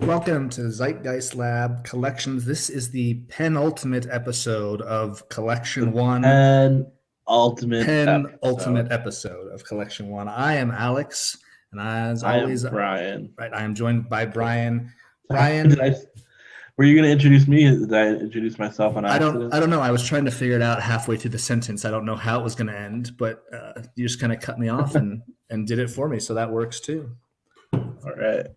Welcome to Zeitgeist Lab Collections. This is the penultimate episode of Collection 1. Penultimate episode of Collection 1. I am Alex, and as always, I am Brian. Right, I am joined by Brian. Brian, were you going to introduce me? Did I introduce myself on accident? I don't know. I was trying to figure it out halfway through the sentence. I don't know how it was going to end, but you just kind of cut me off and did it for me, so that works too. All right.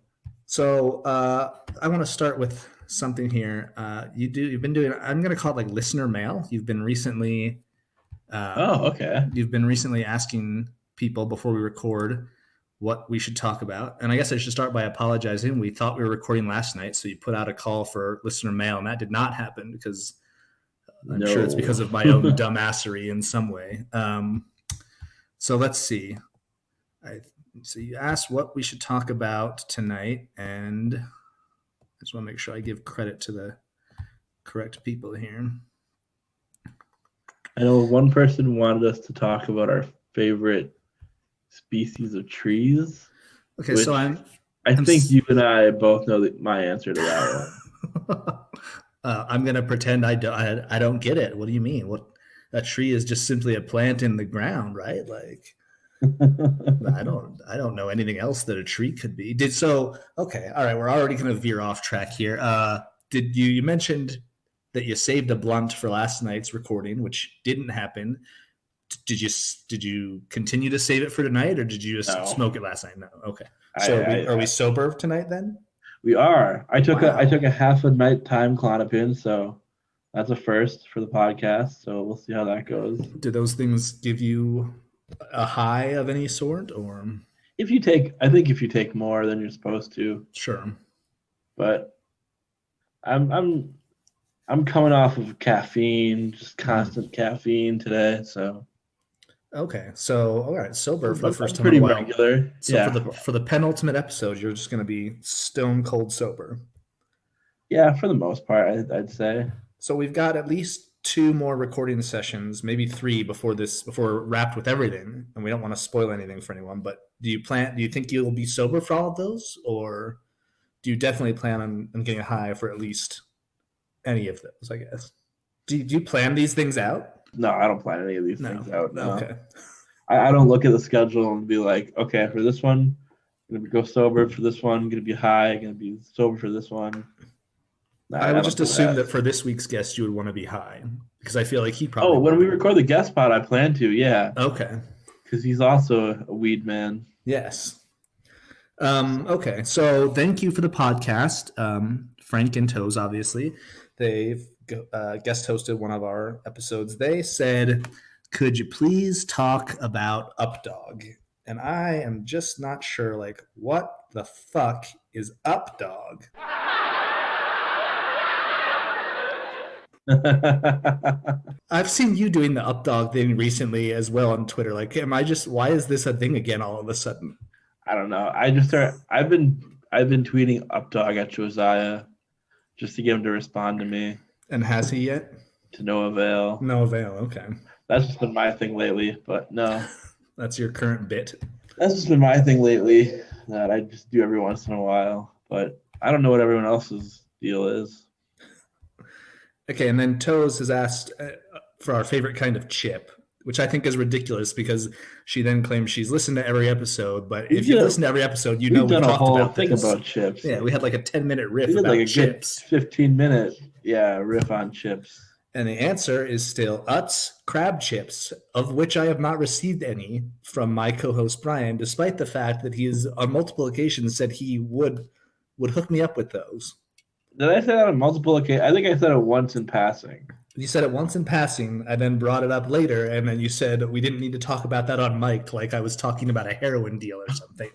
So I want to start with something here. You've been doing. I'm going to call it like listener mail. You've been recently. Okay. You've been recently asking people before we record what we should talk about, and I guess I should start by apologizing. We thought we were recording last night, so you put out a call for listener mail, and that did not happen because I'm sure it's because of my own dumbassery in some way. So let's see. So you asked what we should talk about tonight, and I just want to make sure I give credit to the correct people here. I know one person wanted us to talk about our favorite species of trees. Okay, so I think you and I both know my answer to that one. I'm gonna pretend I don't get it. What do you mean? What, a tree is just simply a plant in the ground, right? Like. I don't know anything else that a tree could be. Okay, all right, we're already going to veer off track here. Did you mentioned that you saved a blunt for last night's recording, which didn't happen. Did you continue to save it for tonight, or did you just smoke it last night? No. Okay. So are we sober tonight then? We are. I took a half a night time Klonopin, so that's a first for the podcast. So we'll see how that goes. Do those things give you a high of any sort, or I think if you take more than you're supposed to, sure. But I'm coming off of caffeine, just constant caffeine today. So okay, so all right, sober for the first time. Pretty regular. So yeah. For the penultimate episode, you're just going to be stone cold sober. Yeah, for the most part, I'd say. So we've got at least 2 more recording sessions, maybe 3 before we're wrapped with everything, and we don't want to spoil anything for anyone. But do you think you'll be sober for all of those, or do you definitely plan on getting high for at least any of those? I guess. Do you plan these things out? No, I don't plan any of these things out. No. Okay. I don't look at the schedule and be like, okay, for this one, I'm gonna go sober. For this one, I'm gonna be high. I'm gonna be sober for this one. I would just assume that for this week's guest, you would want to be high, because I feel like he probably. Oh, when we record the guest pod, I plan to, yeah. Okay. Because he's also a weed man. Yes. Okay, so thank you for the podcast, Frank and Toes. Obviously, they've guest hosted one of our episodes. They said, "Could you please talk about Updog?" And I am just not sure, like, what the fuck is Updog? I've seen you doing the Updog thing recently as well on Twitter. Like, why is this a thing again all of a sudden? I don't know. I've been tweeting Updog at Josiah just to get him to respond to me. And has he yet? To no avail. No avail, okay. That's just been my thing lately, but no. That's your current bit? That's just been my thing lately that I just do every once in a while, but I don't know what everyone else's deal is. Okay, and then Toes has asked for our favorite kind of chip, which I think is ridiculous because she then claims she's listened to every episode. But if you listen to every episode, you know we talked about thing about chips. Yeah, we had like a 10-minute riff about chips. 15-minute, riff on chips. And the answer is still Utz crab chips, of which I have not received any from my co-host Brian, despite the fact that he has on multiple occasions said he would hook me up with those. Did I say that on multiple occasions? I think I said it once in passing. You said it once in passing, and then brought it up later, and then you said we didn't need to talk about that on mic, like I was talking about a heroin deal or something.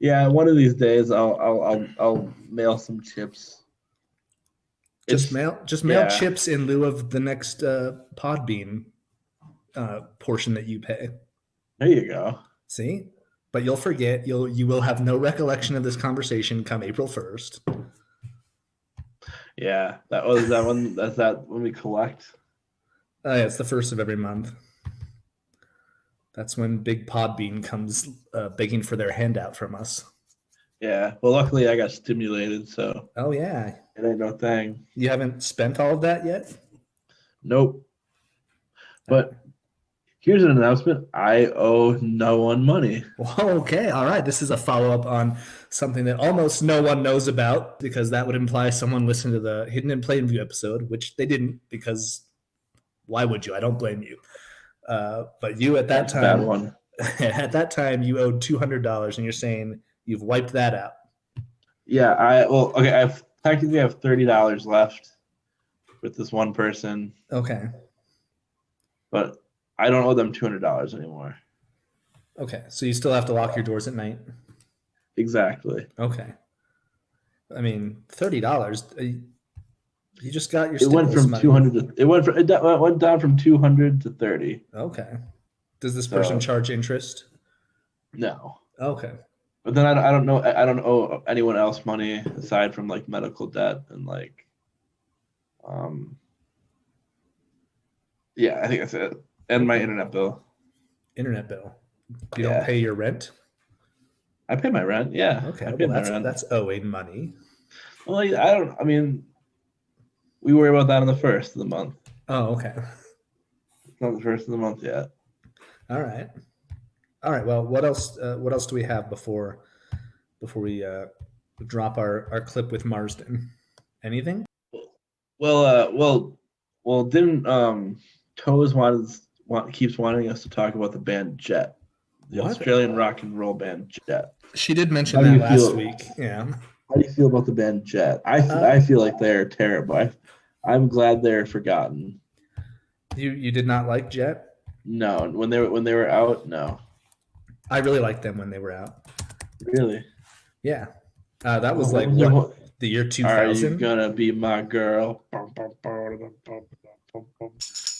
Yeah, one of these days I'll mail some chips. Just mail chips in lieu of the next Podbean portion that you pay. There you go. See? But you'll forget. You will have no recollection of this conversation come April 1st. Yeah, that was that one. That's that when we collect. Yeah, it's the first of every month. That's when Big Podbean comes begging for their handout from us. Yeah. Well, luckily I got stimulated, so Oh yeah, it ain't no thing. you haven't spent all of that yet. Nope. But here's an announcement. I owe no one money. Well, okay, all right. This is a follow up on something that almost no one knows about because that would imply someone listened to the Hidden in Plain View episode, which they didn't because why would you? I don't blame you. But you at that That's a bad time, one. at that time, you owed $200, and you're saying you've wiped that out. Yeah, I technically have $30 left with this one person, Okay. but I don't owe them $200 anymore. Okay. So you still have to lock your doors at night. Exactly. Okay. I mean, $30. You just got your. It went from money. 200 to it went down from 200 to 30. Okay. Does this person charge interest? No. Okay. But then I don't know. I don't owe anyone else money aside from like medical debt and like, yeah, I think that's it. And my internet bill. Internet bill. You don't pay your rent? I pay my rent. Yeah. Okay. I pay Well, my rent. that's owing money. Well, I mean, we worry about that on the first of the month. Oh, okay. It's not the first of the month yet. All right. All right. Well, what else? What else do we have before we drop our clip with Marsden? Anything? Well, didn't Toes keeps wanting us to talk about the band Jet, the Australian rock and roll band Jet. She did mention that last week. Yeah. How do you feel about the band Jet? I feel like they're terrible. I'm glad they're forgotten. You did not like Jet? No, when they were out, no. I really liked them when they were out. Really? Yeah. That was the year 2000. Are you gonna be my girl?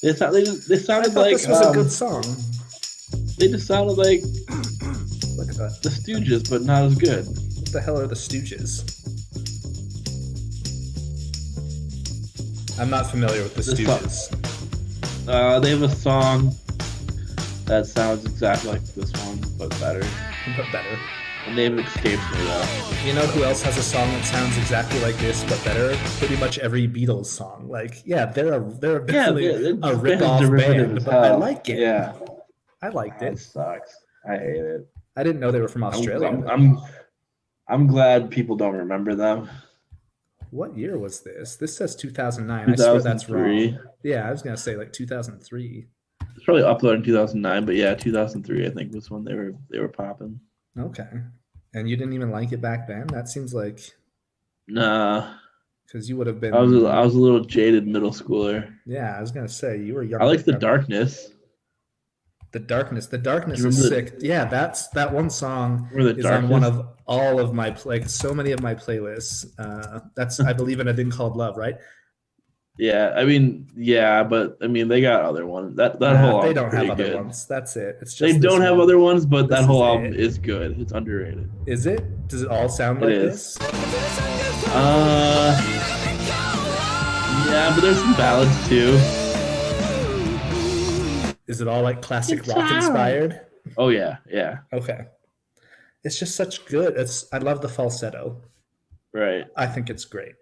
They sounded like this was a good song. They just sounded like Look at that. the Stooges, but not as good. What the hell are the Stooges? I'm not familiar with the Stooges. They have a song that sounds exactly like this one, but better. But better. The name escapes me though. You know who else has a song that sounds exactly like this but better? Pretty much every Beatles song. Like, yeah, they're a rip-off band, but I like it. Yeah, I liked it. It sucks. I hate it. I didn't know they were from Australia. I'm glad people don't remember them. What year was this? This says 2009. I swear that's wrong. Yeah, I was gonna say like 2003. It's probably uploaded in 2009, but yeah, 2003 I think was when they were popping. Okay, and you didn't even like it back then? That seems like nah. Because you would have been. I was a little jaded middle schooler. Yeah, I was gonna say you were young. I like the darkness. The darkness is sick. Yeah, that one song is on one of all of my so many of my playlists. That's I Believe in a Thing Called Love, right? Yeah, I mean, yeah, but I mean they got other ones. That whole they don't have good. other ones. That's it. It's just they don't have other ones, but that whole album is good. It's underrated. Is it? Does it all sound like this? Yeah, but there's some ballads too. Is it all like classic rock inspired? Oh yeah, yeah. Okay. It's just such good. I love the falsetto. Right. I think it's great.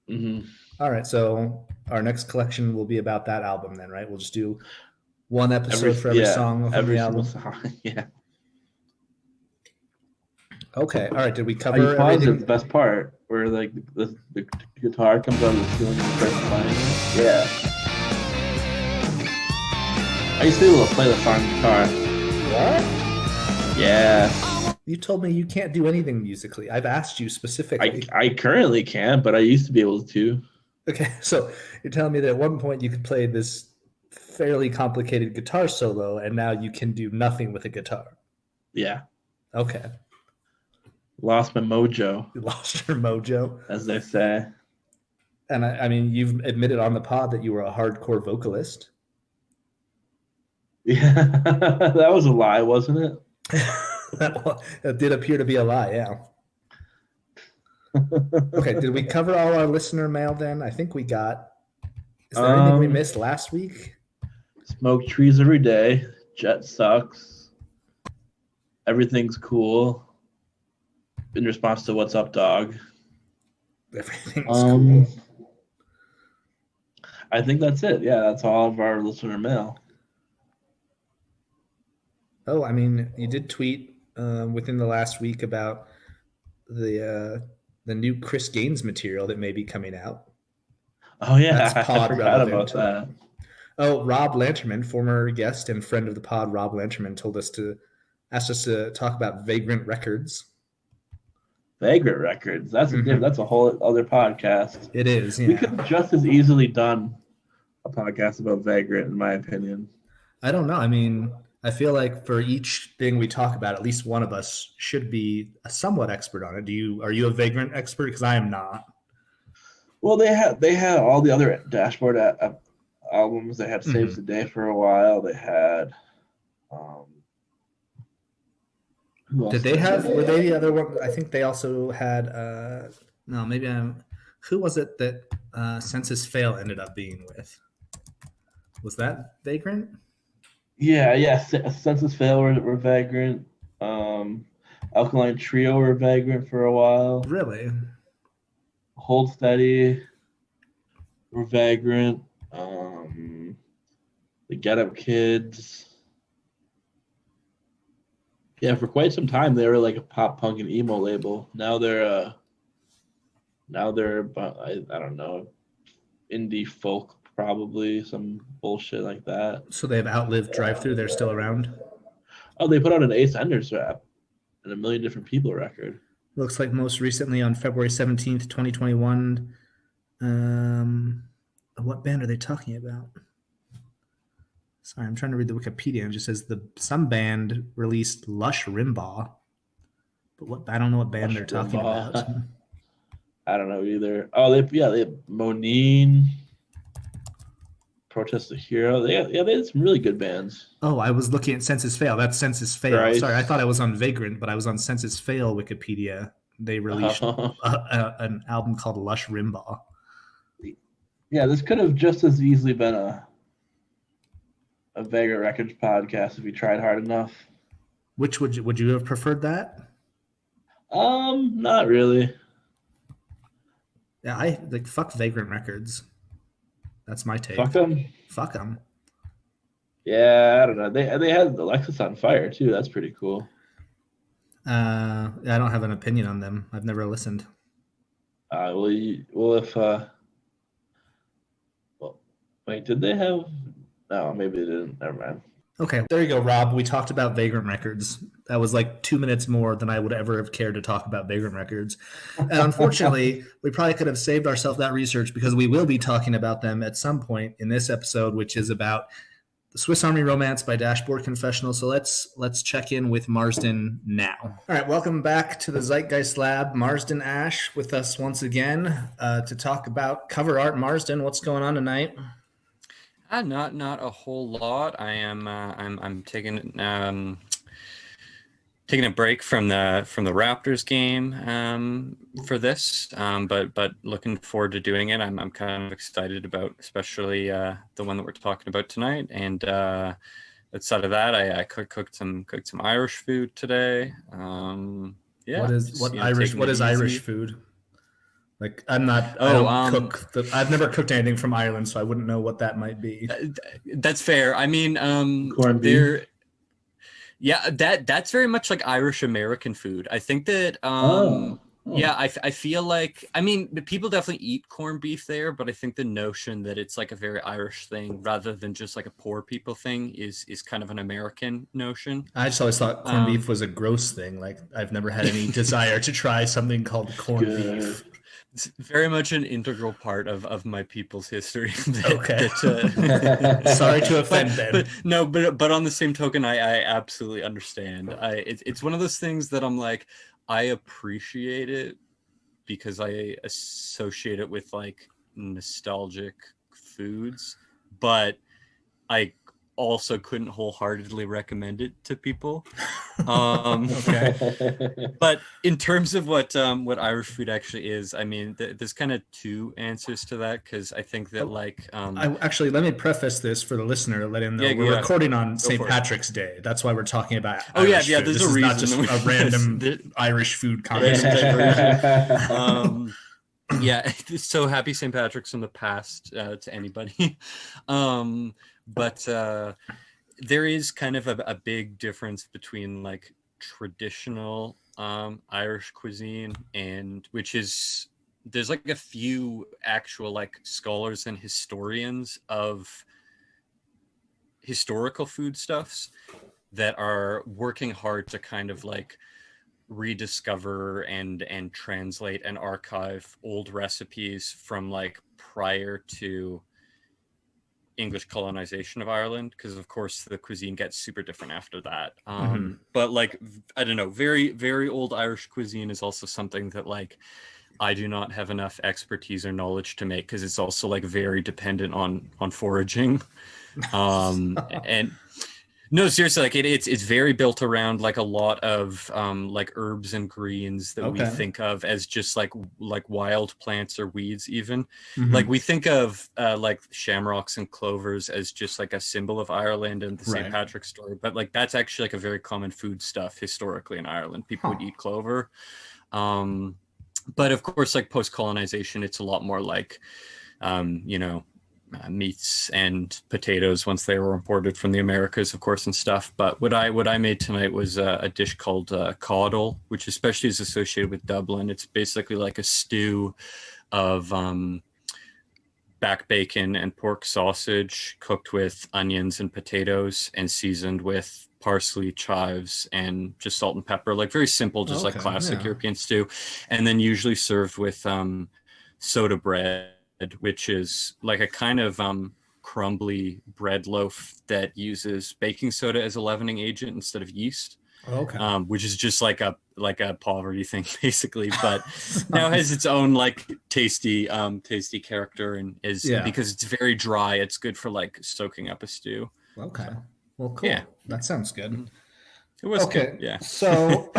Mm-hmm. All right, so our next collection will be about that album then, right? We'll just do one episode for every song from the album. Song. Yeah. Okay. All right. Did we cover everything? The best part where like the guitar comes out of the ceiling and starts playing. Yeah. I used to be able to play the song guitar. What? Yeah. You told me you can't do anything musically. I've asked you specifically. I currently can't, but I used to be able to. Okay, so you're telling me that at one point you could play this fairly complicated guitar solo, and now you can do nothing with a guitar. Yeah. Okay. Lost my mojo. You lost your mojo, as they say. And I mean, you've admitted on the pod that you were a hardcore vocalist. Yeah, that was a lie, wasn't it? That did appear to be a lie, yeah. Okay, did we cover all our listener mail then? I think we got. Is there anything we missed last week? Smoke trees every day. Jet sucks. Everything's cool. in response to "What's up, dog?" Everything's cool. I think that's it. Yeah, that's all of our listener mail. Oh, I mean, you did tweet within the last week about the new Chris Gaines material that may be coming out. Oh yeah, That's I pod forgot relevant. about that. Oh, Rob Lanterman, former guest and friend of the pod, Rob Lanterman, asked us to talk about Vagrant Records. Vagrant Records. That's a whole other podcast. It is. Yeah. We could have just as easily done a podcast about Vagrant, in my opinion. I don't know. I mean, I feel like for each thing we talk about, at least one of us should be a somewhat expert on it. Are you a Vagrant expert? Because I am not. Well, they had all the other Dashboard albums. They had Saves the Day for a while. They had. Did they have? Were they the other one? I think they also had. No, maybe I'm. Who was it that Census Fail ended up being with? Was that Vagrant? Yeah. Census Fail were Vagrant. Alkaline Trio were Vagrant for a while. Really? Hold Steady were Vagrant. The Get Up Kids. Yeah, for quite some time they were like a pop punk and emo label. Now they're I don't know, indie folk, probably some bullshit like that. So they've outlived Drive Thru. They're still around. Oh, they put out an Ace Enders rap and a Million Different People record. Looks like most recently on February 17th, 2021. What band are they talking about? Sorry, I'm trying to read the Wikipedia. It just says some band released Lush Rimbaugh. But I don't know what band they're talking about. I don't know either. Oh, they have Monine, Protest the Hero. They had some really good bands. Oh, I was looking at Census Fail. That's Census Fail. Right. Sorry, I thought I was on Vagrant, but I was on Census Fail Wikipedia. They released an album called Lush Rimbaugh. Yeah, this could have just as easily been a Vagrant Records podcast if you tried hard enough. Which would you have preferred that? Not really. Yeah, I like fuck Vagrant Records. That's my take. Fuck them. Yeah, I don't know. They had Alexis on Fire too. That's pretty cool. I don't have an opinion on them. I've never listened. Wait, did they have? No, maybe they didn't. Never mind. Okay, there you go, Rob. We talked about Vagrant Records. That was like 2 minutes more than I would ever have cared to talk about Vagrant Records. And unfortunately, we probably could have saved ourselves that research because we will be talking about them at some point in this episode, which is about the Swiss Army Romance by Dashboard Confessional. So let's check in with Marsden now. All right, welcome back to the Zeitgeist Lab. Marsden Ash with us once again to talk about cover art. Marsden, what's going on tonight? Not a whole lot. I am I'm taking a break from the Raptors game for this, but looking forward to doing it. I'm kind of excited about, especially the one that we're talking about tonight. And outside of that, I cooked some Irish food today. Yeah. What is Irish food? Like I've never cooked anything from Ireland, so I wouldn't know what that might be. That's fair. I mean, corned beef. Yeah, that's very much like Irish American food. I think that yeah, I feel like, I mean, people definitely eat corned beef there, but I think the notion that it's like a very Irish thing rather than just like a poor people thing is kind of an American notion. I just always thought corned beef was a gross thing. Like I've never had any desire to try something called corned beef. It's very much an integral part of my people's history. Okay. Sorry to offend Ben. But on the same token, I absolutely understand. It's one of those things that I'm like, I appreciate it because I associate it with like nostalgic foods, but I also couldn't wholeheartedly recommend it to people. Okay. But in terms of what Irish food actually is, I mean, there's kind of two answers to that, because I think that like Actually, let me preface this for the listener, let him know Yeah, we're yeah. recording on Go St. for it. Patrick's Day. That's why we're talking about Oh, yeah, Irish food. there's This a is not reason. just a random There- Irish food Random conversation. diversion. Yeah, so happy St. Patrick's from the past to anybody. But there is kind of a big difference between like traditional Irish cuisine, and which is, there's like a few actual like scholars and historians of historical foodstuffs that are working hard to kind of like rediscover and translate and archive old recipes from like prior to English colonization of Ireland, because of course the cuisine gets super different after that. But like, I don't know, very, very old Irish cuisine is also something that like I do not have enough expertise or knowledge to make, because it's also like very dependent on foraging. And no, seriously, like it's very built around like a lot of like herbs and greens that we think of as just like wild plants or weeds even. Like we think of like shamrocks and clovers as just like a symbol of Ireland and the St. Patrick's story, but like that's actually like a very common food stuff historically in Ireland. People would eat clover. But of course, like post-colonization, it's a lot more like you know, meats and potatoes once they were imported from the Americas, of course, and stuff. But what I made tonight was a dish called caudal, which especially is associated with Dublin. It's basically like a stew of back bacon and pork sausage cooked with onions and potatoes and seasoned with parsley, chives, and just salt and pepper. Like very simple, just like classic European stew. And then usually served with soda bread, which is like a kind of crumbly bread loaf that uses baking soda as a leavening agent instead of yeast. Which is just like a poverty thing basically, but now has its own like tasty character, and is because it's very dry, it's good for like soaking up a stew. Well, cool. That sounds good. It was good. Yeah. So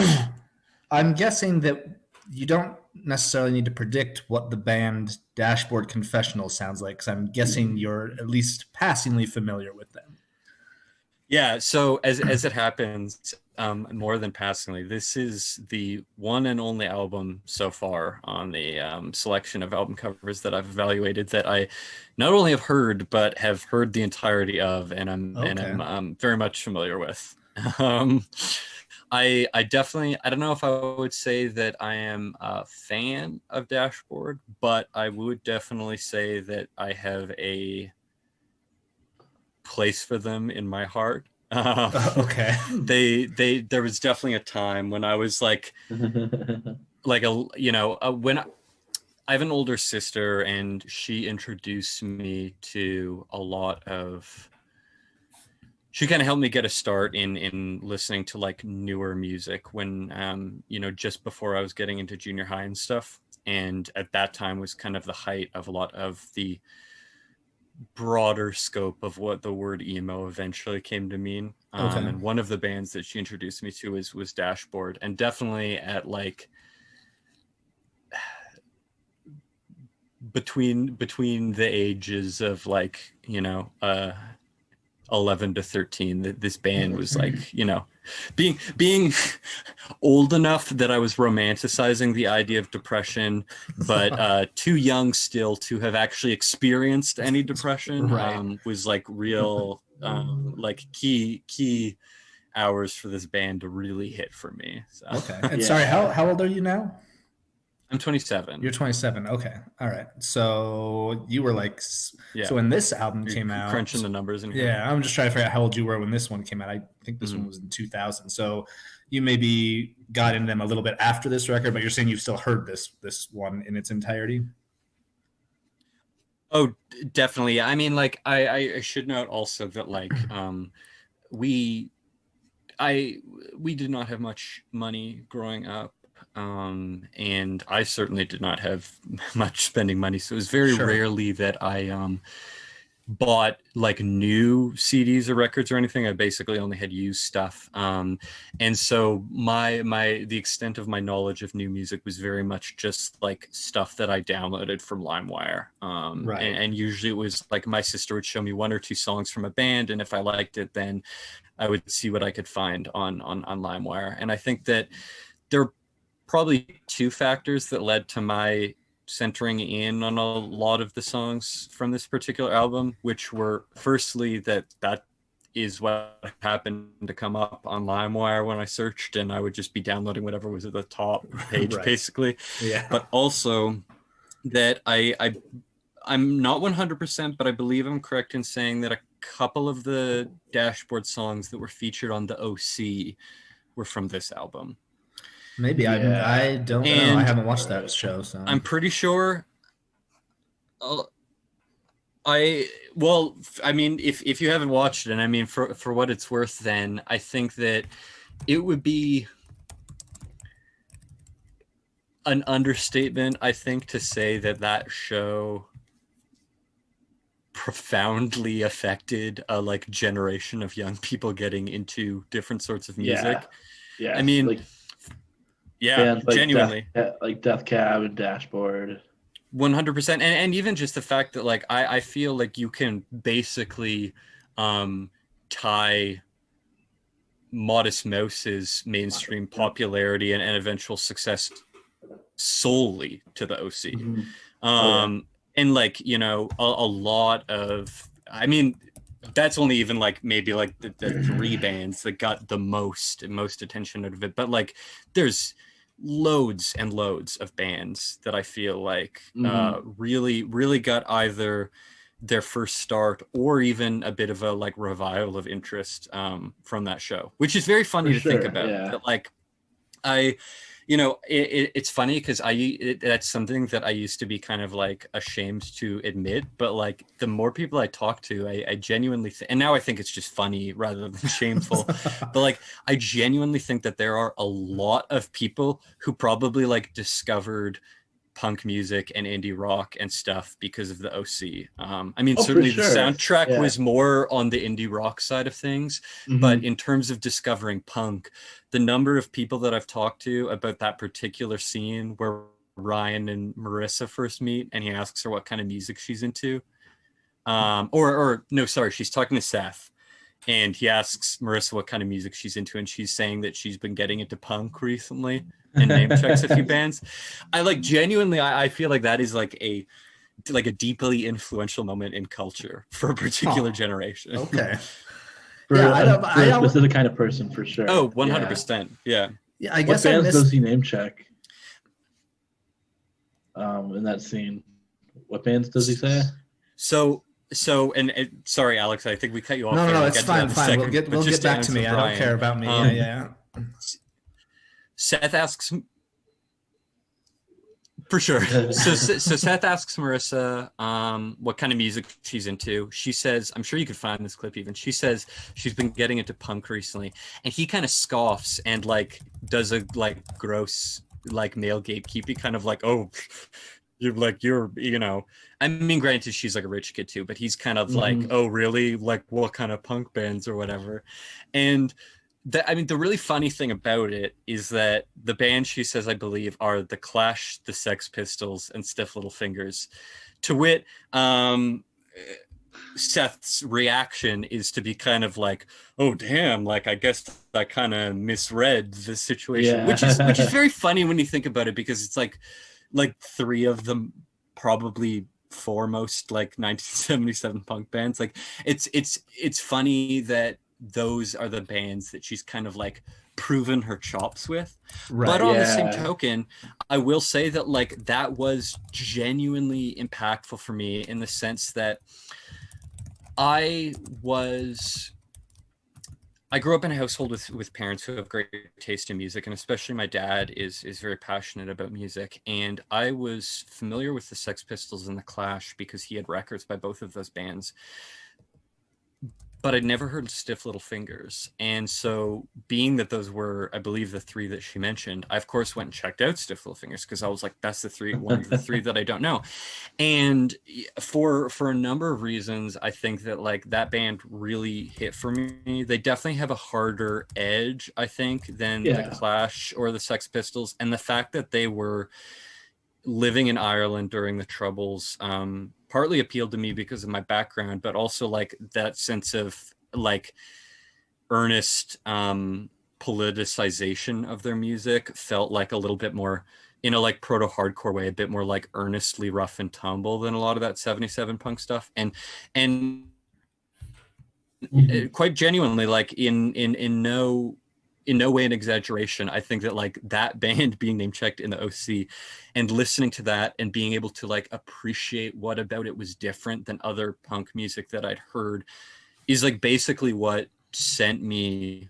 I'm guessing that you don't necessarily need to predict what the band Dashboard Confessional sounds like, because I'm guessing you're at least passingly familiar with them. Yeah, so as it happens, more than passingly, this is the one and only album so far on the selection of album covers that I've evaluated that I not only have heard, but have heard the entirety of, and I'm very much familiar with. I definitely, I don't know if I would say that I am a fan of Dashboard, but I would definitely say that I have a place for them in my heart. There was definitely a time when I was like when I have an older sister, and she introduced me to a lot of, she kind of helped me get a start in listening to like newer music when just before I was getting into junior high and stuff. And at that time was kind of the height of a lot of the broader scope of what the word emo eventually came to mean. And one of the bands that she introduced me to was Dashboard, and definitely at like between the ages of like 11 to 13, this band was like being old enough that I was romanticizing the idea of depression, but too young still to have actually experienced any depression. Was like real like key hours for this band to really hit for me. So. And sorry, how old are you now? I'm 27. You're 27. Okay. All right. So you were like, so when this album came out, crunching the numbers in here. Yeah. I'm just trying to figure out how old you were when this one came out. I think this one was in 2000. So you maybe got into them a little bit after this record, but you're saying you've still heard this one in its entirety. Oh, definitely. I mean, like I should note also that like, we did not have much money growing up. And I certainly did not have much spending money, so it was very rarely that I bought like new CDs or records or anything. I basically only had used stuff. And so the extent of my knowledge of new music was very much just like stuff that I downloaded from LimeWire. Right. And usually it was like my sister would show me 1 or 2 songs from a band, and if I liked it, then I would see what I could find on LimeWire. And I think that there are probably 2 factors that led to my centering in on a lot of the songs from this particular album, which were firstly that is what happened to come up on LimeWire when I searched, and I would just be downloading whatever was at the top page, Right. basically. Yeah. But also that I'm not 100%, but I believe I'm correct in saying that a couple of the Dashboard songs that were featured on the OC were from this album. Maybe. Yeah. I don't know. I haven't watched that show, so I'm pretty sure. I mean, if you haven't watched it, and I mean, for what it's worth, then I think that it would be an understatement, I think, to say that show profoundly affected a like generation of young people getting into different sorts of music. Yeah. I mean, like, yeah, like genuinely. like Death Cab and Dashboard. 100%. And even just the fact that like I feel like you can basically tie Modest Mouse's mainstream popularity and eventual success solely to the OC. Mm-hmm. And like, you know, a lot of, I mean, that's only even like maybe like the 3 bands that got the most attention out of it, but like there's loads and loads of bands that I feel like really got either their first start or even a bit of a like revival of interest from that show, which is very funny to think about. Yeah. That like it's funny because that's something that I used to be kind of like ashamed to admit, but like the more people I talk to, I genuinely and now I think it's just funny rather than shameful, but like I genuinely think that there are a lot of people who probably like discovered punk music and indie rock and stuff because of the OC. I mean, certainly the soundtrack was more on the indie rock side of things, but in terms of discovering punk, the number of people that I've talked to about that particular scene where Ryan and Marissa first meet and he asks her what kind of music she's into, she's talking to Seth and he asks Marissa what kind of music she's into, and she's saying that she's been getting into punk recently and name checks a few bands. I like genuinely, I feel like that is like a deeply influential moment in culture for a particular generation. Okay. For a specific kind of person, for sure. Oh, 100%. Yeah. Yeah, I guess what bands does he name check in that scene? What bands does he say? So and sorry, Alex, I think we cut you off. No, it's fine. We'll get back to me. Brian, I don't care about me. Yeah. Seth asks, for sure. So Seth asks Marissa what kind of music she's into. She says, I'm sure you could find this clip even. She says she's been getting into punk recently, and he kind of scoffs and like does a like gross like male gatekeeping kind of like, oh, you're you know, I mean, granted she's like a rich kid too, but he's kind of like, oh really, like what kind of punk bands or whatever. And the really funny thing about it is that the band she says, I believe, are The Clash, The Sex Pistols, and Stiff Little Fingers. To wit, Seth's reaction is to be kind of like, oh damn, like I guess I kind of misread the situation, which is very funny when you think about it, because it's like 3 of them probably foremost like 1977 punk bands. Like it's funny that those are the bands that she's kind of like proven her chops with. Right, but on the same token, I will say that like that was genuinely impactful for me in the sense that I grew up in a household with parents who have great taste in music, and especially my dad is very passionate about music. And I was familiar with the Sex Pistols and the Clash because he had records by both of those bands. but I'd never heard Stiff Little Fingers. And so being that those were, I believe, the three that she mentioned, I of course went and checked out Stiff Little Fingers because I was like, that's one of the three that I don't know. And for a number of reasons, I think that like that band really hit for me. They definitely have a harder edge, I think, than the Clash or the Sex Pistols. And the fact that they were living in Ireland during the Troubles partly appealed to me because of my background, but also like that sense of like earnest politicization of their music felt like a little bit more, in a like proto-hardcore way, a bit more like earnestly rough and tumble than a lot of that 77 punk stuff. And quite genuinely, like in no way an exaggeration, I think that like that band being name checked in the OC and listening to that and being able to like appreciate what about it was different than other punk music that I'd heard is like basically what sent me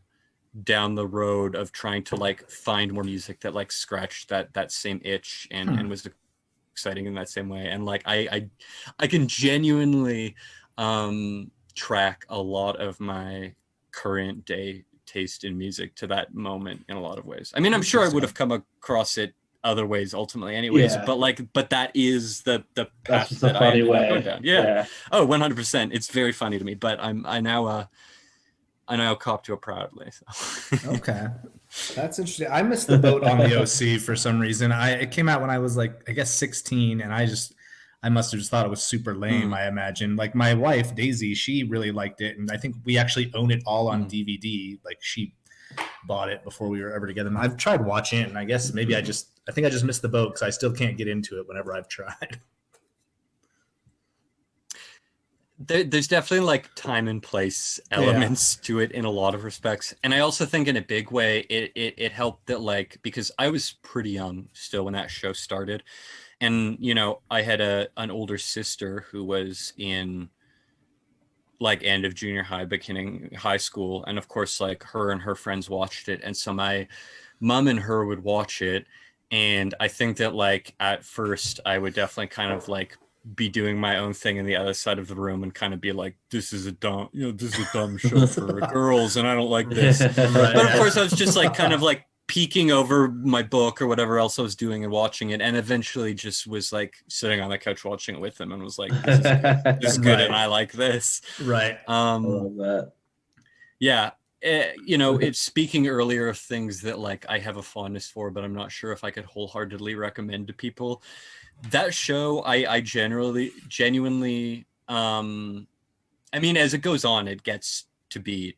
down the road of trying to like find more music that like scratched that same itch and was exciting in that same way. And like I can genuinely track a lot of my current day taste in music to that moment in a lot of ways. I mean, I'm sure I would have come across it other ways ultimately anyways, but that is the path that I ended up going down. Oh, 100%. It's very funny to me, but I now cop to it proudly. So. Okay, that's interesting. I missed the boat on the OC for some reason. It came out when I was like, I guess 16, and I must have just thought it was super lame. I imagine. Like my wife Daisy, she really liked it, and I think we actually own it all on DVD. Like she bought it before we were ever together. And I've tried watching it, and I guess maybe I think I just missed the boat because I still can't get into it whenever I've tried. There's definitely like time and place elements to it in a lot of respects. And I also think in a big way, it helped that like, because I was pretty young still when that show started. And, you know, I had an older sister who was in like end of junior high, beginning high school. And of course, like her and her friends watched it. And so my mom and her would watch it. And I think that like at first I would definitely kind of like be doing my own thing in the other side of the room and kind of be like, this is a dumb show for girls and I don't like this. But of course I was just like kind of like peeking over my book or whatever else I was doing and watching it, and eventually just was like sitting on the couch watching it with them and was like, this is good and I like this. Right. I love that. Yeah. You know, it's speaking earlier of things that like I have a fondness for, but I'm not sure if I could wholeheartedly recommend to people. That show, I genuinely, I mean, as it goes on, it gets to be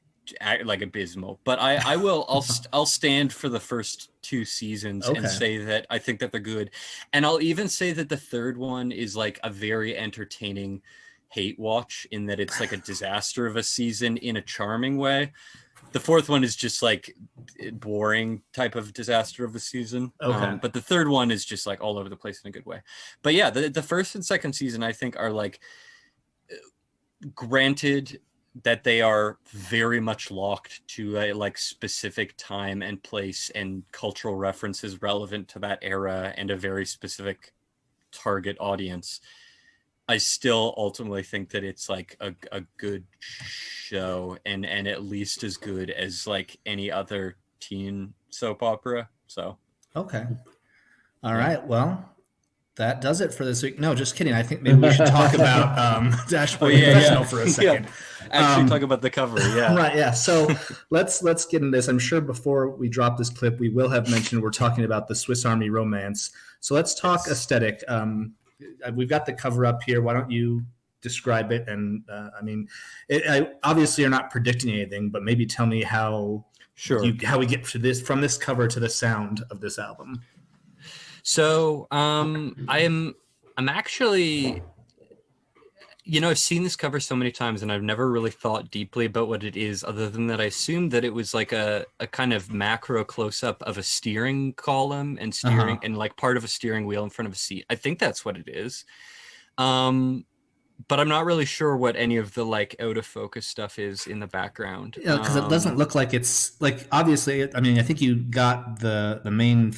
like abysmal, but I'll stand for the first two seasons and say that I think that they're good. And I'll even say that the third one is like a very entertaining hate watch in that it's like a disaster of a season in a charming way. The fourth one is just like boring type of disaster of the season. But the third one is just like all over the place in a good way. But yeah, the first and second season, I think, are like, granted that they are very much locked to a like specific time and place and cultural references relevant to that era and a very specific target audience. I still ultimately think that it's like a good show and at least as good as like any other teen soap opera. So okay, all right. Well, that does it for this week. No, just kidding. I think maybe we should talk about Dashboard Confessional for a second. Actually, talk about the cover. Yeah, right. Yeah. So let's get into this. I'm sure before we drop this clip, we will have mentioned we're talking about the Swiss Army Romance. So let's talk aesthetic. We've got the cover up here. Why don't you describe it? And I mean, obviously you're not predicting anything, but maybe tell me how we get to this, from this cover to the sound of this album. So I'm actually, you know, I've seen this cover so many times and I've never really thought deeply about what it is, other than that I assumed that it was like a kind of macro close-up of a steering column and steering and like part of a steering wheel in front of a seat. I think that's what it is. But I'm not really sure what any of the like out of focus stuff is in the background. Yeah, because it doesn't look like it's like, obviously, I mean, I think you got the main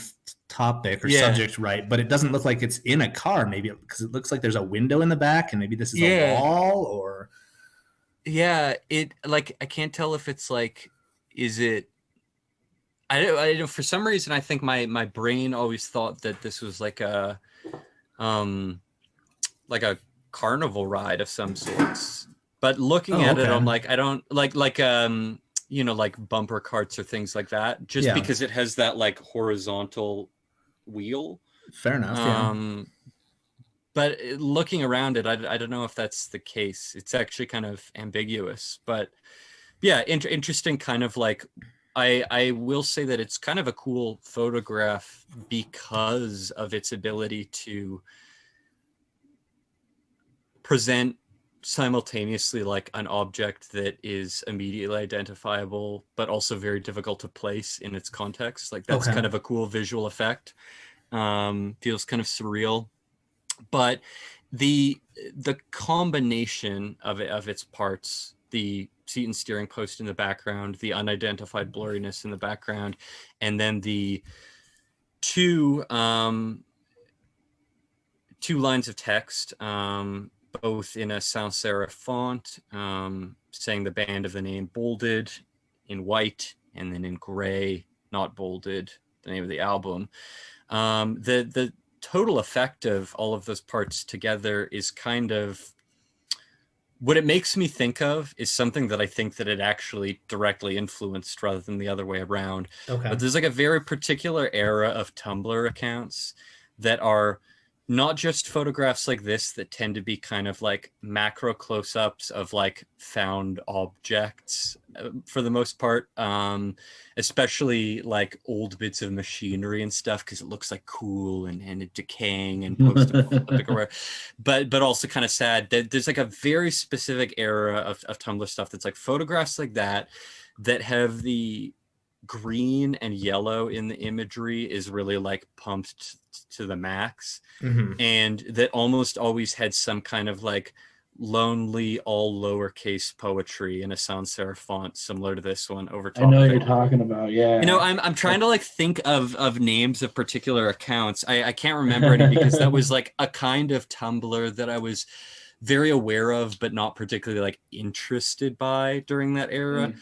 topic or subject right, but it doesn't look like it's in a car, maybe because it looks like there's a window in the back and maybe this is a wall or Yeah, it like I can't tell if it's like, is it? I don't. For some reason, I think my brain always thought that this was um like a carnival ride of some sorts. But looking Oh, at it, okay. I'm like, I don't like you know, like bumper carts or things like that. Just Yeah. because it has that like horizontal wheel. Fair enough. Yeah. Um, but looking around it, I don't know if that's the case. It's actually kind of ambiguous, but yeah, interesting kind of like I will say that it's kind of a cool photograph because of its ability to present simultaneously like an object that is immediately identifiable but also very difficult to place in its context. Like that's Okay. kind of a cool visual effect. Feels kind of surreal, but the combination of its parts, the seat and steering post in the background, the unidentified blurriness in the background, and then the two lines of text, both in a sans serif font, saying the band of the name bolded in white, and then in gray, not bolded, the name of the album. The total effect of all of those parts together is kind of what it makes me think of is something that I think that it actually directly influenced rather than the other way around. Okay. But there's like a very particular era of Tumblr accounts that are not just photographs like this that tend to be kind of like macro close-ups of like found objects for the most part, especially like old bits of machinery and stuff because it looks like cool and decaying and post-apocalyptic or whatever. But also kind of sad that there's like a very specific era of Tumblr stuff that's like photographs like that have the green and yellow in the imagery is really like pumped to the max, and that almost always had some kind of like lonely all lowercase poetry in a sans serif font similar to this one over I top know of what it. you're talking about. Yeah. You know, I'm trying to like think of names of particular accounts. I can't remember any because that was like a kind of Tumblr that I was very aware of but not particularly like interested by during that era.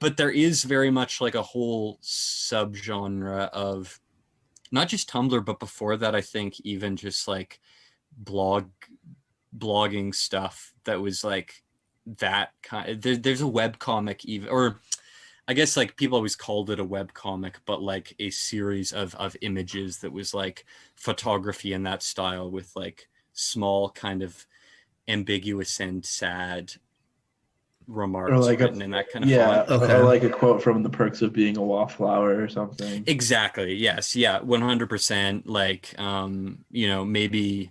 But there is very much like a whole subgenre of not just Tumblr, but before that, I think even just like blogging stuff that was like that kind. There's a web comic even, or I guess like people always called it a web comic, but like a series of images that was like photography in that style with like small kind of ambiguous and sad remarks Or like written in that kind of yeah, font. Okay. or like a quote from The Perks of Being a Wallflower or something. Exactly. Yes. Yeah. 100%. Like, you know, maybe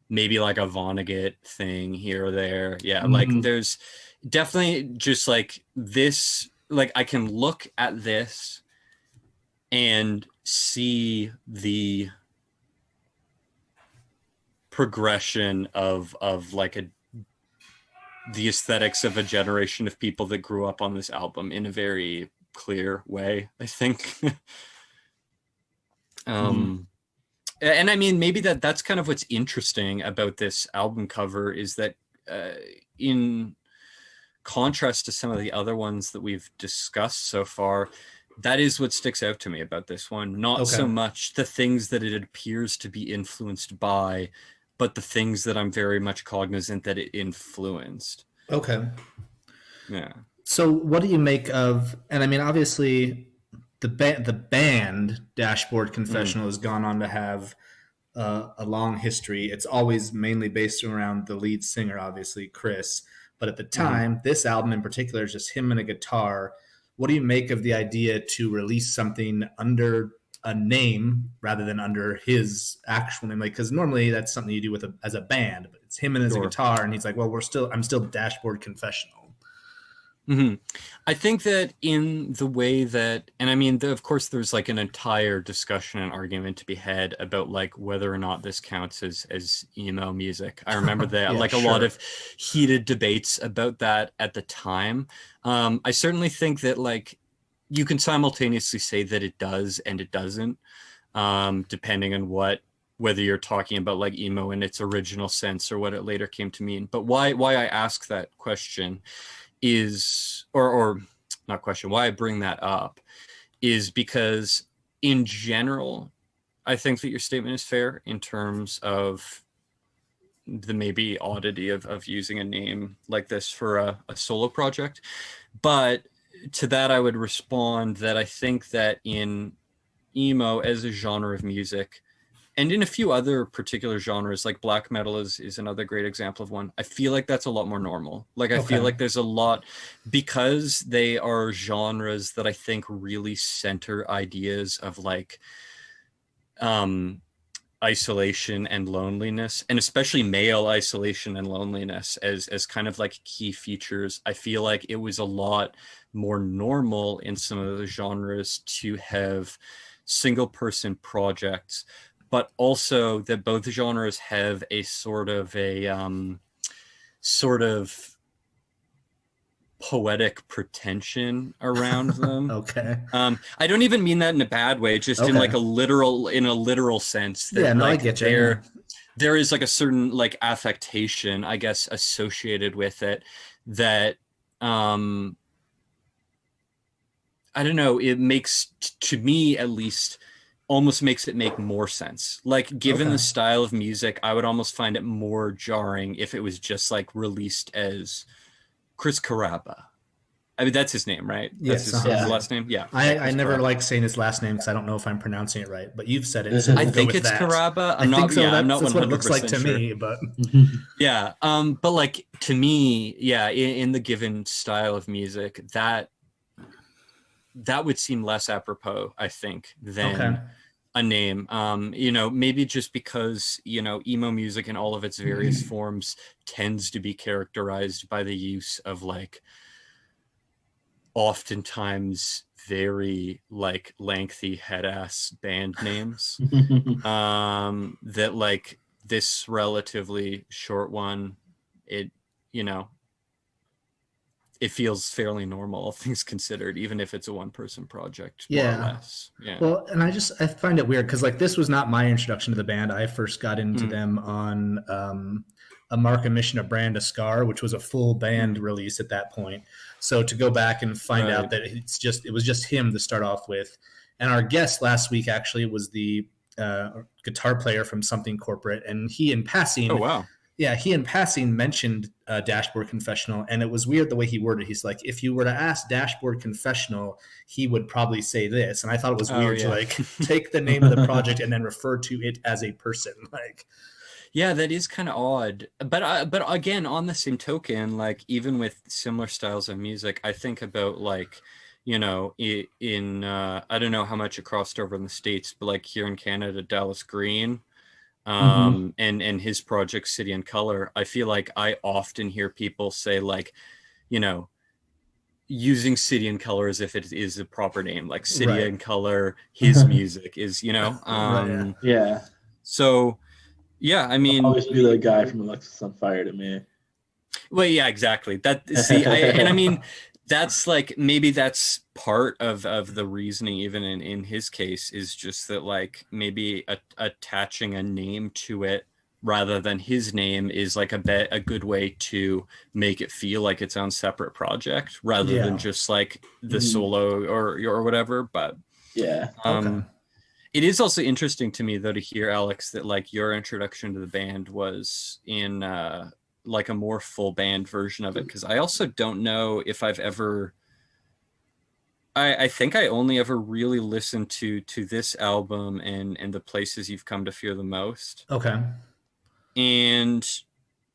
like a Vonnegut thing here or there. Yeah. Like there's definitely just like this, like I can look at this and see the progression of like the aesthetics of a generation of people that grew up on this album in a very clear way, I think. And I mean, maybe that's kind of what's interesting about this album cover is that in contrast to some of the other ones that we've discussed so far, that is what sticks out to me about this one. Not so much the things that it appears to be influenced by, but the things that I'm very much cognizant that it influenced. Okay. Yeah. So what do you make of, and I mean, obviously the band Dashboard Confessional has gone on to have a long history. It's always mainly based around the lead singer, obviously, Chris. But at the time, this album in particular is just him and a guitar. What do you make of the idea to release something under a name rather than under his actual name? Like, because normally that's something you do with as a band, but it's him and his guitar, and he's like, "Well, I'm still Dashboard Confessional." I think that in the way that, and I mean, of course, there's like an entire discussion and argument to be had about like whether or not this counts as emo music. I remember that a lot of heated debates about that at the time. I certainly think that like you can simultaneously say that it does and it doesn't, depending on what whether you're talking about like emo in its original sense or what it later came to mean. But why I ask that question is, or not question, why I bring that up is because in general, I think that your statement is fair in terms of the maybe oddity of using a name like this for a solo project. But to that, I would respond that I think that in emo as a genre of music, and in a few other particular genres, like black metal is another great example of one, I feel like that's a lot more normal. Like I feel like there's a lot, because they are genres that I think really center ideas of like isolation and loneliness, and especially male isolation and loneliness as kind of like key features. I feel like it was a lot more normal in some of the genres to have single person projects, but also that both genres have a sort of poetic pretension around them. Okay. I don't even mean that in a bad way, just in like a literal sense. That, I like, get you. there is like a certain like affectation, I guess, associated with it that I don't know, it makes, to me at least, almost makes it make more sense. Like, given the style of music, I would almost find it more jarring if it was just like released as Chris Carrabba. I mean, that's his name, right? Yes. That's his last name. Yeah. I never like saying his last name because I don't know if I'm pronouncing it right, but you've said it. So I think it's Carrabba. I'm not 100% what it looks like to sure. me, but yeah. But like, to me, yeah, in the given style of music, that would seem less apropos, I think, than a name. You know, maybe just because, you know, emo music in all of its various forms tends to be characterized by the use of like oftentimes very like lengthy head ass band names. That like this relatively short one, it, you know, it feels fairly normal, all things considered, even if it's a one-person project, more or less. Yeah. Well, and I find it weird because like this was not my introduction to the band. I first got into them on a Mark, a Mission, a Brand, a Scar, which was a full band release at that point. So to go back and find out that it was just him to start off with. And our guest last week actually was the guitar player from Something Corporate, and he in passing. Oh wow. Yeah, he in passing mentioned Dashboard Confessional, and it was weird the way he worded it. He's like, if you were to ask Dashboard Confessional, he would probably say this. And I thought it was weird to like take the name of the project and then refer to it as a person. Like, yeah, that is kind of odd. But again, on the same token, like even with similar styles of music, I think about like, you know, in I don't know how much it crossed over in the States, but like here in Canada, Dallas Green. And his project City and Color, I feel like I often hear people say like, you know, using City and Color as if it is a proper name, like City and Color, his music is, you know, yeah. So yeah, I mean, I'll always be the guy from Alexis on Fire to me. Well, yeah, exactly. That and I mean, that's like, maybe that's part of the reasoning, even in his case, is just that like maybe attaching a name to it rather than his name is like a good way to make it feel like its own separate project rather than just like the solo or whatever. But yeah. It is also interesting to me though to hear, Alex, that like your introduction to the band was in like a more full band version of it, because I also don't know if I've ever I think I only ever really listened to this album and the Places You've Come to Fear the Most. And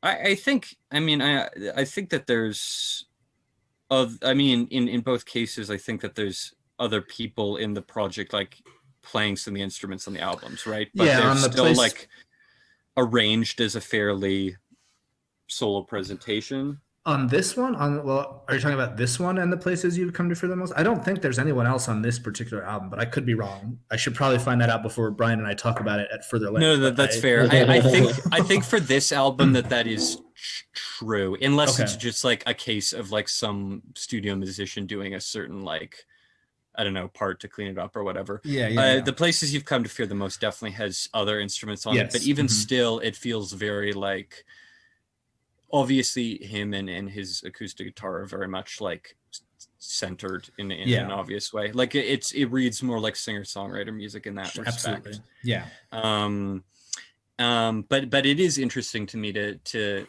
I think, I mean, I think that there's in both cases, I think that there's other people in the project like playing some of the instruments on the albums, right? But they're still like arranged as a fairly solo presentation. On this one, are you talking about this one and the Places You've Come to Fear the Most? I don't think there's anyone else on this particular album, but I could be wrong. I should probably find that out before Brian and I talk about it at further length. No, that's fair. I think for this album that is true, unless it's just like a case of like some studio musician doing a certain like I don't know, part to clean it up or whatever. Yeah. The Places You've Come to Fear the Most definitely has other instruments on it, but Yes. even still, it feels very like, obviously him and his acoustic guitar are very much like centered in an obvious way. Like it reads more like singer-songwriter music in that respect. Absolutely. Yeah. But it is interesting to me to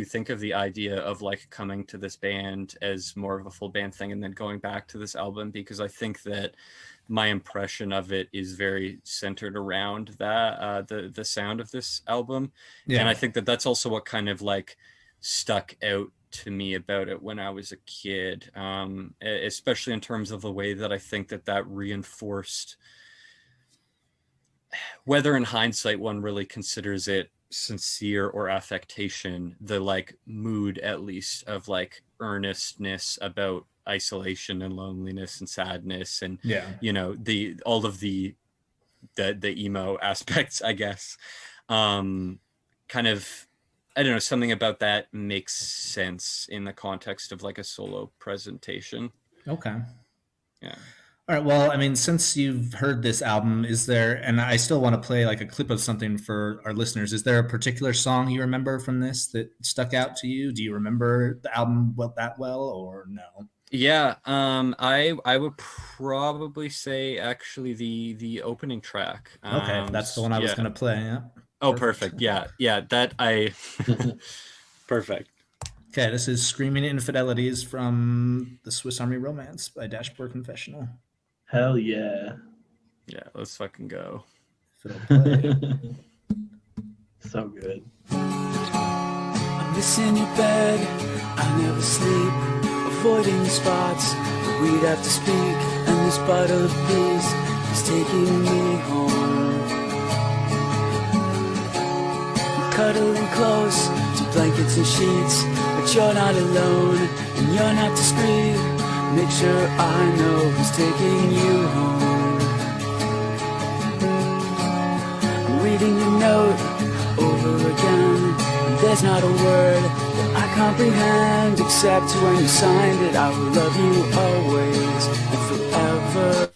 think of the idea of like coming to this band as more of a full band thing and then going back to this album, because I think that my impression of it is very centered around that the sound of this album. And I think that that's also what kind of like stuck out to me about it when I was a kid, especially in terms of the way that I think that reinforced, whether in hindsight one really considers it sincere or affectation, the like mood at least of like earnestness about isolation and loneliness and sadness and you know all of the emo aspects, I guess. Kind of, I don't know, something about that makes sense in the context of like a solo presentation. Okay. Yeah. All right. Well, I mean, since you've heard this album, is there, and I still want to play like a clip of something for our listeners, is there a particular song you remember from this that stuck out to you? Do you remember the album that well or no? Yeah. I would probably say actually the opening track. Okay. That's the one I was going to play. Yeah. Oh, perfect. Yeah. That I, perfect. Okay. This is Screaming Infidelities from the Swiss Army Romance by Dashboard Confessional. Hell yeah. Yeah, let's fucking go. If it'll play. So good. I'm missing your bed, I never sleep, avoiding the spots where we'd have to speak, and this bottle of peace is taking me home. I'm cuddling close to blankets and sheets, but you're not alone, and you're not discreet. Make sure I know who's taking you home. I'm reading your note over again, and there's not a word that I comprehend, except when you signed it, I will love you always and forever.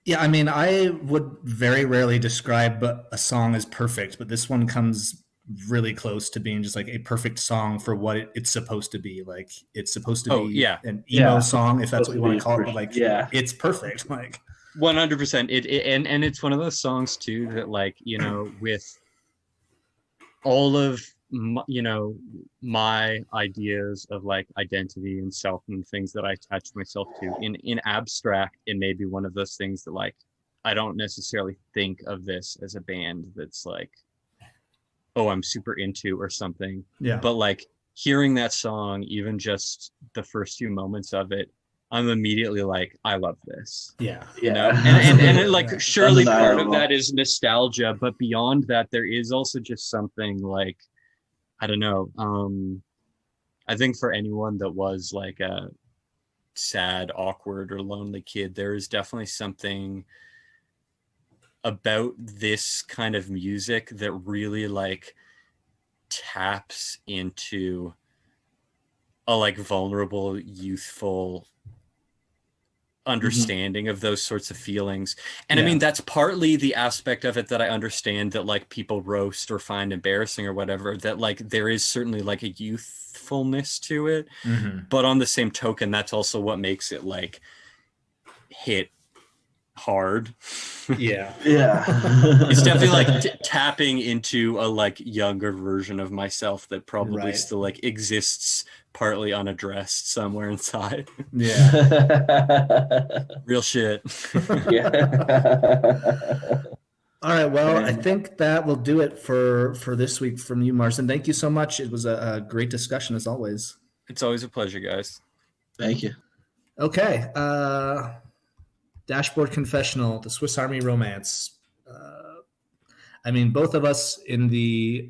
Yeah, I mean, I would very rarely describe a song as perfect, but this one comes really close to being just like a perfect song for what it's supposed to be. Like it's supposed to be an emo song, if that's what you want to call it, but like it's perfect. Like 100%. And it's one of those songs too that, like, you know, with all of my ideas of like identity and self and things that I attach myself to in abstract, it may be one of those things that like I don't necessarily think of this as a band that's like, oh, I'm super into or something. Yeah. But like hearing that song, even just the first few moments of it, I'm immediately like, I love this. Yeah. You know? And like surely part of that is nostalgia, but beyond that, there is also just something like, I don't know. I think for anyone that was like a sad, awkward, or lonely kid, there is definitely something about this kind of music that really like taps into a like vulnerable, youthful understanding of those sorts of feelings. And I mean, that's partly the aspect of it that I understand that like people roast or find embarrassing or whatever, that like there is certainly like a youthfulness to it. But on the same token, that's also what makes it like hit hard. It's definitely like tapping into a like younger version of myself that probably still like exists partly unaddressed somewhere inside. Real shit. All right, well, I think that will do it for this week from you, Marsden. Thank you so much. It was a great discussion as always. It's always a pleasure, guys. Thank you. Okay, Dashboard Confessional, the Swiss Army Romance. I mean, both of us in the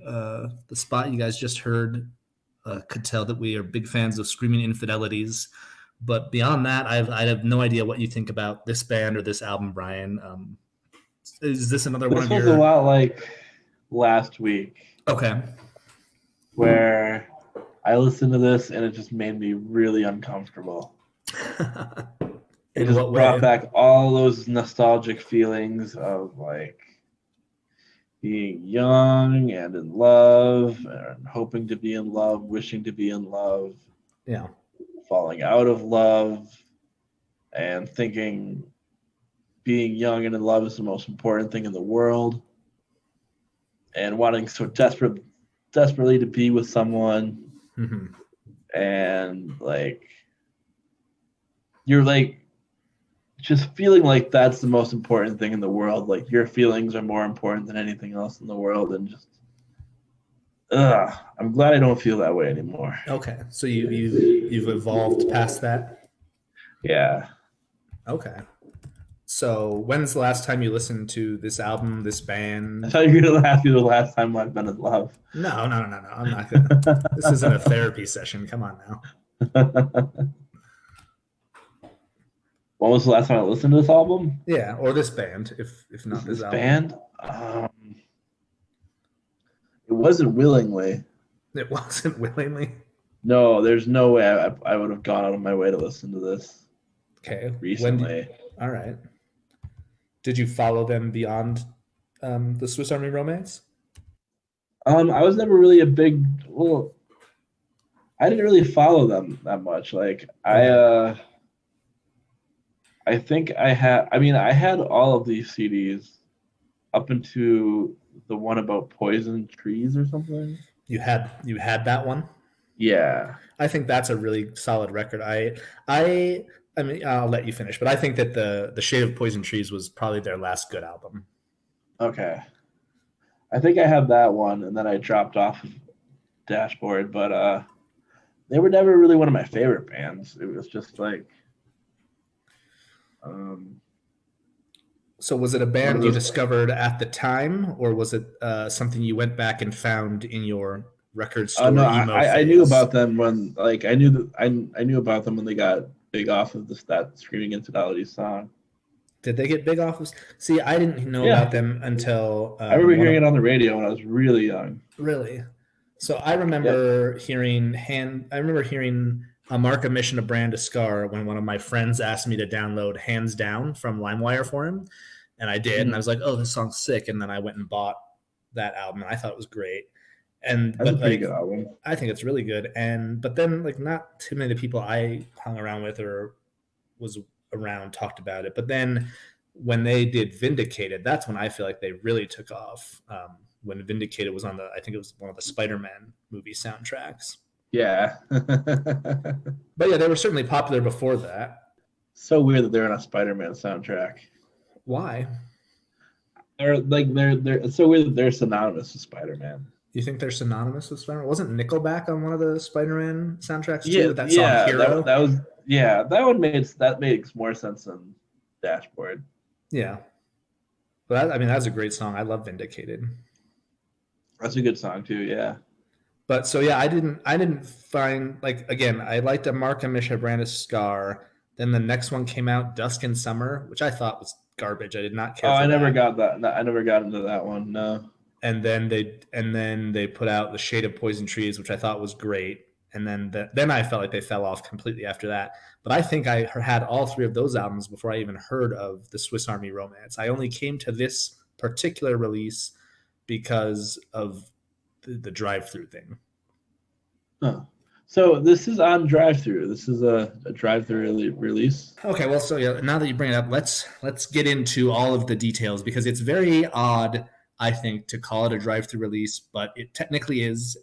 spot you guys just heard could tell that we are big fans of Screaming Infidelities. But beyond that, I have no idea what you think about this band or this album, Brian. Is this another one of your... This was a lot like last week. Okay. Where I listened to this and it just made me really uncomfortable. It In just what brought way? back all those nostalgic feelings of like being young and in love and hoping to be in love, wishing to be in love, Yeah. falling out of love, and thinking being young and in love is the most important thing in the world, and wanting so desperately to be with someone, Hmm. and like you're like just feeling like that's the most important thing in the world. Like your feelings are more important than anything else in the world, and just I'm glad I don't feel that way anymore. Okay. So you've evolved past that. Yeah. Okay. So when's the last time you listened to this album, this I band? thought you were gonna ask me the last time I've been in love. No. I'm not gonna. This isn't a therapy session. Come on now. When was the last time I listened to this album? Yeah, or this band, if not This this album. band? It wasn't willingly. It wasn't willingly. No, there's no way I would have gone out of my way to listen to this Okay. recently. All right. Did you follow them beyond the Swiss Army Romance? I was never really I didn't really follow them that much. Like I think I had all of these CDs up into the one about poison trees or something. You had that one? Yeah. I think that's a really solid record. I mean, I'll let you finish, but I think that the Shade of Poison Trees was probably their last good album. Okay. I think I have that one, and then I dropped off of Dashboard, but they were never really one of my favorite bands. It was just like So was it a band you discovered at the time, or was it something you went back and found in your record store no, emo I knew phase? about them when like I knew about them when they got big off of that Screaming Infidelity song. Did they get big off of? See, I didn't know Yeah. about them until I remember hearing it on the radio when I was really young. Really? So I remember hearing a Mark, a Mission, a Brand, a Scar when one of my friends asked me to download Hands Down from LimeWire for him. And I did. And I was like, oh, this song's sick. And then I went and bought that album. And I thought it was great. That's a pretty good album. I think it's really good. But then like not too many of the people I hung around with or was around talked about it. But then when they did Vindicated, that's when I feel like they really took off. When Vindicated was I think it was one of the Spider-Man movie soundtracks. Yeah. But yeah, they were certainly popular before that. So weird that they're on a Spider-Man soundtrack. Why? It's so weird that they're synonymous with Spider-Man. You think they're synonymous with Spider-Man? Wasn't Nickelback on one of the Spider-Man soundtracks too? Yeah, With that song Hero? That makes more sense than Dashboard. Yeah. But that's a great song. I love Vindicated. That's a good song too, yeah. But so yeah, I didn't find like again, I liked a Mark and Misha Brandis Scar. Then the next one came out, Dusk and Summer, which I thought was garbage. I did not care. I never got that. No, I never got into that one. No. And then they put out The Shade of Poison Trees, which I thought was great. And then I felt like they fell off completely after that. But I think I had all three of those albums before I even heard of the Swiss Army Romance. I only came to this particular release because of the drive-through thing. Huh. So this is on drive-through. This is a drive-through release. Okay, well, so yeah, now that you bring it up, let's get into all of the details because it's very odd, I think, to call it a drive-through release, but it technically is.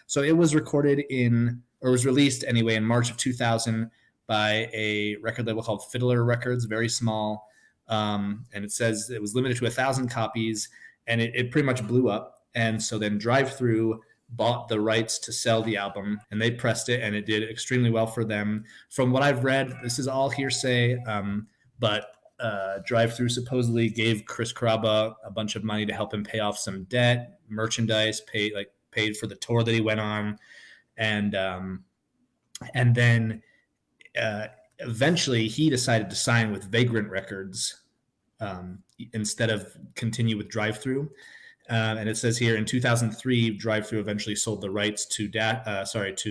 So it was was released anyway in March of 2000 by a record label called Fiddler Records, very small, and it says it was limited to 1,000 copies, and it pretty much blew up. And so then Drive-Thru bought the rights to sell the album, and they pressed it, and it did extremely well for them. From what I've read, this is all hearsay, but Drive-Thru supposedly gave Chris Carrabba a bunch of money to help him pay off some debt, merchandise, paid for the tour that he went on, and then eventually he decided to sign with Vagrant Records instead of continue with Drive-Thru. And it says here in 2003, Drive-Thru eventually sold the rights to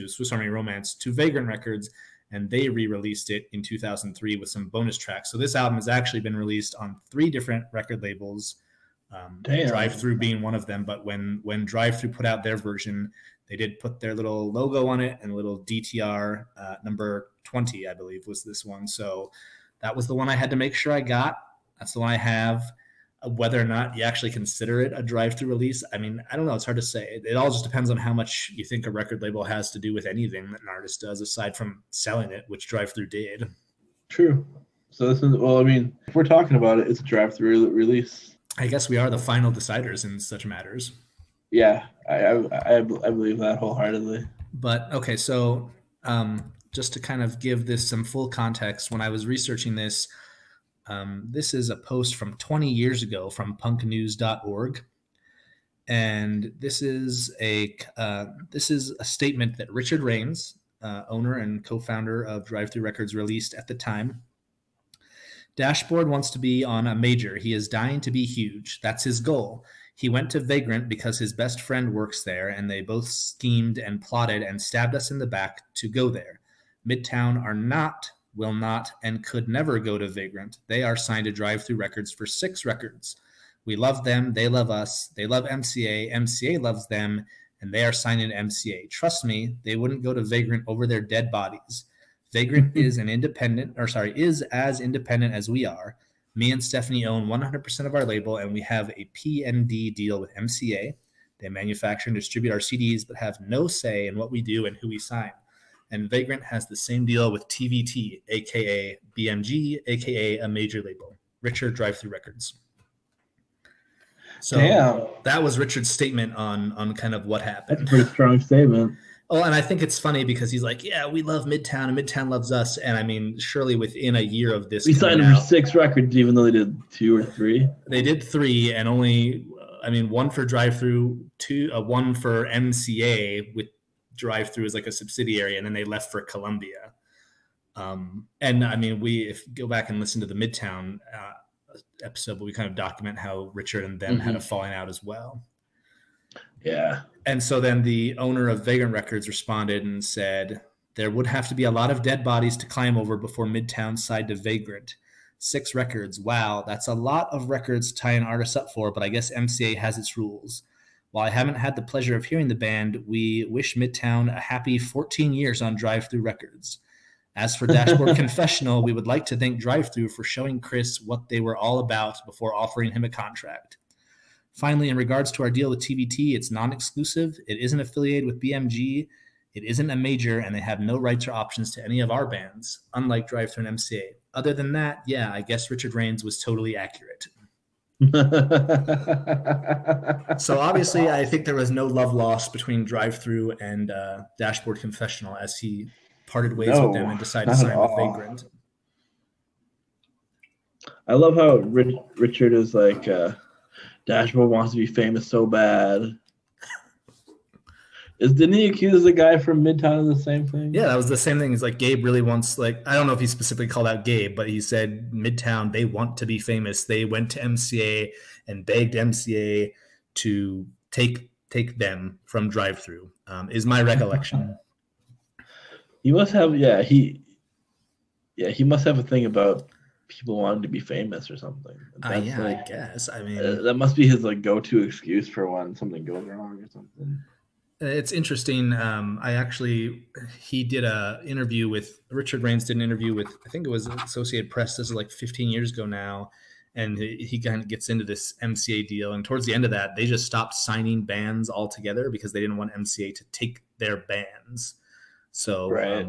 Swiss Army Romance to Vagrant Records, and they re-released it in 2003 with some bonus tracks. So this album has actually been released on 3 different record labels, Drive-Thru being one of them. But when Drive-Thru put out their version, they did put their little logo on it and a little DTR number 20, I believe, was this one. So that was the one I had to make sure I got. That's the one I have. Whether or not you actually consider it a Drive-Thru release, I mean, I don't know. It's hard to say. It all just depends on how much you think a record label has to do with anything that an artist does, aside from selling it, which Drive-Thru did. True. So this is, well, I mean, if we're talking about it, it's a Drive-Thru release. I guess we are the final deciders in such matters. Yeah, I believe that wholeheartedly. But okay, so just to kind of give this some full context, when I was researching this, this is a post from 20 years ago from punknews.org. And this is a statement that Richard Raines, owner and co-founder of Drive-Thru Records, released at the time. Dashboard wants to be on a major. He is dying to be huge. That's his goal. He went to Vagrant because his best friend works there, and they both schemed and plotted and stabbed us in the back to go there. Midtown are not, will not, and could never go to Vagrant. They are signed to Drive-Thru Records for 6 records. We love them. They love us. They love MCA. MCA loves them, and they are signed to MCA. Trust me, they wouldn't go to Vagrant over their dead bodies. Vagrant is as independent as we are. Me and Stephanie own 100% of our label, and we have a P&D deal with MCA. They manufacture and distribute our CDs, but have no say in what we do and who we sign. And Vagrant has the same deal with TVT, a.k.a. BMG, a.k.a. a major label. Richard, Drive-Thru Records. So Damn. That was Richard's statement on kind of what happened. That's a pretty strong statement. Oh, and I think it's funny because he's like, yeah, we love Midtown, and Midtown loves us. And I mean, surely within a year of this, we signed them for 6 records, even though they did 2 or 3. They did 3, and only, one for Drive-Thru, 2, one for MCA with Drive-Thru as like a subsidiary, and then they left for Columbia. And I mean, if you go back and listen to the Midtown episode, we kind of document how Richard and them had a falling out as well. Yeah. And so then the owner of Vagrant Records responded and said, there would have to be a lot of dead bodies to climb over before Midtown signed to Vagrant. 6 records. Wow, that's a lot of records to tie an artist up for, but I guess MCA has its rules. While I haven't had the pleasure of hearing the band, we wish Midtown a happy 14 years on Drive-Thru Records. As for Dashboard Confessional, we would like to thank Drive-Thru for showing Chris what they were all about before offering him a contract. Finally, in regards to our deal with TVT, it's non-exclusive. It isn't affiliated with BMG. It isn't a major, and they have no rights or options to any of our bands, unlike Drive-Thru and MCA. Other than that, yeah, I guess Richard Raines was totally accurate. So obviously, I think there was no love lost between Drive-Thru and Dashboard Confessional as he parted ways with them and decided to sign with Vagrant. I love how Richard is like, Dashboard wants to be famous so bad. Didn't he accuse the guy from Midtown of the same thing? Yeah, that was the same thing. It's like Gabe really wants, I don't know if he specifically called out Gabe, but he said Midtown, they want to be famous. They went to MCA and begged MCA to take them from Drive-Thru, is my recollection. He must have, he must have a thing about people wanting to be famous or something. I guess. I mean, that must be his go-to excuse for when something goes wrong or something. It's interesting. He did a interview with Richard Raines. Did an interview with, I think it was Associated Press. This is like 15 years ago now, and he kind of gets into this MCA deal. And towards the end of that, they just stopped signing bands altogether because they didn't want MCA to take their bands. So right.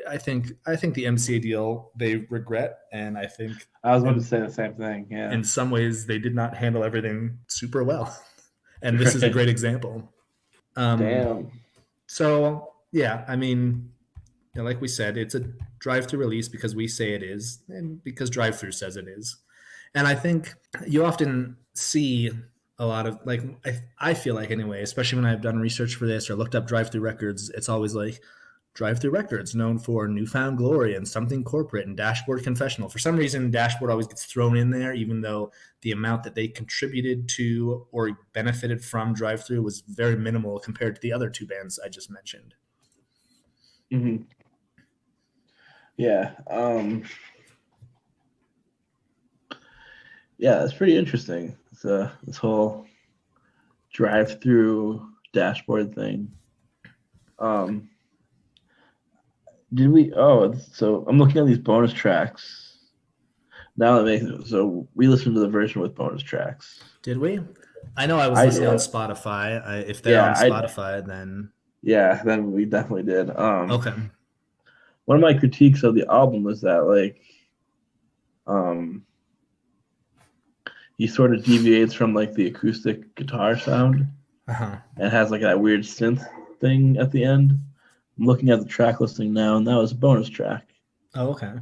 I think the MCA deal they regret, and I think I was about to say the same thing. Yeah. In some ways, they did not handle everything super well, and this is a great example. Damn. So yeah, I mean, like we said, it's a Drive-Thru release because we say it is, and because Drive-Thru says it is. And I think you often see a lot of I feel like anyway, especially when I've done research for this or looked up Drive-Thru Records, it's always like Drive-Thru Records, known for Newfound Glory and Something Corporate and Dashboard Confessional. For some reason, Dashboard always gets thrown in there, even though the amount that they contributed to or benefited from Drive-Thru was very minimal compared to the other 2 bands I just mentioned. Mm-hmm. Yeah. Yeah, it's pretty interesting. This whole drive-through dashboard thing. Did we? Oh, so I'm looking at these bonus tracks. Now that makes it so we listened to the version with bonus tracks. Did we? I know I was listening on Spotify. If they're on Spotify, then then we definitely did. Okay. One of my critiques of the album was that he sort of deviates from like the acoustic guitar sound and has like that weird synth thing at the end. I'm looking at the track listing now, and that was a bonus track. Oh, okay.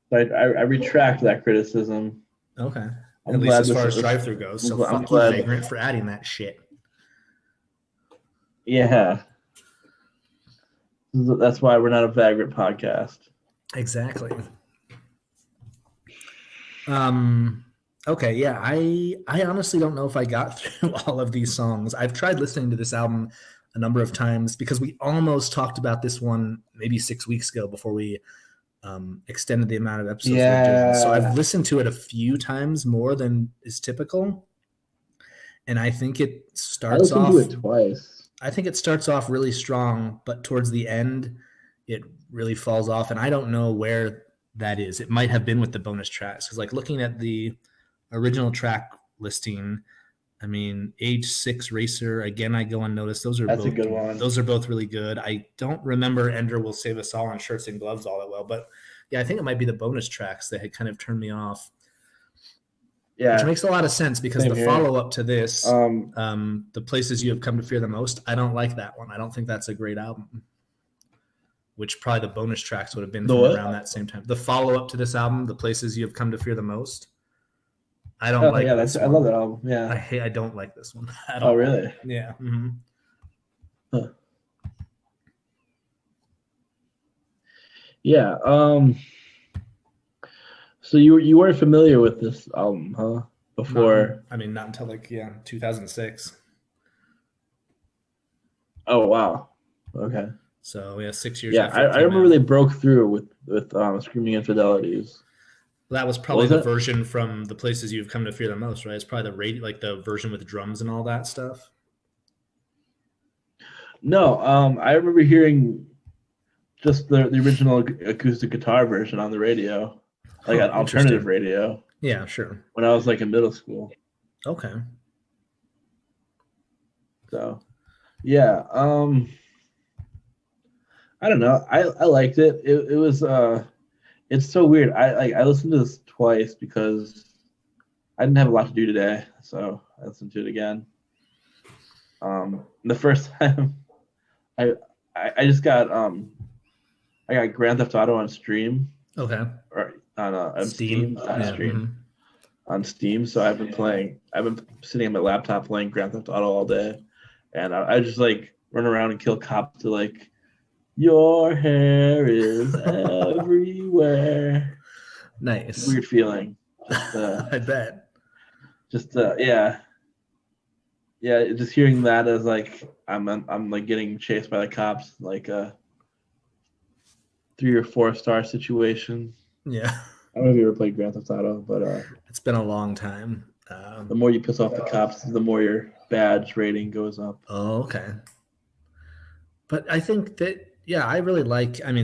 So I retract that criticism. Okay. At least as far as drive-through goes. So fuck you, Vagrant, for adding that shit. Yeah. That's why we're not a Vagrant podcast. Exactly. Okay, yeah. I honestly don't know if I got through all of these songs. I've tried listening to this album a number of times because we almost talked about this one maybe 6 weeks ago before we extended the amount of episodes we're doing. So I've listened to it a few times more than is typical. And I think it starts off. I listened to it twice. I think it starts off really strong, but towards the end, it really falls off. And I don't know where that is. It might have been with the bonus tracks. Because like looking at the original track listing, I mean, Age 6 Racer, again, I go unnoticed. That's both a good one. Those are both really good. I don't remember Ender Will Save Us All on Shirts and Gloves all that well, but yeah, I think it might be the bonus tracks that had kind of turned me off. Yeah. Which makes a lot of sense because the follow-up to this, The Places You Have Come to Fear the Most, I don't like that one. I don't think that's a great album, which probably the bonus tracks would have been from around that same time. The follow-up to this album, The Places You Have Come to Fear the Most, I don't like this one. I love that album. Yeah. I don't like this one at all. Oh, really? Yeah. Mm-hmm. Huh. Yeah. So you weren't familiar with this album, huh? Before? I mean, not until 2006. Oh, wow. Okay. So, yeah, 6 years after I remember they broke through with Screaming Infidelities. That was probably the version from The Places You've Come to Fear the Most, right? It's probably the version with drums and all that stuff. No, I remember hearing just the original acoustic guitar version on the radio, an alternative radio. Yeah, sure. When I was in middle school. Okay. So, yeah, I don't know. I liked it. It was it's so weird. I listened to this twice because I didn't have a lot to do today, so I listened to it again. The first time, I just got I got Grand Theft Auto on stream. Okay. Or on Steam. Mm-hmm. On Steam. So I've been sitting at my laptop playing Grand Theft Auto all day, and I just run around and kill cops to your hair is everywhere. Nice. Weird feeling. I bet. Yeah. Just hearing that as I'm getting chased by the cops, 3 or 4 star situation. Yeah. I don't know if you ever played Grand Theft Auto, but it's been a long time. The more you piss off the cops, the more your badge rating goes up. Oh, okay. But I think that. Yeah, I really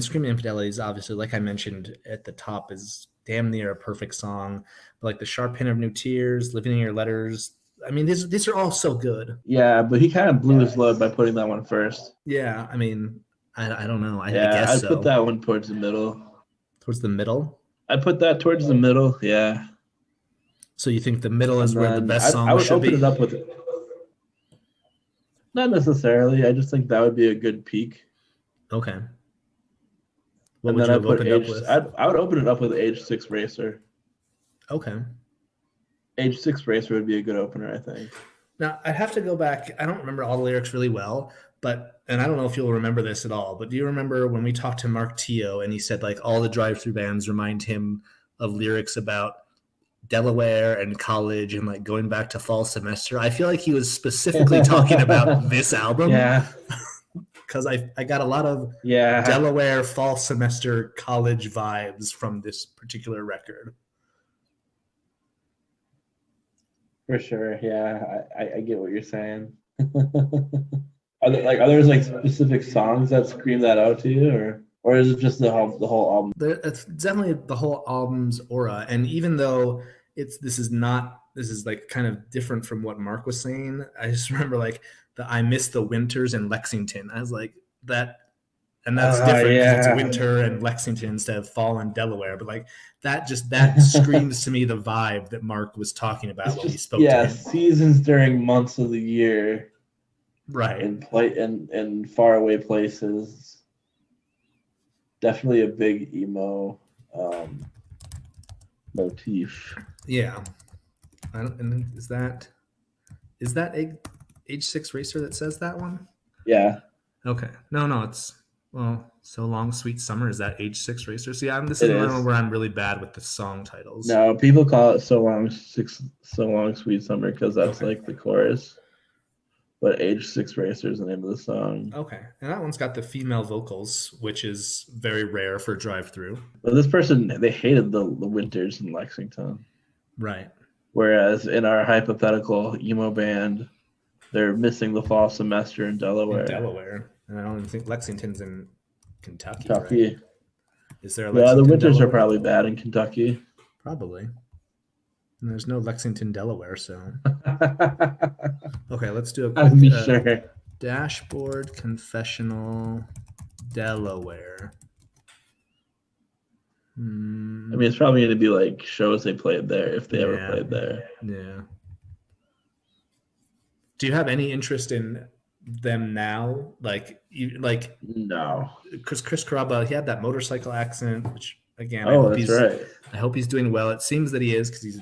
Screaming Infidelities, obviously, like I mentioned at the top, is damn near a perfect song. But The Sharp Hint of New Tears, Living in Your Letters, I mean, these are all so good. Yeah, but he kind of blew his load by putting that one first. Yeah, I mean, I don't know. I guess I'd put that one towards the middle. Towards the middle? I put that towards the middle, yeah. So you think the middle is where the best song should be? I would open it up with it. Not necessarily. I just think that would be a good peak. Okay. What would you have opened up with? I would open it up with Age 6 Racer. Okay. Age 6 Racer would be a good opener, I think. Now, I'd have to go back. I don't remember all the lyrics really well, and I don't know if you'll remember this at all, but do you remember when we talked to Mark Teo and he said all the drive-through bands remind him of lyrics about Delaware and college and going back to fall semester? I feel like he was specifically talking about this album. Yeah. because I got a lot of Yeah, Delaware fall semester college vibes from this particular record. for sure. Yeah, I get what you're saying. Are there like specific songs that scream that out to you, or is it just the whole album? It's definitely the whole album's aura, and even though this is like kind of different from what Mark was saying, I just remember like I miss the winters in Lexington. I was like that, and that's different because it's winter in Lexington instead of fall in Delaware. But like that screams to me the vibe that Mark was talking about when we spoke to him. Seasons during months of the year, right? In faraway places. Definitely a big emo motif. Yeah. And is that Age 6 Racer that says that one? Yeah. Okay. No, it's So Long Sweet Summer. Is that Age 6 Racer? See, this is one where I'm really bad with the song titles. No, people call it So Long Sweet Summer because that's like the chorus. But Age 6 Racer is the name of the song. Okay. And that one's got the female vocals, which is very rare for Drive Through. But this person, they hated the winters in Lexington. Right. Whereas in our hypothetical emo band, they're missing the fall semester in Delaware. And I don't even think Lexington's in Kentucky. Right? Is there a Lexington? Yeah, the winters are probably bad in Kentucky. Probably. And there's no Lexington, Delaware, so. Okay, let's do a quick sure. Dashboard Confessional, Delaware. I mean, it's probably going to be like shows they played there if they ever played there. Yeah. Do you have any interest in them now? No. Because Chris Carrabba, he had that motorcycle accident, which again, I hope he's doing well. It seems that he is because he's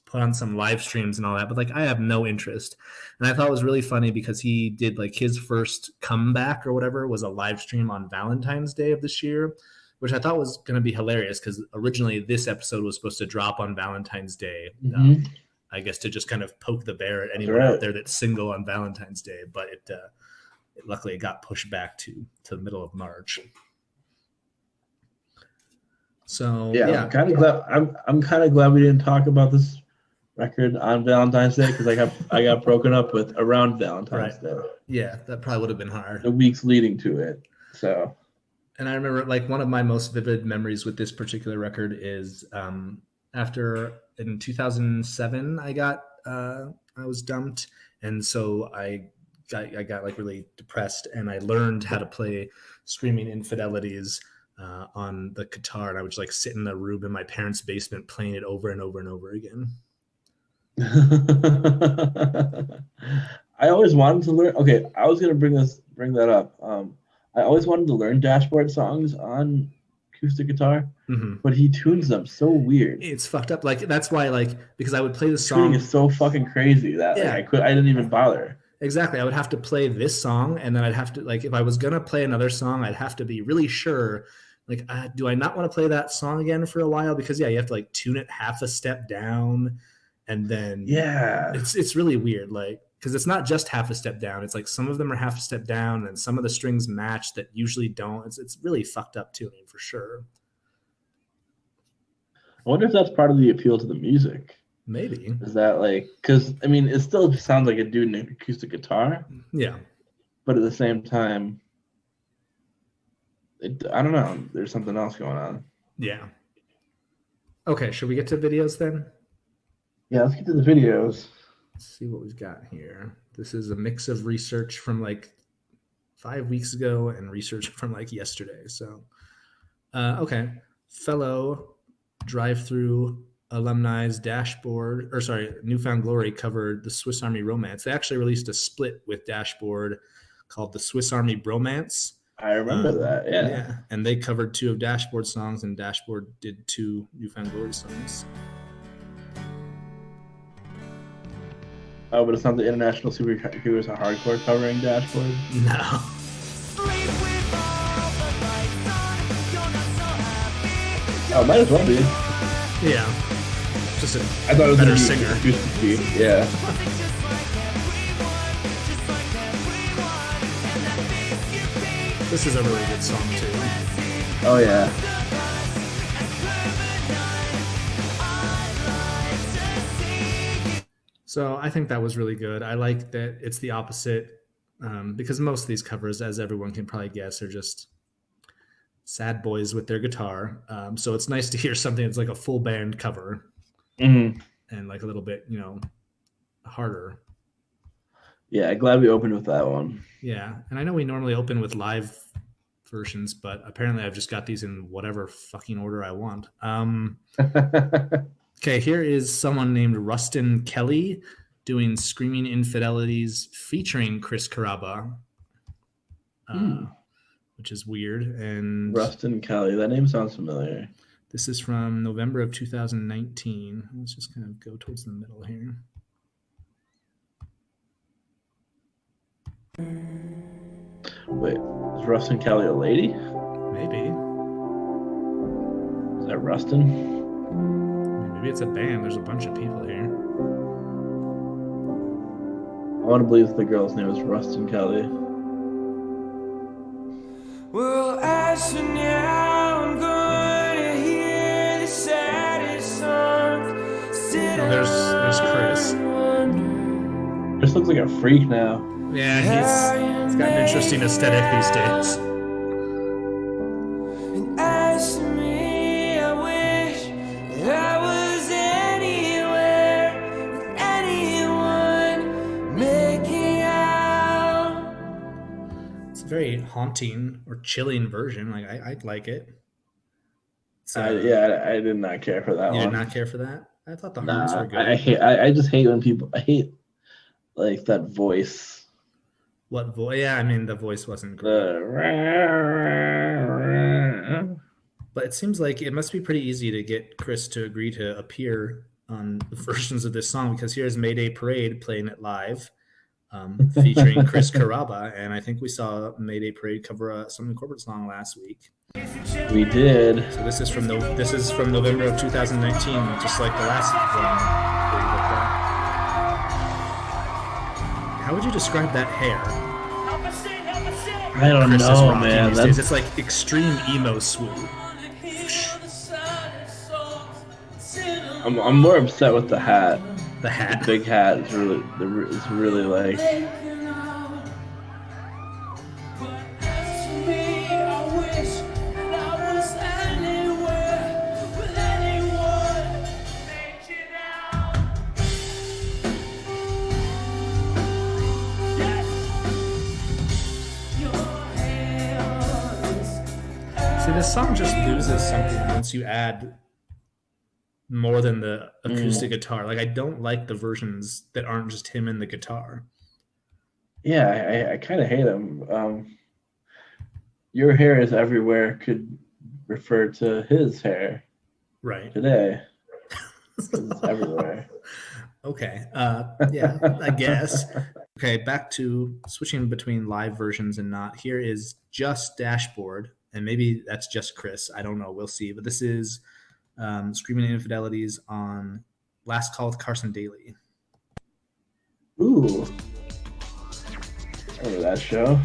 put on some live streams and all that, but like I have no interest. And I thought it was really funny because he did like his first comeback or whatever was a live stream on Valentine's Day of this year, which I thought was going to be hilarious because originally this episode was supposed to drop on Valentine's Day. I guess to just kind of poke the bear at anyone out there that's single on Valentine's Day, but luckily it got pushed back to the middle of March. So yeah. I'm kind of glad we didn't talk about this record on Valentine's Day because I got broken up with around Valentine's Day. Yeah, that probably would have been hard. The weeks leading to it. So. And I remember like one of my most vivid memories with this particular record is after in 2007 I was dumped, and so I got like really depressed, and I learned how to play Screaming Infidelities on the guitar, and I would just like sit in a room in my parents' basement playing it over and over and over again. I always wanted to learn. Okay, I was gonna bring that up. I always wanted to learn Dashboard songs on acoustic guitar, but he tunes them so weird. It's fucked up. Like that's why, like, because I would play the song. Tuning is so fucking crazy that I didn't even bother. Exactly. I would have to play this song, and then I'd have to, like, if I was gonna play another song, I'd have to be really sure. Like, do I not want to play that song again for a while? Because you have to like tune it half a step down, and then it's really weird. Like, because it's not just half a step down. It's like some of them are half a step down, and some of the strings match that usually don't. It's really fucked up tuning for sure. I wonder if that's part of the appeal to the music. Maybe. Is that like, because I mean, it still sounds like a dude in an acoustic guitar. Yeah. But at the same time, I don't know. There's something else going on. Yeah. Okay, should we get to videos then? Yeah, let's get to the videos. Let's see what we've got here. This is a mix of research from like 5 weeks ago and research from like yesterday. So, okay. Fellow drive-through alumni's Newfound Glory covered the Swiss Army Romance. They actually released a split with Dashboard called the Swiss Army Bromance. I remember that, yeah. And they covered 2 of Dashboard songs, and Dashboard did 2 Newfound Glory songs. Oh, but it's not the International Superheroes are Hardcore covering Dashboard? No. Oh, might as well be. Yeah. Just a I thought it was better singer. Yeah. This is a really good song too. Oh yeah. So I think that was really good. I like that it's the opposite, because most of these covers, as everyone can probably guess, are just sad boys with their guitar. So it's nice to hear something that's like a full band cover Mm-hmm. and like a little bit, harder. Yeah, glad we opened with that one. Yeah, and I know we normally open with live versions, but apparently I've just got these in whatever fucking order I want. Okay, here is someone named Rustin Kelly doing Screaming Infidelities featuring Chris Carrabba, which is weird. And Rustin Kelly, that name sounds familiar. This is from November of 2019. Let's just kind of go towards the middle here. Wait, is Rustin Kelly a lady? Maybe. Is that Rustin? Maybe it's a band. There's a bunch of people here. I want to believe the girl's name is Rustin Kelly. Well, as for now, I'm going to hear the saddest song. There's Chris. Chris looks like a freak now. Yeah, he's got an interesting aesthetic these days. And as for me, I wish I was anywhere with anyone making out. It's a very haunting or chilling version. Like I like it. So, I did not care for that you one. did not care for that? I thought the harmonies were good. I just hate when people. I hate like that voice. What voice? Yeah, I mean the voice wasn't great. But it seems like it must be pretty easy to get Chris to agree to appear on the versions of this song, because here's Mayday Parade playing it live, featuring Chris Carrabba, and I think we saw Mayday Parade cover a Something Corporate song last week. We did. So this is from November of 2019, just like the last one. How would you describe that hair? I don't know, man. It's like extreme emo swoop. I'm more upset with the hat. The hat, the big hat is really like. This song just loses something once you add more than the acoustic guitar. Like I don't like the versions that aren't just him and the guitar. Yeah, I kind of hate them. Your hair is everywhere could refer to his hair. Right. Today. It's everywhere. Okay. Yeah, I guess. Okay, back to switching between live versions and not. Here is just Dashboard. And maybe that's just Chris. I don't know. We'll see. But this is Screaming Infidelities on Last Call with Carson Daly. Ooh. I remember that show.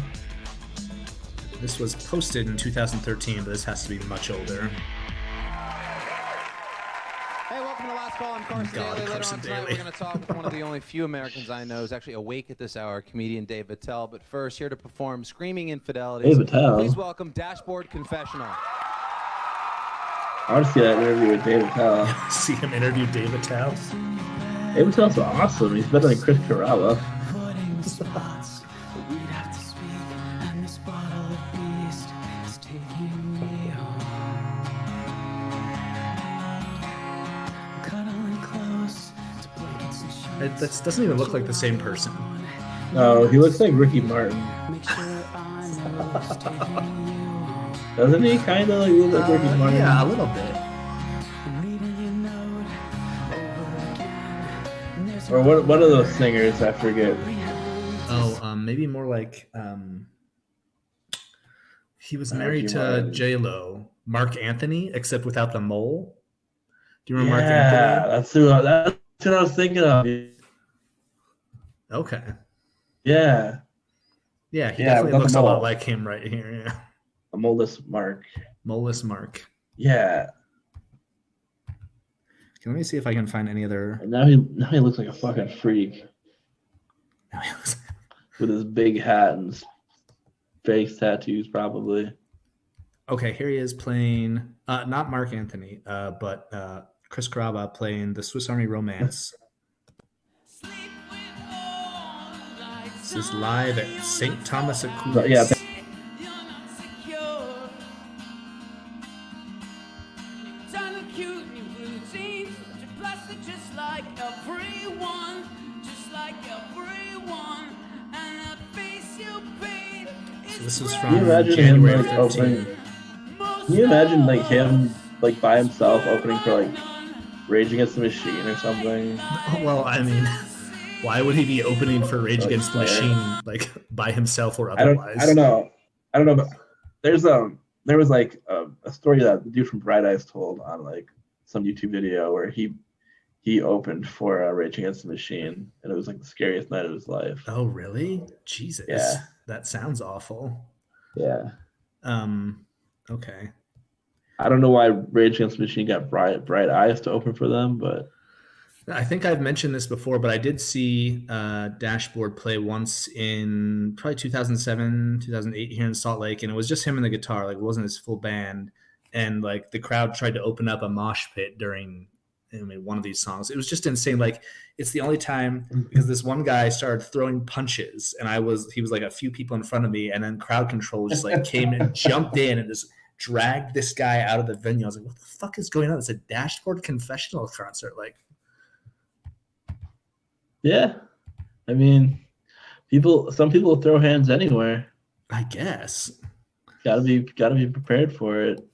This was posted in 2013, but this has to be much older. Hey, welcome to Last Call. I'm Carson Daly. Later on tonight, we're going to talk with one of the only few Americans I know who's actually awake at this hour, comedian Dave Attell. But first, here to perform Screaming Infidelities. Dave Attell. Please welcome Dashboard Confessional. I want to see that interview with Dave Attell. See him interview Dave Attell. Dave Attell's awesome. He's better than Chris Carrabba. It doesn't even look like the same person. No, he looks like Ricky Martin. Doesn't he kind of look like Ricky Martin? Yeah, a little bit. Or what are those singers? I forget. Oh, maybe more like he was married to J-Lo, Mark Anthony, except without the mole. Do you remember Mark Anthony? Yeah, that's what I was thinking of. Okay. Yeah. Yeah, he Yeah, definitely without the looks a lot mole. like him right here. Yeah. A moleless Mark. Moleless Mark. Yeah. Okay, let me see if I can find any other. And now he looks like a fucking freak with his big hat and his face tattoos, probably. Okay, here he is playing, not Mark Anthony, but Chris Carrabba playing the Swiss Army Romance. This is live at St. Thomas Aquinas. Yeah. So this is Can you from imagine January him like 13th. opening? Can you imagine like him like by himself opening for like Rage Against the Machine or something? Well, I mean, why would he be opening for Rage Like Against the Slayer? Machine like by himself or I don't otherwise? know. But there was like a story that the dude from Bright Eyes told on like some YouTube video where he opened for Rage Against the Machine, and it was like the scariest night of his life. Oh, really? Jesus. Yeah. That sounds awful. Yeah. Okay. I don't know why Rage Against the Machine got Bright Eyes to open for them, but I think I've mentioned this before, but I did see Dashboard play once in probably 2007, 2008 here in Salt Lake, and it was just him and the guitar. Like, it wasn't his full band, and like the crowd tried to open up a mosh pit during one of these songs. It was just insane. Like, it's the only time, because this one guy started throwing punches, and he was like a few people in front of me, and then crowd control just like came and jumped in and just dragged this guy out of the venue. I was like, what the fuck is going on? It's a Dashboard Confessional concert. Like, yeah. I mean, some people throw hands anywhere. I guess. Gotta be prepared for it.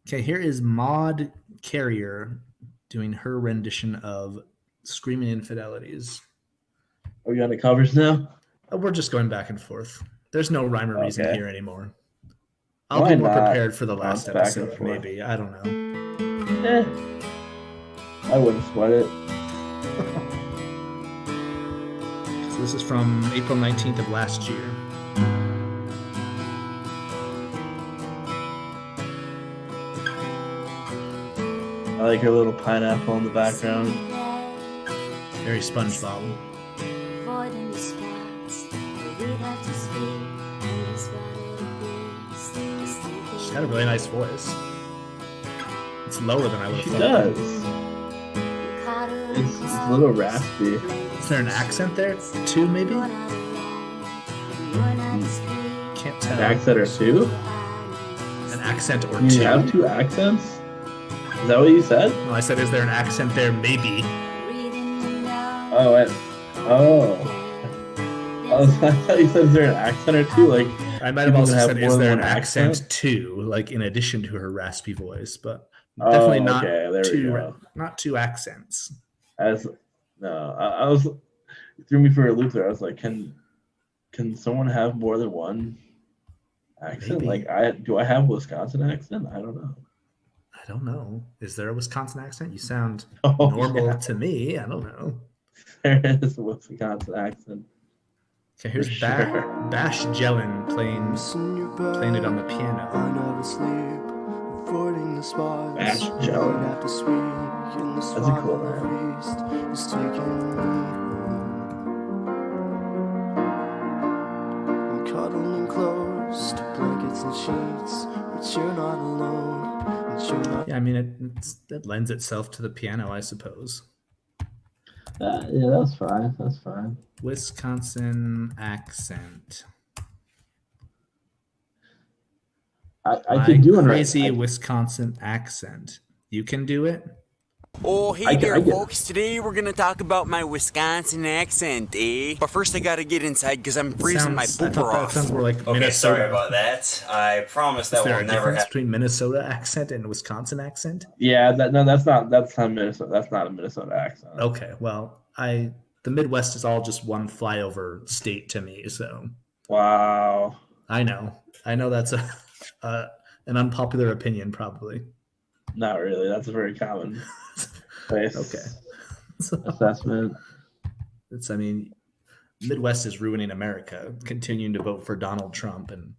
Okay, here is Maud Carrier doing her rendition of Screaming Infidelities. Are we on the covers now? We're just going back and forth. There's no rhyme or reason Okay. here anymore. I'll Why be more not? prepared for the last Bounce back and episode, forth. maybe. I don't know. I wouldn't sweat it. So this is from April 19th of last year. I like her little pineapple in the background. Very SpongeBob. She's got a really nice voice. It's lower than I would have She thought. does. It's a little raspy. Is there an accent there too, maybe? Can't tell. An accent or two? An accent or You two. have two accents? Is that what you said? No, I said, is there an accent there? Maybe. Oh, I thought you said, is there an accent or two? Like, I might have people also can have said, more is than there an one accent accent? too, like in addition to her raspy voice, but definitely not okay, there we two, go. not two accents. I was it threw me for a loop there. I was like, can someone have more than one accent? Maybe. Like, do I have a Wisconsin accent? I don't know. I don't know. Is there a Wisconsin accent? You sound Oh, normal yeah, to me. I don't know. there is a Wisconsin accent. Okay, here's For sure. Bash Jellin playing it on the piano. I never sleep, avoiding the spots. Bash Jellin. After sweet, in the That's a cool spot name. of feast is taking me home. I'm cuddling close to blankets and sheets, but you're not alone, and you're not. Yeah, I mean, it lends itself to the piano, I suppose. Yeah, that's fine. That's fine. Wisconsin accent. I My could do one crazy right. Wisconsin accent. You can do it? Oh, hey I there, get- folks. Today we're gonna talk about my Wisconsin accent, eh? But first I gotta get inside because I'm freezing my I pooper thought that off. sounds more like Okay, Minnesota. sorry about that. I promise Is that there will a never difference happen. between Minnesota accent and Wisconsin accent? Yeah, that's not Minnesota. That's not a Minnesota accent. Okay, well, the Midwest is all just one flyover state to me, so Wow. I know that's an unpopular opinion, probably. Not really. That's a very common place Okay. assessment. I mean, Midwest is ruining America, continuing to vote for Donald Trump and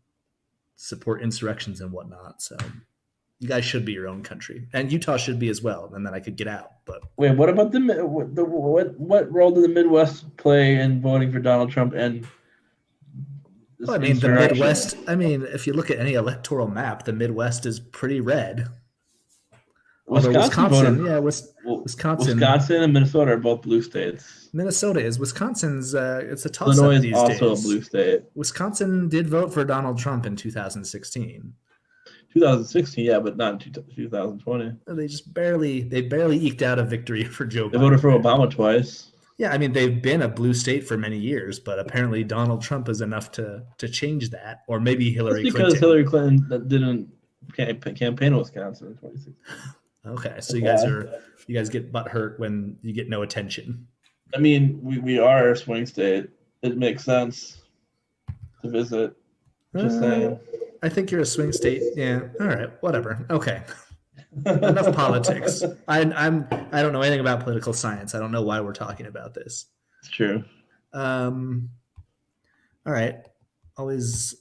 support insurrections and whatnot. So you guys should be your own country, and Utah should be as well. And then I could get out. But wait, what about what role did the Midwest play in voting for Donald Trump? And well, I mean, the Midwest. I mean, if you look at any electoral map, the Midwest is pretty red. Wisconsin and Minnesota are both blue states. Minnesota is. Wisconsin's it's a toss-up Illinois these is also days. a blue state. Wisconsin did vote for Donald Trump in 2016. 2016, yeah, but not in 2020. They barely eked out a victory for Joe Biden. They voted for Obama twice. Yeah, I mean, they've been a blue state for many years, but apparently Donald Trump is enough to change that, or maybe Hillary Clinton. Because Hillary Clinton didn't campaign in Wisconsin in 2016. Okay, so you guys get butthurt when you get no attention. I mean, we are a swing state. It makes sense to visit. Just saying. I think you're a swing state. Yeah. All right. Whatever. Okay. Enough politics. I don't know anything about political science. I don't know why we're talking about this. It's true. All right. Always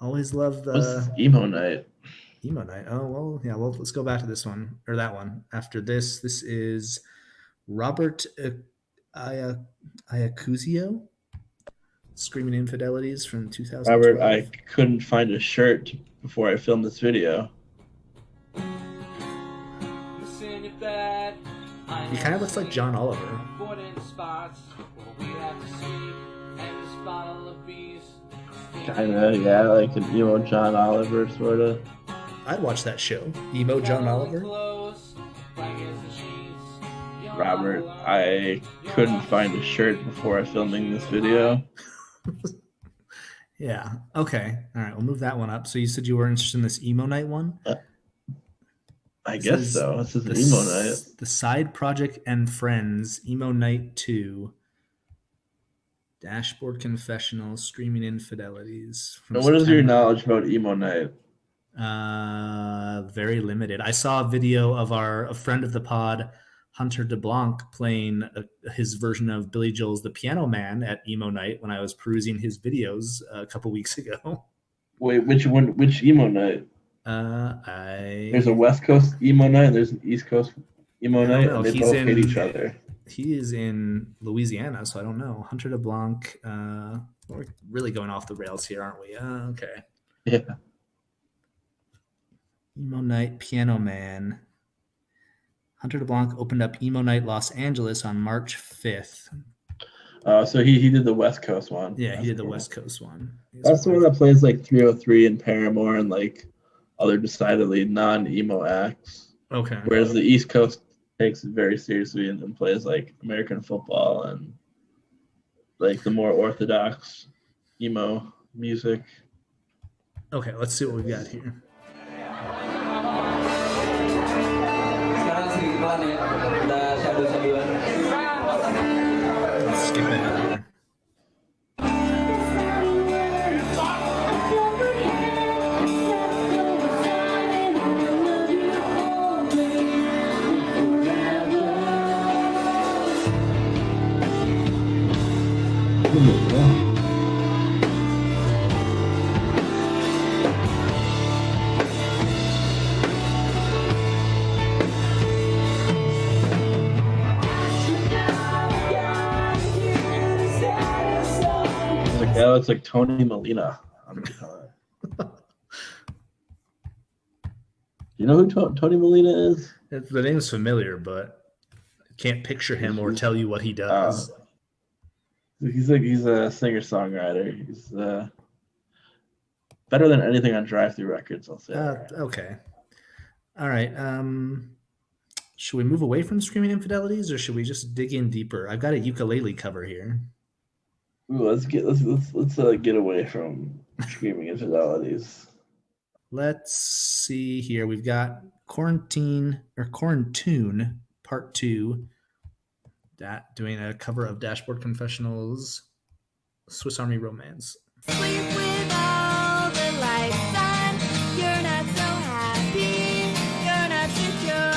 love the What's emo night. Emo night. Oh well, yeah. Well, let's go back to this one or that one. After this is Robert Iacuzio, Screaming Infidelities from 2012. Robert, I couldn't find a shirt before I filmed this video. He kind of looks like John Oliver. Kinda, yeah, like an emo John Oliver sort of. I'd watch that show. Emo John Oliver. Robert, I couldn't find a shirt before I filming this video. Yeah. Okay. All right. We'll move that one up. So you said you were interested in this emo night one? I guess so. This is an emo night. The Side Project and Friends, Emo Night 2, Dashboard Confessional, Screaming Infidelities. Now, what is your knowledge about emo night? Very limited. I saw a video of a friend of the pod, Hunter DeBlanc, playing his version of Billy Joel's The Piano Man at emo night when I was perusing his videos a couple weeks ago. Wait, which emo night? There's a West Coast emo night and there's an East Coast emo night, and they both hate each other. He is in Louisiana, so I don't know. Hunter DeBlanc. We're really going off the rails here, aren't we? Okay. Yeah. Emo Night, Piano Man. Hunter DeBlanc opened up Emo Night Los Angeles on March 5th. So he did the West Coast one. Yeah, he did the West Coast one. That's the one that plays like 303 and Paramore and like other decidedly non-emo acts. Okay. Whereas the East Coast takes it very seriously and plays like American football and like the more orthodox emo music. Okay, let's see what we've got here. Let's skip ahead here. That looks like Tony Molina on the guitar. You know who Tony Molina is? The name's familiar, but I can't picture him or tell you what he does. He's a singer-songwriter. He's better than anything on Drive-Thru Records, I'll say. Okay. All right. Should we move away from Screaming Infidelities, or should we just dig in deeper? I've got a ukulele cover here. Ooh, let's get away from Screaming Infidelities. Let's see here. We've got Quarantune Part 2. That doing a cover of Dashboard Confessional's Swiss Army Romance. Sleep with all the lights on. You're not so happy. You're not secure.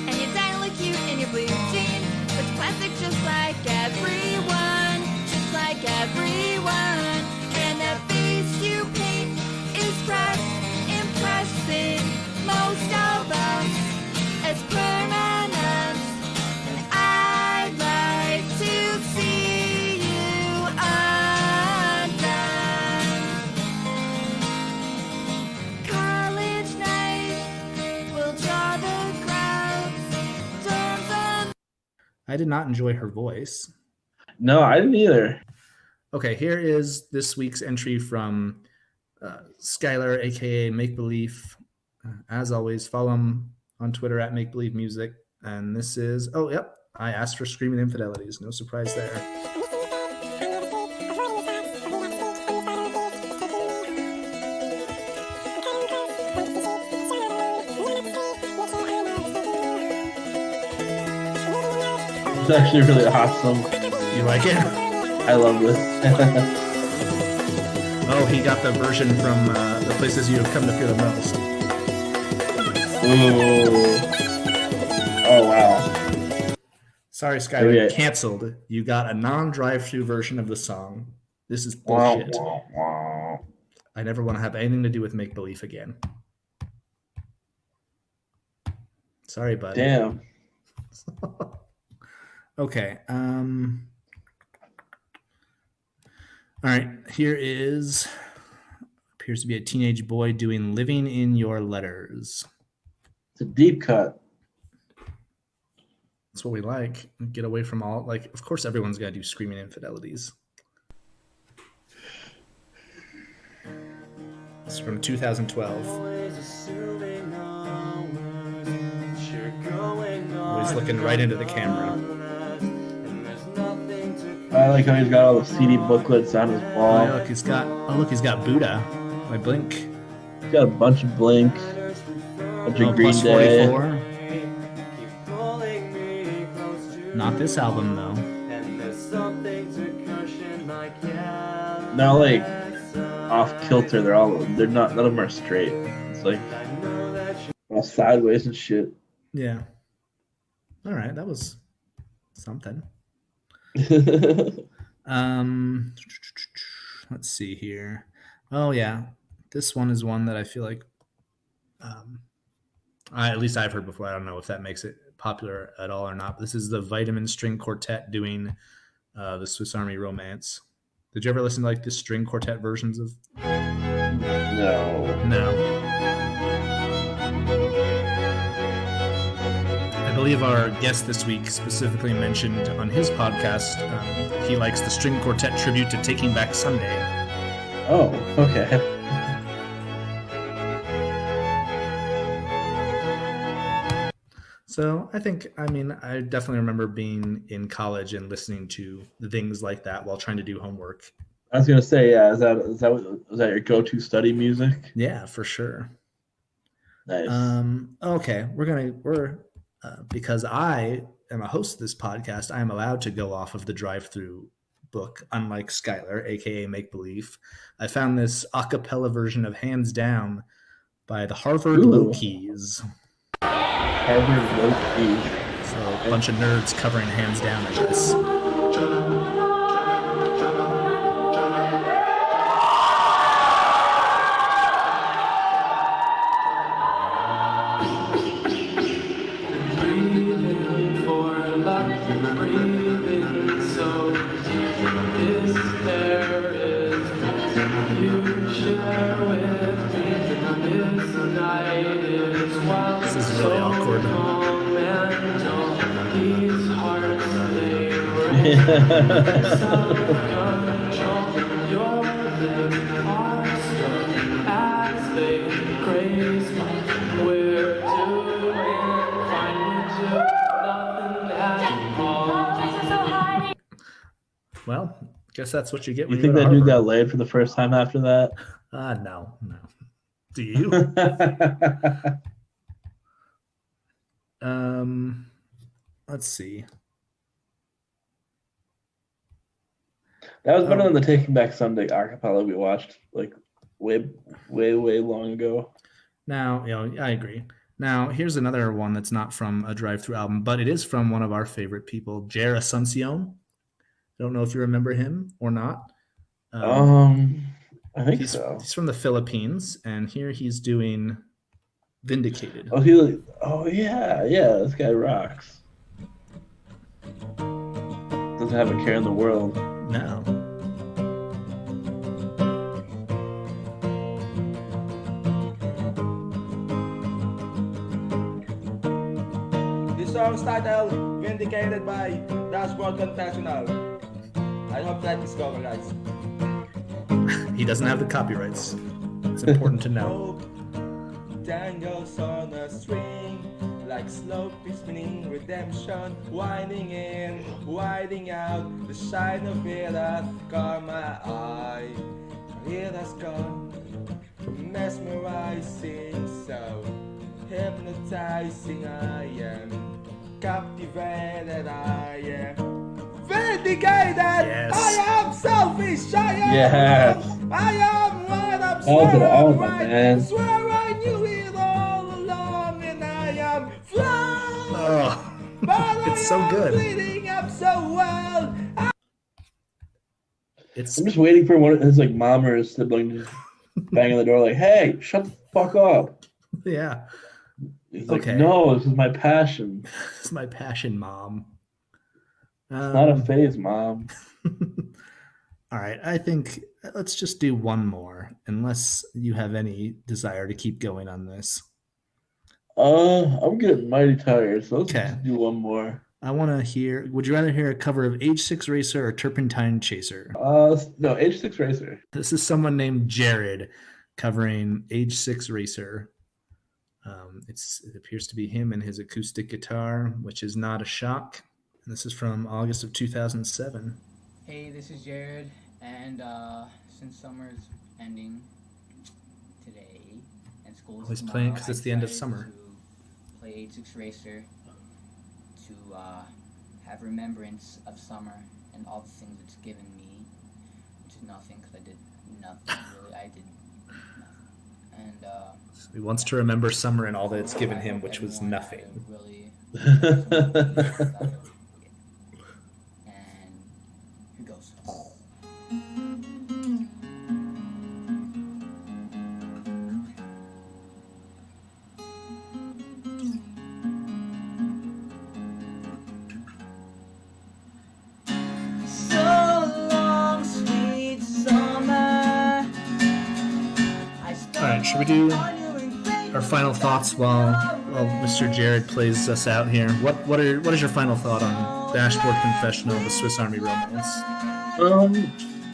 And you don't look cute in your blue jeans. But plastic just just like everyone, just like everyone. And the face you paint is fresh, impressing most of us as permanent. And I'd like to see you undone. College night will draw the crowds. Turns on. I did not enjoy her voice. No, I didn't either. Okay, here is this week's entry from Skylar, aka Make Believe. As always, follow him on Twitter at Make Believe Music. And this is, oh, yep, I asked for Screaming Infidelities. No surprise there. It's actually really awesome. You like it? I love this. Oh, he got the version from the places you have come to fear the most. Ooh. Oh, wow. Sorry, Skylar, Yeah. canceled. You got a non-drive-through version of the song. This is Wow, bullshit. wow, wow. I never want to have anything to do with Make Believe again. Sorry, bud. Damn. Okay. All right. Here is appears to be a teenage boy doing "Living in Your Letters." It's a deep cut. That's what we like. Get away from all of course everyone's got to do Screaming Infidelities. It's from 2012. Always looking right into the camera. I like how he's got all the CD booklets on his Oh, wall. yeah, he's got Buddha by Blink. He's got a bunch of Blink, a bunch of Green Plus Day. 44. Not this album though. They're like off kilter. They're not. None of them are straight. It's like all sideways and shit. Yeah. All right, that was something. Let's see here. Oh yeah, this one is one that I feel like at least I've heard before. I don't know if that makes it popular at all or not. This is the Vitamin String Quartet doing the Swiss Army Romance. Did you ever listen to the string quartet versions of? No. I believe our guest this week specifically mentioned on his podcast he likes the string quartet tribute to Taking Back Sunday. Oh, okay. So I definitely remember being in college and listening to things like that while trying to do homework. I was gonna say, yeah. Was that your go-to study music? Yeah, for sure. Nice. Okay, we're because I am a host of this podcast, I am allowed to go off of the drive-through book, unlike Skylar, aka Make Believe. I found this a cappella version of Hands Down by the Harvard Low Keys. Harvard Low Keys. So a bunch of nerds covering Hands Down, I guess. This is really awkward. Well, guess that's what you get. You think that dude got laid for the first time after that? No. Do you? Let's see. That was better than the Taking Back Sunday acapella we watched way long ago. Now, I agree. Now, here's another one that's not from a drive-through album, but it is from one of our favorite people, Jer Asuncion. I don't know if you remember him or not. I think so. He's from the Philippines, and here he's doing Vindicated. Oh, yeah, this guy rocks. Doesn't have a care in the world. No. This song's titled Vindicated by Dashboard Confessional. I hope that is copyrights. He doesn't have the copyrights. It's important to know. Tangles on a string, like slow spinning redemption, winding in, winding out, the shine of it has caught my eye. It has gone, mesmerizing, so hypnotizing. I am captivated. I am vindicated. Yes. I am selfish. I am. Yes. I am right. I'm That was an swear I'm album, right. man. Swear I knew it all along, and I am flying. Oh, But it's so good. Bleeding up so well. It's I'm just waiting for one of his like mom or his sibling to bang on the door like, "Hey, shut the fuck up." yeah. He's like, Okay. "No, this is my passion. It's my passion, Mom. It's not a phase, Mom." All right, I think let's just do one more, unless you have any desire to keep going on this. I'm getting mighty tired, so let's Okay. just do one more. I want to hear. Would you rather hear a cover of H6 Racer or Turpentine Chaser? No, H6 Racer. This is someone named Jared covering H6 Racer. It appears to be him and his acoustic guitar, which is not a shock. And this is from August of 2007. Hey, this is Jared, and since summer's ending today and school's He's tomorrow, playing 'cause it's I the end of decided summer. to play H6 Racer to have remembrance of summer and all the things it's given me, which is nothing because I did nothing really. I did nothing, and So he wants to remember summer and all that it's given him, which was everyone nothing. had a really and here goes. So long, sweet summer. All right, should we do our final thoughts while Mr. Jared plays us out here? What is your final thought on Dashboard Confessional, the Swiss Army Romance?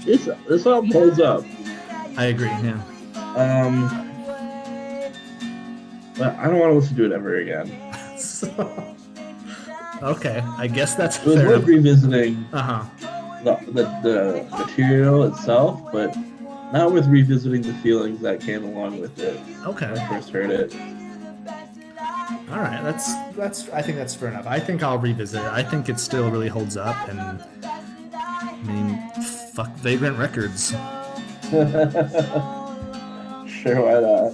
This album holds up. I agree. Yeah. But I don't want to listen to it ever again. Okay, I guess that's It was fair. worth revisiting Uh-huh. the material itself, but not with revisiting the feelings that came along with it Okay. when I first heard it. All right, that's. I think that's fair enough. I think I'll revisit it. I think it still really holds up, and I mean, fuck Vagrant Records. Sure, why not?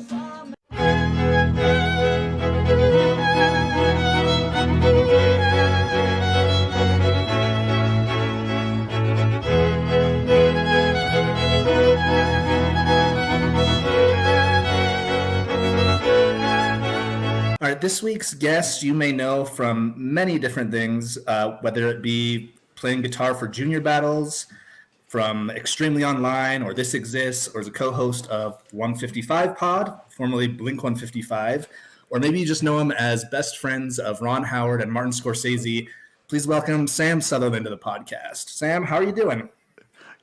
All right, this week's guest you may know from many different things, whether it be playing guitar for junior battles, from Extremely Online, or This Exists, or as a co-host of 155 Pod, formerly Blink 155, or maybe you just know him as best friends of Ron Howard and Martin Scorsese. Please welcome Sam Sutherland to the podcast. Sam, how are you doing?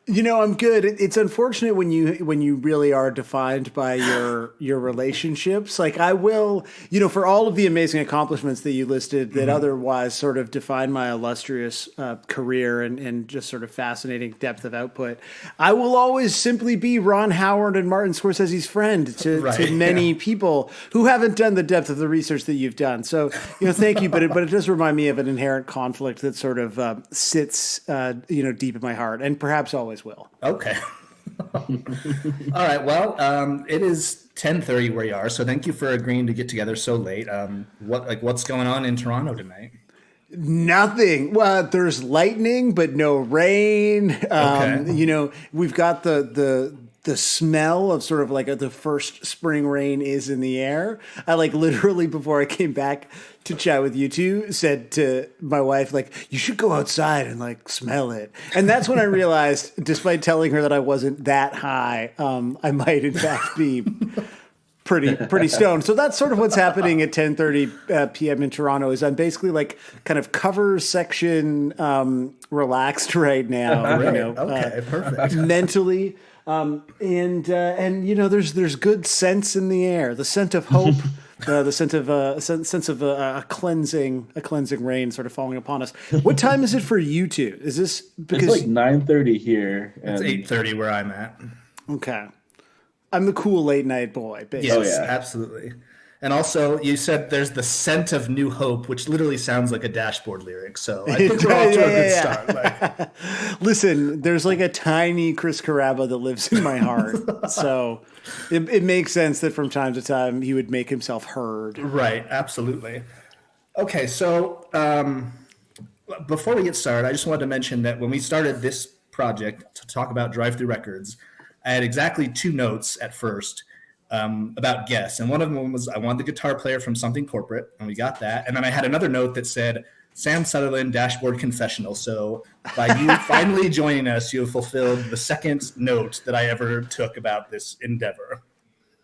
You know, I'm good. It's unfortunate when you really are defined by your relationships. Like I will, for all of the amazing accomplishments that you listed that otherwise sort of define my illustrious career and just sort of fascinating depth of output, I will always simply be Ron Howard and Martin Scorsese's friend to many people who haven't done the depth of the research that you've done. So, thank you. But it does remind me of an inherent conflict that sort of sits, deep in my heart and perhaps always will. Okay. All right. Well, it is 10:30 where you are, so thank you for agreeing to get together so late. What's going on in Toronto tonight? Nothing. Well, there's lightning, but no rain. Okay. You know, we've got the smell of sort of like the first spring rain is in the air. I like literally before I came back to chat with you two said to my wife, like, you should go outside and like smell it. And that's when I realized, despite telling her that I wasn't that high, I might in fact be pretty stoned. So that's sort of what's happening at 10:30 p.m. in Toronto. Is I'm basically like kind of cover section relaxed right now. Right. You know, Okay, perfect. mentally. And you know, there's good scents in the air, the scent of hope, the scent of a cleansing rain sort of falling upon us. What time is it for you two? Is this because it's like 9:30 here? It's 8:30 where I'm at. Okay, I'm the cool late night boy. Basically. Yes, absolutely. And also, you said there's the scent of new hope, which literally sounds like a Dashboard lyric. So I think we're off to a good start. Like, listen, there's like a tiny Chris Carrabba that lives in my heart. So it makes sense that from time to time he would make himself heard. Right, absolutely. Okay, so before we get started, I just wanted to mention that when we started this project to talk about drive-through records, I had exactly 2 notes at first. About guests. And one of them was I wanted the guitar player from Something Corporate, and we got that. And then I had another note that said Sam Sutherland, Dashboard Confessional. So by you finally joining us, you have fulfilled the second note that I ever took about this endeavor.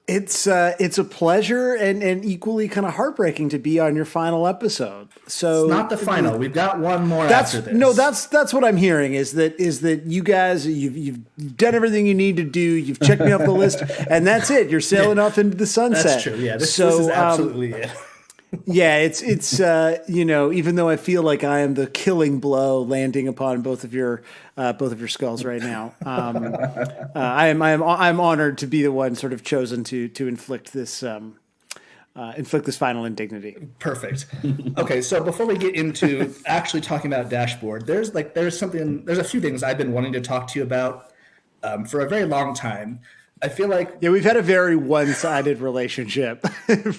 It's a pleasure and equally kind of heartbreaking to be on your final episode. So it's not the final. We've got one more after this. No, that's what I'm hearing is that you guys you've done everything you need to do. You've checked me off the list, and that's it. You're sailing off into the sunset. That's true. Yeah, this is absolutely it. Yeah, it's you know, even though I feel like I am the killing blow landing upon both of your skulls right now, I'm honored to be the one sort of chosen to inflict this final indignity. Perfect. Okay, so before we get into actually talking about Dashboard, there's a few things I've been wanting to talk to you about for a very long time. I feel like we've had a very one-sided relationship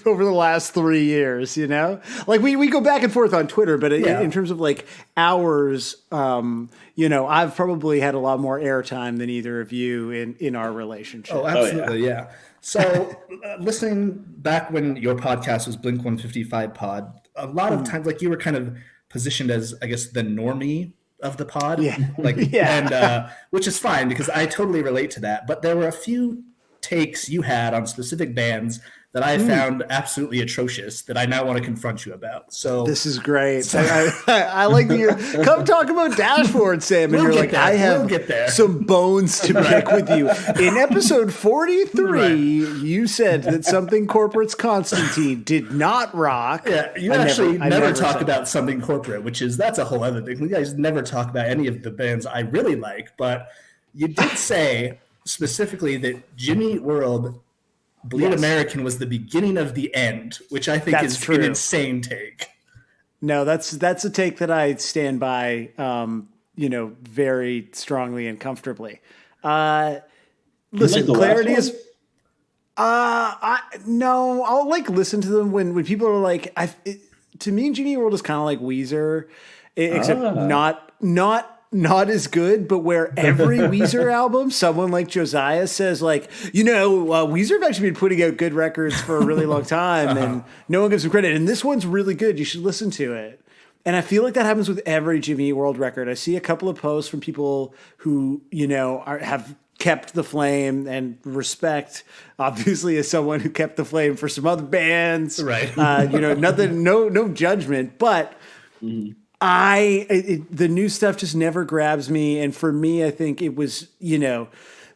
over the last 3 years, you know, like we go back and forth on Twitter, but in terms of like hours, you know, I've probably had a lot more airtime than either of you in our relationship. Oh, absolutely. Yeah. So listening back when your podcast was Blink 155 pod, a lot of times, like you were kind of positioned as, I guess, the normie of the pod, and which is fine because I totally relate to that. But there were a few takes you had on specific bands that I found absolutely atrocious that I now want to confront you about. So this is great. I like the come talk about Dashboard, Sam. And you're like, I have some bones to pick with you. In episode 43, you said that Something Corporate's Constantine did not rock. Yeah, you never talk about Something Corporate, that's a whole other thing. You guys never talk about any of the bands I really like, but you did say specifically that Jimmy Eat World Bleed American was the beginning of the end, which I think is an insane take. No, that's a take that I stand by, you know, very strongly and comfortably. Listen, clarity is. No, I'll like listen to them when people are like, to me, Jimmy Eat World is kind of like Weezer, except not as good, but where every Weezer album, someone like Josiah says, like, you know, Weezer have actually been putting out good records for a really long time, and no one gives them credit. And this one's really good. You should listen to it. And I feel like that happens with every Jimmy Eat World record. I see a couple of posts from people who, you know, have kept the flame and respect, obviously, as someone who kept the flame for some other bands. Right. You know, nothing, no judgment, but. The new stuff just never grabs me, and for me, I think it was, you know,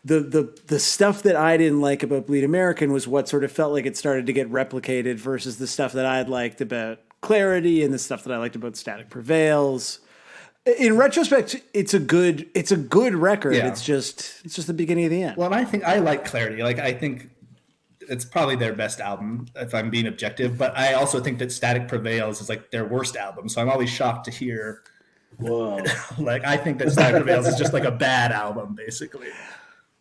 the stuff that I didn't like about Bleed American was what sort of felt like it started to get replicated versus the stuff that I had liked about Clarity and the stuff that I liked about Static Prevails. In retrospect, it's a good record. Yeah. It's just the beginning of the end. Well, and I think I like Clarity. Like I think it's probably their best album, if I'm being objective. But I also think that Static Prevails is like their worst album. So I'm always shocked to hear. Whoa! Like I think that Static Prevails is just like a bad album, basically.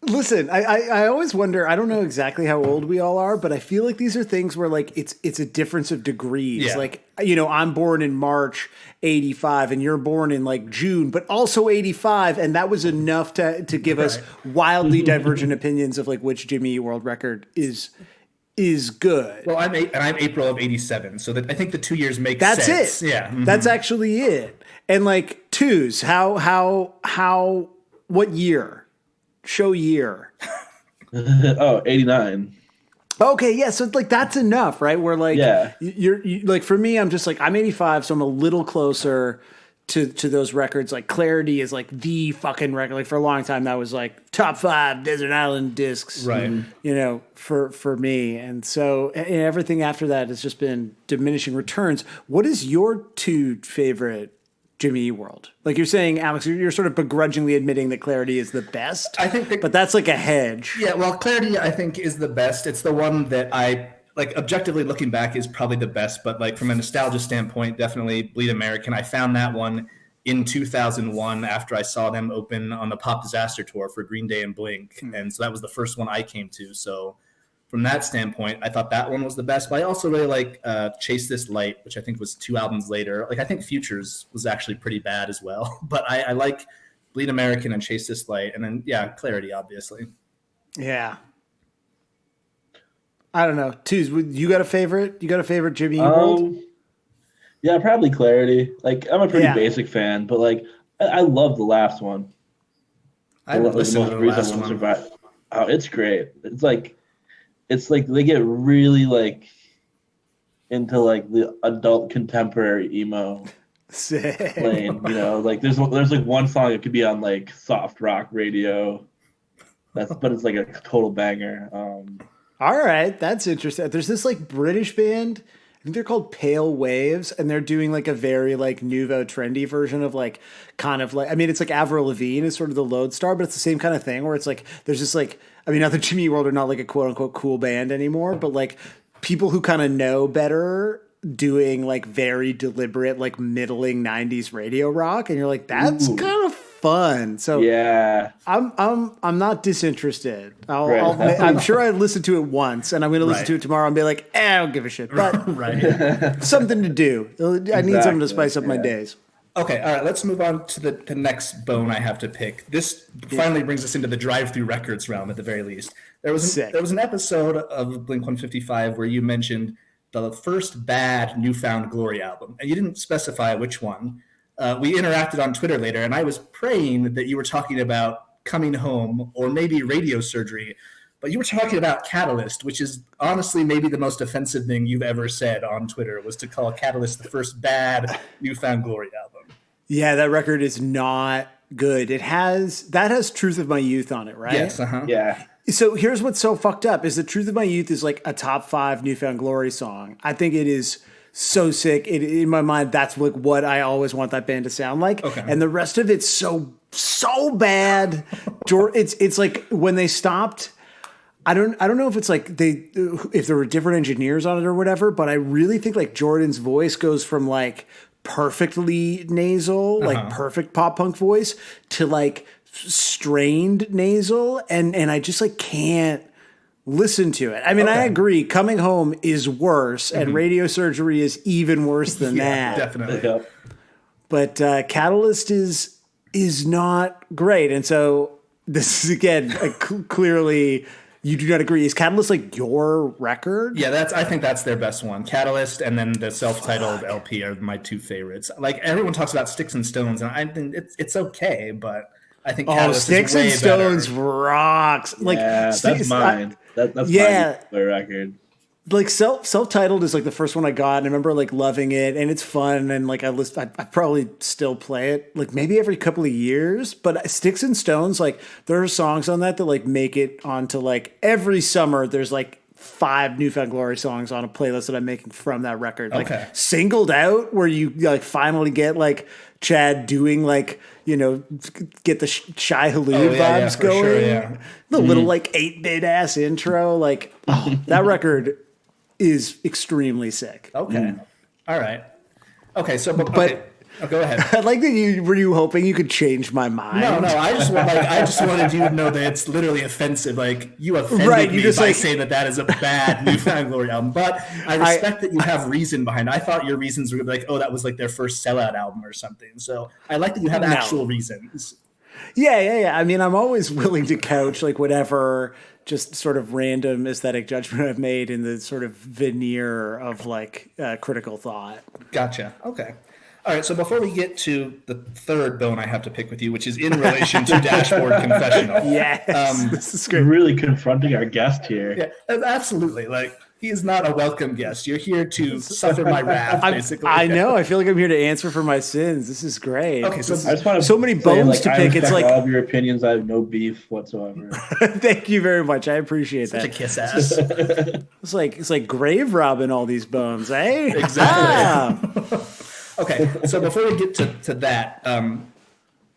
Listen, I always wonder, I don't know exactly how old we all are, but I feel like these are things where like it's a difference of degrees. Yeah. Like, you know, I'm born in March 85 and you're born in like June, but also 85. And that was enough to give us wildly divergent opinions of like which Jimmy Eat World record is good. Well, I'm April of '87, so that I think the 2 years make That's sense. it. Yeah, mhm. That's actually it. And like twos, what year? Show year. 89. Okay, yeah, so like that's enough, right? Where like Yeah. you're like for me, I'm just like I'm 85, so I'm a little closer to those records. Like Clarity is like the fucking record. Like for a long time, that was like top 5 Desert Island discs, Right. You know, for me, and so and everything after that has just been diminishing returns. What is your 2 favorite Jimmy Eat World? Like you're saying, Alex, you're sort of begrudgingly admitting that Clarity is the best. I think but that's like a hedge. Yeah, well, Clarity, I think, is the best. It's the one that I, like, objectively looking back is probably the best, but, like, from a nostalgia standpoint, definitely Bleed American. I found that one in 2001 after I saw them open on the Pop Disaster Tour for Green Day and Blink, and so that was the first one I came to, so from that standpoint, I thought that one was the best, but I also really like Chase This Light, which I think was 2 albums later. Like, I think Futures was actually pretty bad as well, but I like Bleed American and Chase This Light, and then, yeah, Clarity, obviously. Yeah. I don't know. Twos, you got a favorite? You got a favorite Jimmy Eat World? Yeah, probably Clarity. Like, I'm a pretty basic fan, but like, I love the last one. I haven't listened to the last one. Oh, it's great. It's like they get really like into like the adult contemporary emo lane, you know. Like there's like one song that could be on like soft rock radio. But it's like a total banger. All right, that's interesting. There's this like British band. I think they're called Pale Waves, and they're doing like a very like nouveau trendy version of like kind of like, I mean, it's like Avril Lavigne is sort of the lodestar, but it's the same kind of thing where it's like there's just like, I mean, not that Jimmy Eat World are not like a quote unquote cool band anymore, but like people who kind of know better doing like very deliberate like middling 90s radio rock, and you're like, that's kind of fun. So yeah, I'm not disinterested. I'm sure I listened to it once, and I'm going to listen to it tomorrow and be like, I don't give a shit. But something to do. I need something to spice up my days. Okay, all right, let's move on to the next bone I have to pick. This finally brings us into the drive-through records realm at the very least. There was an episode of Blink-155 where you mentioned the first bad New Found Glory album, and you didn't specify which one. We interacted on Twitter later, and I was praying that you were talking about Coming Home or maybe Radio Surgery, but you were talking about Catalyst, which is honestly maybe the most offensive thing you've ever said on Twitter, was to call Catalyst the first bad New Found Glory album. Yeah, that record is not good. That has Truth of My Youth on it, right? Yes, yeah. So here's what's so fucked up is that Truth of My Youth is like a top 5 New Found Glory song. I think it is so sick. In my mind, that's like what I always want that band to sound like. Okay. And the rest of it's so bad. It's like when they stopped, I don't know if it's like if there were different engineers on it or whatever, but I really think like Jordan's voice goes from like perfectly nasal, like perfect pop punk voice, to like strained nasal, and I just like can't listen to it. I mean, I agree. Coming Home is worse, and Radio Surgery is even worse than that. Definitely. Yeah. But Catalyst is not great, and so this is again clearly you do not agree. Is Catalyst like your record? Yeah, I think that's their best one. Catalyst and then the self-titled LP are my 2 favorites. Like everyone talks about Sticks and Stones, and I think it's okay, but I think Catalyst Sticks is way and Stones better. rocks. Like that's mine. That's my record. Like self-titled is like the first one I got, and I remember like loving it, and it's fun, and like I probably still play it like maybe every couple of years. But Sticks and Stones, like there are songs on that like make it onto like every summer. There's like 5 New Found Glory songs on a playlist that I'm making from that record. Like Singled Out, where you like finally get like Chad doing like, you know, get the Shai Hulud vibes going. Sure, the little like 8-bit ass intro, like that record is extremely sick. Okay. All right. Okay. So, Oh, go ahead. I like that were you hoping you could change my mind? No, I just wanted you to know that it's literally offensive. Like you offended me by saying that is a bad Newfound Glory album. But I respect that you have reason behind it. I thought your reasons were like, oh, that was like their first sellout album or something. So I like that you have actual reasons. Yeah. I mean, I'm always willing to couch like whatever just sort of random aesthetic judgment I've made in the sort of veneer of like critical thought. Gotcha. Okay. All right, so before we get to the third bone I have to pick with you, which is in relation to Dashboard Confessional. Yes, this is great. Really confronting our guest here. Yeah, absolutely. Like, he is not a welcome guest. You're here to suffer my wrath, basically. I know. I feel like I'm here to answer for my sins. This is great. Okay, so I just want to so many bones to pick. It's like all of your opinions. I have no beef whatsoever. Thank you very much. I appreciate that. Such a kiss ass. It's like grave robbing all these bones, eh? Exactly. Okay, so before we get to that, and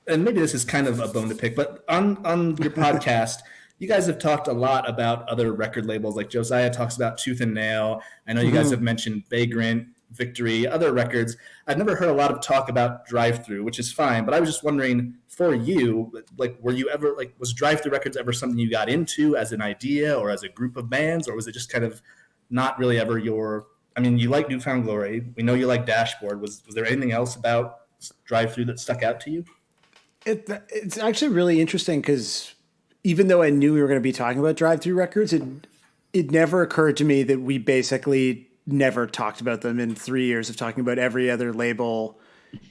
maybe this is kind of a bone to pick, but on your podcast, you guys have talked a lot about other record labels. Like Josiah talks about Tooth and Nail. I know you guys have mentioned Vagrant, Victory, other records. I've never heard a lot of talk about Drive Thru, which is fine. But I was just wondering, for you, like, were you ever was Drive Thru Records ever something you got into as an idea or as a group of bands, or was it just kind of not really ever your? I mean, you like Newfound Glory. We know you like Dashboard. Was there anything else about Drive Thru that stuck out to you? It's actually really interesting because even though I knew we were going to be talking about Drive Thru Records, it never occurred to me that we basically never talked about them in 3 years of talking about every other label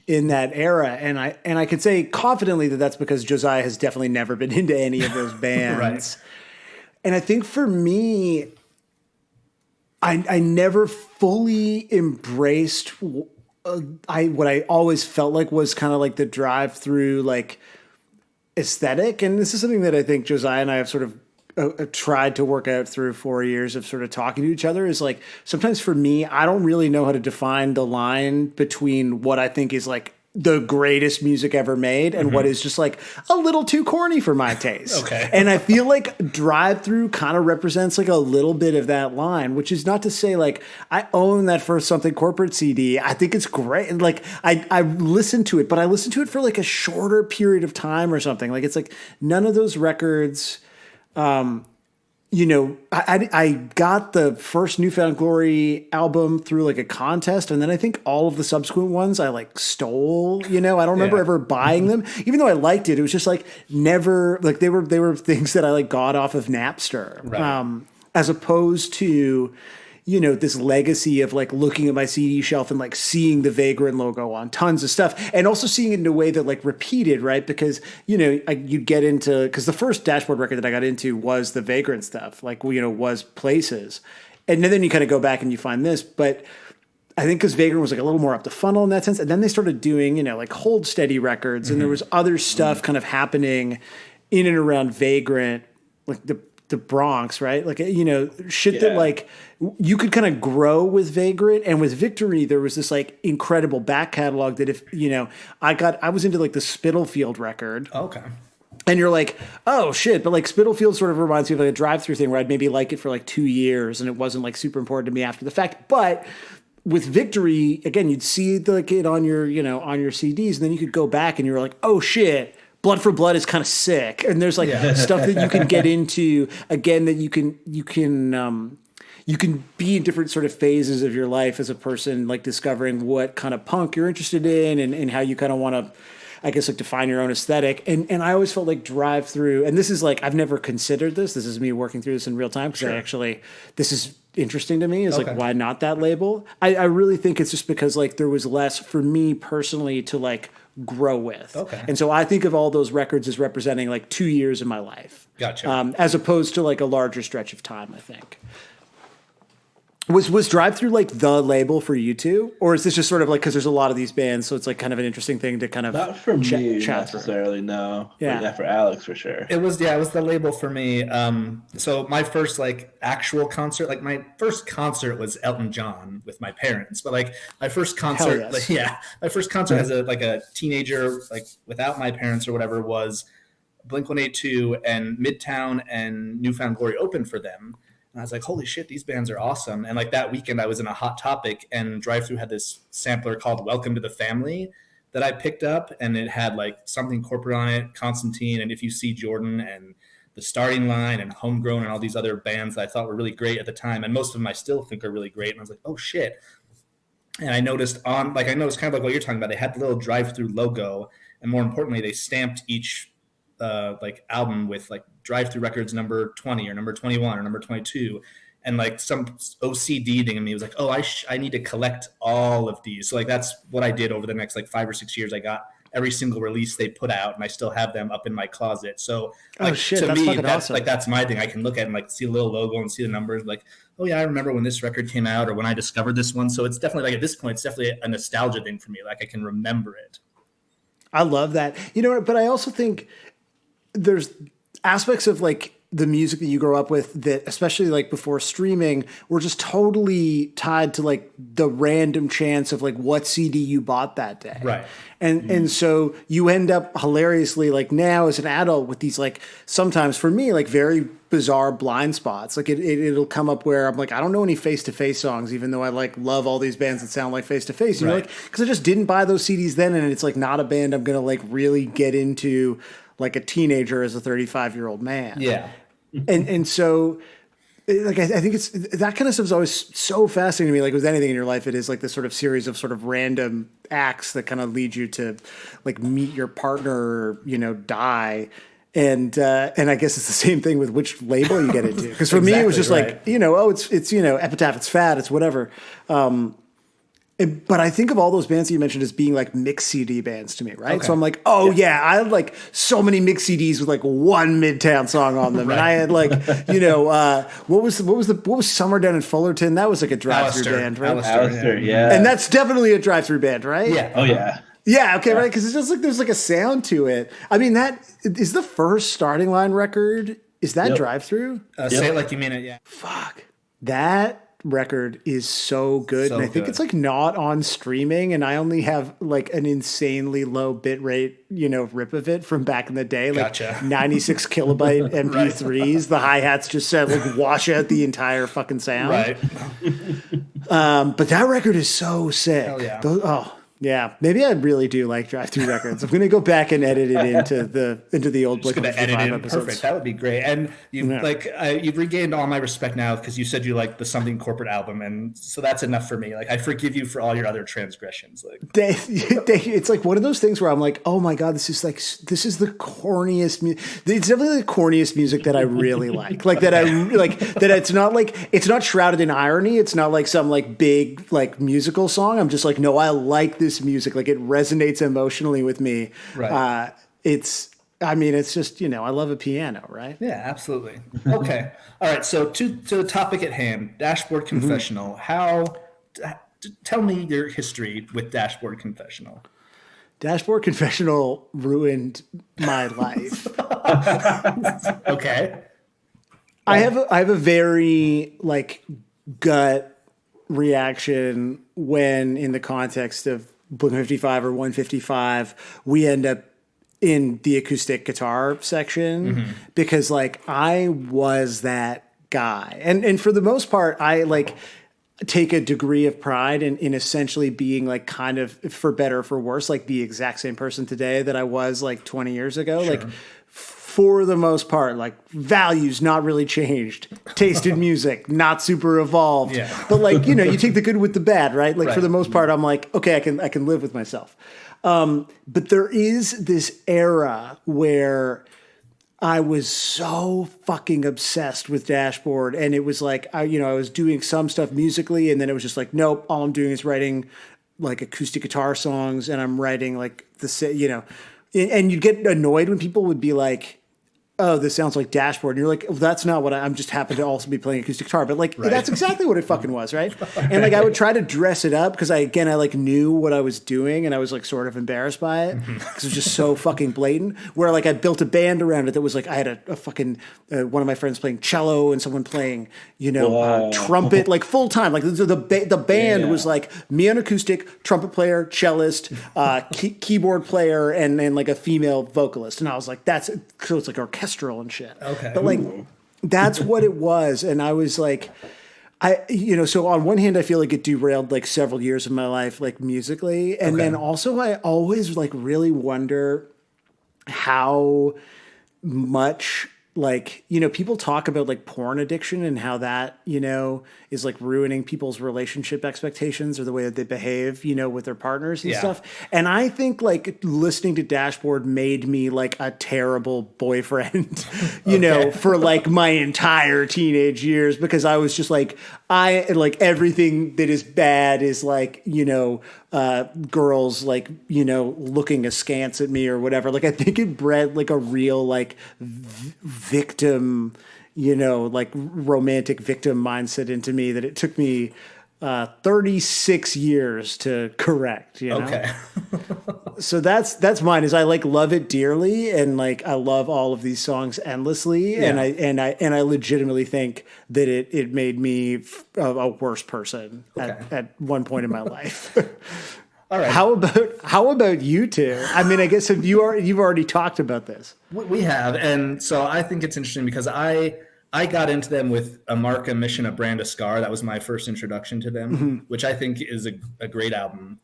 in that era. And I could say confidently that that's because Josiah has definitely never been into any of those bands. Right. And I think for me, I never fully embraced what I always felt like was kind of like the Drive Thru like aesthetic. And this is something that I think Josiah and I have sort of tried to work out through 4 years of sort of talking to each other is like, sometimes for me, I don't really know how to define the line between what I think is like the greatest music ever made and what is just like a little too corny for my taste. Okay. And I feel like Drive Thru kind of represents like a little bit of that line, which is not to say like I own that First Something Corporate CD. I think it's great. And like I listened to it, but I listened to it for like a shorter period of time or something. Like it's like none of those records, you know, I got the first Newfound Glory album through like a contest, and then I think all of the subsequent ones I like stole. You know, I don't remember ever buying them, even though I liked it. It was just like never like they were things that I like got off of Napster, right. As opposed to, you know, this legacy of like looking at my CD shelf and like seeing the Vagrant logo on tons of stuff, and also seeing it in a way that like repeated, right? Because, you know, you'd get into, because the first Dashboard record that I got into was the Vagrant stuff, like, you know, was Places. And then you kind of go back and you find this, but I think because Vagrant was like a little more up the funnel in that sense. And then they started doing, you know, like Hold Steady records, and there was other stuff kind of happening in and around Vagrant, like the Bronx, right? Like, you know, shit that like you could kind of grow with Vagrant, and with Victory, there was this like incredible back catalog that if, you know, I was into like the Spitalfield record. Okay. And you're like, oh shit. But like Spitalfield sort of reminds me of like a Drive Thru thing where I'd maybe like it for like 2 years and it wasn't like super important to me after the fact. But with Victory, again, you'd see like it on your, you know, on your CDs, and then you could go back and you're like, oh shit, Blood for Blood is kind of sick. And there's like stuff that you can get into, again, that you can be in different sort of phases of your life as a person, like discovering what kind of punk you're interested in and how you kind of want to, I guess, like define your own aesthetic. And I always felt like Drive Thru, and this is like, I've never considered this. This is me working through this in real time, because this is interesting to me, is like, why not that label? I really think it's just because like there was less for me personally to like grow with. Okay. And so I think of all those records as representing like 2 years in my life. Gotcha. As opposed to like a larger stretch of time, I think. Was Drive Thru like the label for you two? Or is this just sort of like, because there's a lot of these bands, so it's like kind of an interesting thing to kind of not for me necessarily, no. Yeah. But yeah, for Alex for sure. It was the label for me. So my first like actual concert, like my first concert was Elton John with my parents. But like my first concert, my first concert as a teenager, like without my parents or whatever, was Blink-182, and Midtown and Newfound Glory opened for them. And I was like, holy shit, these bands are awesome. And like that weekend I was in a Hot Topic, and Drive Thru had this sampler called Welcome to the Family, that I picked up, and it had like Something Corporate on it, Constantine, and If You See Jordan, and The Starting Line, and Homegrown, and all these other bands that I thought were really great at the time, and most of them I still think are really great. And I was like, oh shit. And I noticed kind of like what you're talking about. They had the little drive-through logo, and more importantly, they stamped each like album with like drive-through records number 20 or number 21 or number 22. And like some OCD thing in me was like, oh, I need to collect all of these. So like that's what I did over the next like 5 or 6 years. I got every single release they put out, and I still have them up in my closet. So like, to that's me, that's awesome. like that's my thing. I can look at it and like see the little logo and see the numbers, like, oh yeah, I remember when this record came out or when I discovered this one. So it's definitely like at this point, it's definitely a nostalgia thing for me. Like I can remember it. I love that. You know, but I also think there's aspects of like the music that you grow up with that, especially like before streaming, were just totally tied to like the random chance of like what CD you bought that day. Right. And so you end up hilariously like now as an adult with these like sometimes for me like very bizarre blind spots. Like it'll come up where I'm like, I don't know any Face to Face songs, even though I like love all these bands that sound like Face to Face. You know, like because I just didn't buy those CDs then, and it's like not a band I'm gonna like really get into like a teenager as a 35-year-old man. Yeah. And so, like, I think it's that kind of stuff is always so fascinating to me. Like with anything in your life, it is like this sort of series of sort of random acts that kind of lead you to like meet your partner, or, you know, die. And I guess it's the same thing with which label you get into. Because for me, it was just like, you know, oh, it's you know, Epitaph, it's fat, it's whatever. But I think of all those bands that you mentioned as being like mix CD bands to me, right? Okay. So I'm like, oh yeah, I had like so many mix CDs with like one Midtown song on them, and I had like, you know, what was Summer Down in Fullerton? That was like a drive-through band, right? Alistair, yeah. And that's definitely a drive-through band, right? Yeah. Oh yeah. Yeah. Okay. Yeah. Right. Because it's just like there's like a sound to it. I mean, that is the first Starting Line record. Is that drive-through? Say it like you mean it. Yeah. Fuck that record is so good, and I think it's like not on streaming, and I only have like an insanely low bit rate, you know, rip of it from back in the day, like 96 kilobyte MP3s. The hi-hats just said like wash out the entire fucking sound. Right. But that record is so sick. Hell yeah. Yeah, maybe I really do like drive-through records. I'm going to go back and edit it into the old Blink 152 episodes. Perfect. That would be great. And you've regained all my respect now because you said you liked the Something Corporate album, and so that's enough for me. Like I forgive you for all your other transgressions. Like it's like one of those things where I'm like, oh my god, this is the corniest. It's definitely the corniest music that I really like. Like that I like that. It's not shrouded in irony. It's not like some like big like musical song. I'm just like, no, I like this music. Like it resonates emotionally with me. Right. It's just, you know, I love a piano, right? Yeah, absolutely. Okay. All right. So to the topic at hand, Dashboard Confessional. Tell me your history with Dashboard Confessional. Dashboard Confessional ruined my life. Okay. I have a very like gut reaction when in the context of Blink 155 or 155, we end up in the acoustic guitar section because like I was that guy. And for the most part, I like take a degree of pride in essentially being like kind of, for better or for worse, like the exact same person today that I was like 20 years ago. Sure. Like for the most part, like values not really changed, taste in music not super evolved, but like, you know, you take the good with the bad, right? Like for the most part, I'm like, okay, I can live with myself. But there is this era where I was so fucking obsessed with Dashboard, and it was like, I was doing some stuff musically, and then it was just like, nope, all I'm doing is writing like acoustic guitar songs, and I'm writing like and you'd get annoyed when people would be like, oh, this sounds like Dashboard. And you're like, well, that's not what I'm just happen to also be playing acoustic guitar. But like, that's exactly what it fucking was, right? And like, I would try to dress it up because I like knew what I was doing, and I was like sort of embarrassed by it because it was just so fucking blatant. Where like I built a band around it that was like, I had a fucking, one of my friends playing cello and someone playing, trumpet, like full time. Like the band was like me on acoustic, trumpet player, cellist, keyboard player, and like a female vocalist. And I was like, so it's like orchestral and shit. Okay. But like, that's what it was. And I was like, So on one hand, I feel like it derailed like several years of my life, like musically. And then also I always like really wonder how much like, people talk about like porn addiction and how that, is like ruining people's relationship expectations or the way that they behave, with their partners and stuff. And I think like listening to Dashboard made me like a terrible boyfriend, for like my entire teenage years, because I was just like, everything that is bad is like, girls like, looking askance at me or whatever. Like, I think it bred like a real like victim, like romantic victim mindset into me that it took me 36 years to correct, Okay. So that's mine. Is I like love it dearly, and like I love all of these songs endlessly, and I legitimately think that it made me a worse person at one point in my life. All right. How about you two? I mean, I guess you've already talked about this. We have, and so I think it's interesting because I got into them with A Mark, a Mission, a Brand, a Scar. That was my first introduction to them, which I think is a great album.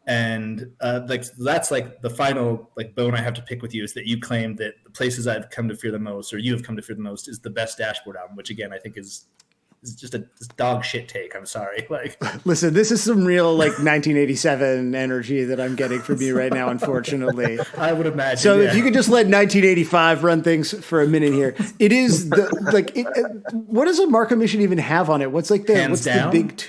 And that's like the final like bone I have to pick with you is that you claim that The Places I've Come to Fear the Most, or you have come to fear the most, is the best Dashboard album, which again I think is just a dog shit take. I'm sorry. Like, listen, this is some real like 1987 energy that I'm getting from you right now, unfortunately. I would imagine. So if you could just let 1985 run things for a minute here. It is what does A Mark, a Mission even have on it? What's like the Hands Down? the big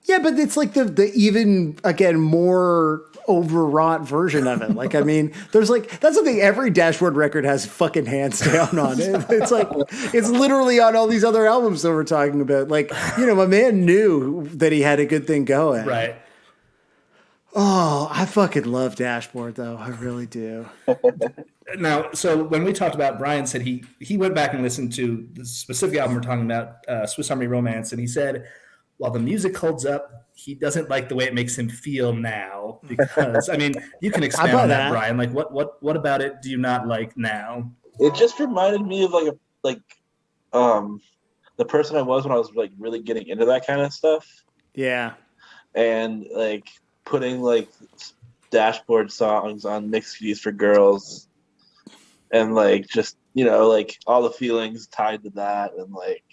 yeah, but it's like the even again more overwrought version of it. Like, I mean, there's like that's something every Dashboard record has fucking Hands Down on it. It's like it's literally on all these other albums that we're talking about. Like, my man knew that he had a good thing going. Right. Oh, I fucking love Dashboard though. I really do. Now, so when we talked about, Brian said he went back and listened to the specific album we're talking about, Swiss Army Romance, and he said, while the music holds up, he doesn't like the way it makes him feel now. Because I mean, you can expand on that, Brian. Like, what about it do you not like now? It just reminded me of the person I was when I was like really getting into that kind of stuff. Yeah. And like putting like Dashboard songs on mixed CDs for girls, and like just like all the feelings tied to that, and like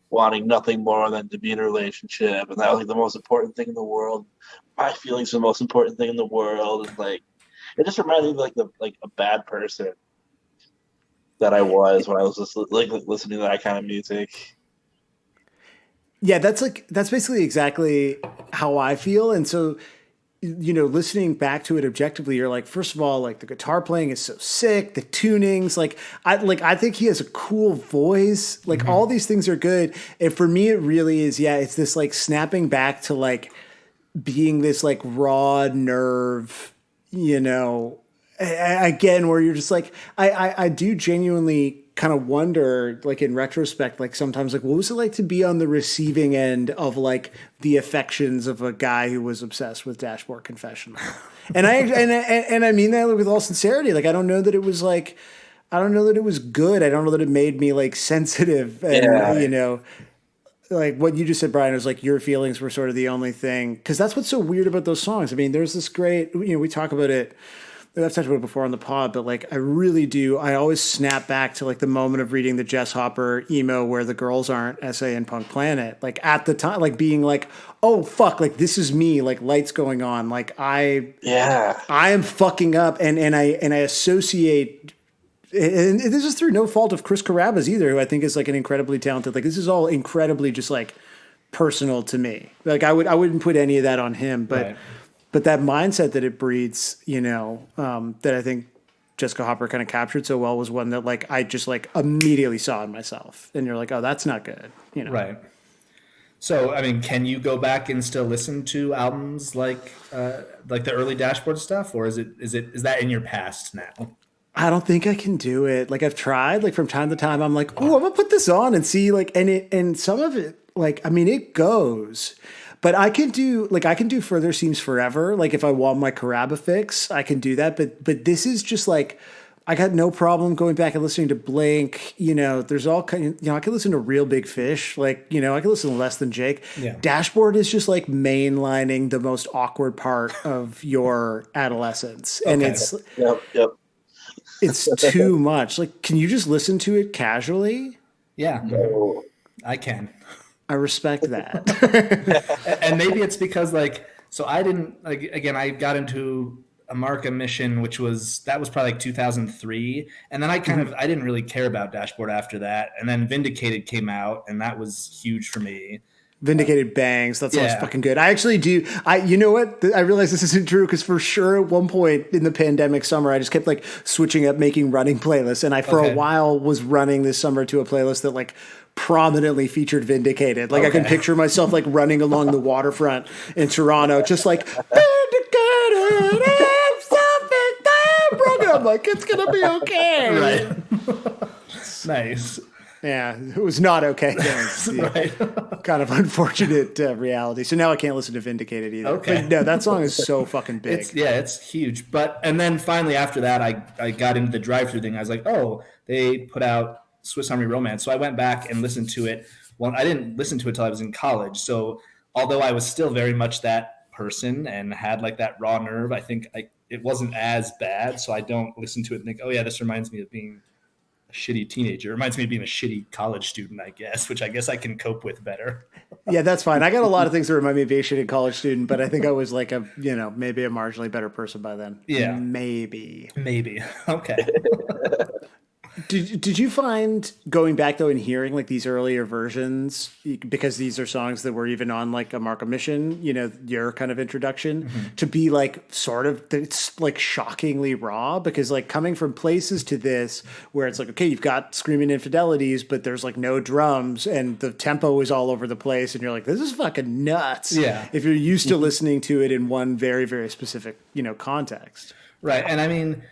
wanting nothing more than to be in a relationship, and that was like the most important thing in the world. My feelings are the most important thing in the world, and like it just reminded me of like a bad person that I was when I was just like listening to that kind of music. Yeah, that's basically exactly how I feel. And so, listening back to it objectively, you're like, first of all, like the guitar playing is so sick, the tunings, I think he has a cool voice. Like all these things are good. And for me, it really is, it's this like snapping back to like being this like raw nerve, again, where you're just like, I do genuinely kind of wonder, like in retrospect, like sometimes like what was it like to be on the receiving end of like the affections of a guy who was obsessed with Dashboard Confessional. And I mean that with all sincerity. Like I don't know that it was good. I don't know that it made me like sensitive and like what you just said, Brian, was like your feelings were sort of the only thing, because that's what's so weird about those songs. I mean, there's this great, we talk about it, I've talked about it before on the pod, but like I really do. I always snap back to like the moment of reading the Jess Hopper emo where the girls aren't essay in Punk Planet. Like at the time, like being like, oh fuck, like this is me, like lights going on. Like I am fucking up, and I associate, and this is through no fault of Chris Carrabba's either, who I think is like an incredibly talented. Like this is all incredibly just like personal to me. Like I wouldn't put any of that on him, but. Right. But that mindset that it breeds, that I think Jessica Hopper kind of captured so well was one that like I just like immediately saw in myself. And you're like, oh, that's not good. Right. So, I mean, can you go back and still listen to albums like the early Dashboard stuff, or is that in your past now? I don't think I can do it. Like I've tried, like from time to time, I'm like, oh, I'm gonna put this on and see, like, and some of it, like, I mean, it goes. But I can do Further Seems Forever. Like if I want my Carrabba fix, I can do that. But this is just like I got no problem going back and listening to Blink. You know, there's all kind of, I could listen to Real Big Fish. Like, I could listen to Less Than Jake. Yeah. Dashboard is just like mainlining the most awkward part of your adolescence. And it's it's too much. Like, can you just listen to it casually? Yeah, I can. I respect that. And maybe it's because so I didn't again, I got into a Marca Mission, that was probably 2003. And then I I didn't really care about Dashboard after that. And then Vindicated came out, and that was huge for me. Vindicated bangs. That sounds fucking good. I actually do. You know what? I realize this isn't true because for sure at one point in the pandemic summer, I just kept switching up, making running playlists. And I, for a while, was running this summer to a playlist that prominently featured Vindicated. I can picture myself running along the waterfront in Toronto, just Vindicated, I'm something broken. I'm like, it's going to be okay. Right. Nice. Yeah, it was not okay. Right. Kind of unfortunate reality. So now I can't listen to Vindicated either. Okay. But no, that song is so fucking big. It's huge. And then finally after that, I got into the drive-through thing. I was like, oh, they put out Swiss Army Romance. So I went back and listened to it. Well, I didn't listen to it till I was in college. So although I was still very much that person and had that raw nerve, I think it wasn't as bad. So I don't listen to it and think, oh yeah, this reminds me of being a shitty teenager. It reminds me of being a shitty college student, I guess, which I guess I can cope with better. Yeah, that's fine. I got a lot of things that remind me of being a shitty college student, but I think I was maybe a marginally better person by then. Yeah. Maybe. Okay. Did you find going back though and hearing these earlier versions, because these are songs that were even on a Marca Mission, your kind of introduction, to be sort of it's shockingly raw? Because coming from Places to this, where it's okay, you've got screaming infidelities, but there's no drums and the tempo is all over the place, and you're this is fucking nuts. Yeah. If you're used to listening to it in one very, very specific context. Right, and I mean,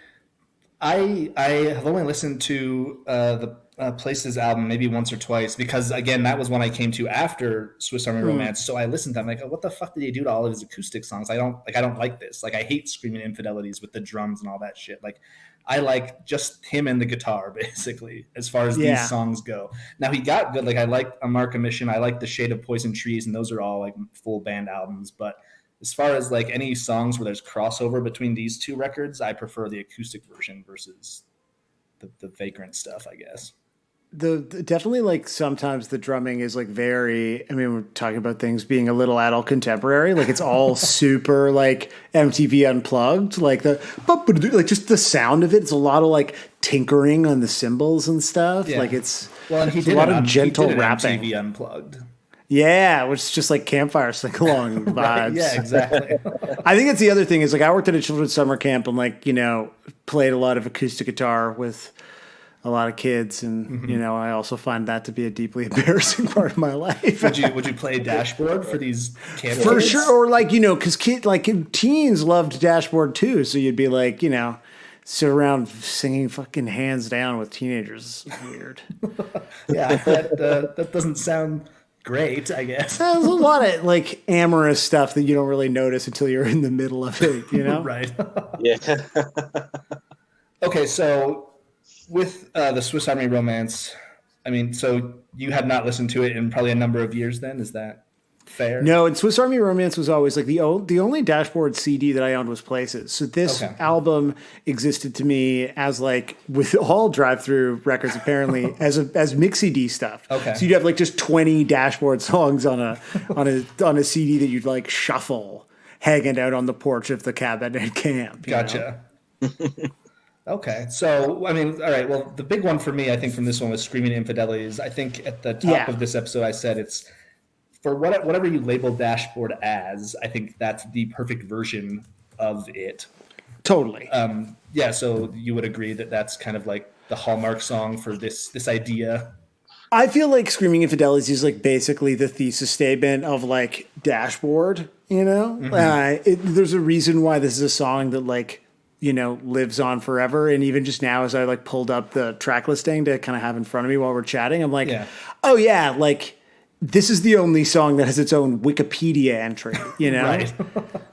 I have only listened to the Places album maybe once or twice, because again, that was one I came to after Swiss Army Romance. So I listened to them oh, what the fuck did he do to all of his acoustic songs? I don't like this. I hate screaming infidelities with the drums and all that shit. I like just him and the guitar, basically, as far as these songs go. Now he got good. I like A Marca Mission. I like The Shade of Poison Trees, and those are all full band albums. But as far as any songs where there's crossover between these two records, I prefer the acoustic version versus the Vagrant stuff, I guess. Definitely sometimes the drumming is very, we're talking about things being a little adult contemporary. It's all super MTV Unplugged, just the sound of it. It's a lot of tinkering on the cymbals and stuff. Yeah. And he did a lot of gentle rapping. MTV Unplugged. Yeah, which is just campfire sing-along vibes. Right, yeah, exactly. I think it's the other thing is I worked at a children's summer camp and played a lot of acoustic guitar with a lot of kids, and I also find that to be a deeply embarrassing part of my life. Would you play Dashboard for these camp for kids? sure, or because teens loved Dashboard too, so you'd be sit around singing fucking Hands Down with teenagers. It's weird. Yeah, that doesn't sound great, I guess. There's a lot of amorous stuff that you don't really notice until you're in the middle of it, Right. Yeah. Okay, so with the Swiss Army Romance, so you had not listened to it in probably a number of years then, is that fair? No, and Swiss Army Romance was always the only Dashboard CD that I owned was Places. So this album existed to me as with all drive-through records apparently as mixy D stuff. Okay. So you'd have just 20 Dashboard songs on a CD that you'd shuffle hanging out on the porch of the cabin at camp. Gotcha. Okay, so all right. Well, the big one for me, I think, from this one was Screaming Infidelities. I think at the top of this episode, I said it's for whatever you label Dashboard as. I think that's the perfect version of it. Totally. Yeah. So you would agree that that's kind of the hallmark song for this idea. I feel Screaming Infidelities is basically the thesis statement of Dashboard. There's a reason why this is a song that lives on forever. And even just now, as I pulled up the track listing to kind of have in front of me while we're chatting, I'm oh yeah, this is the only song that has its own Wikipedia entry, Right.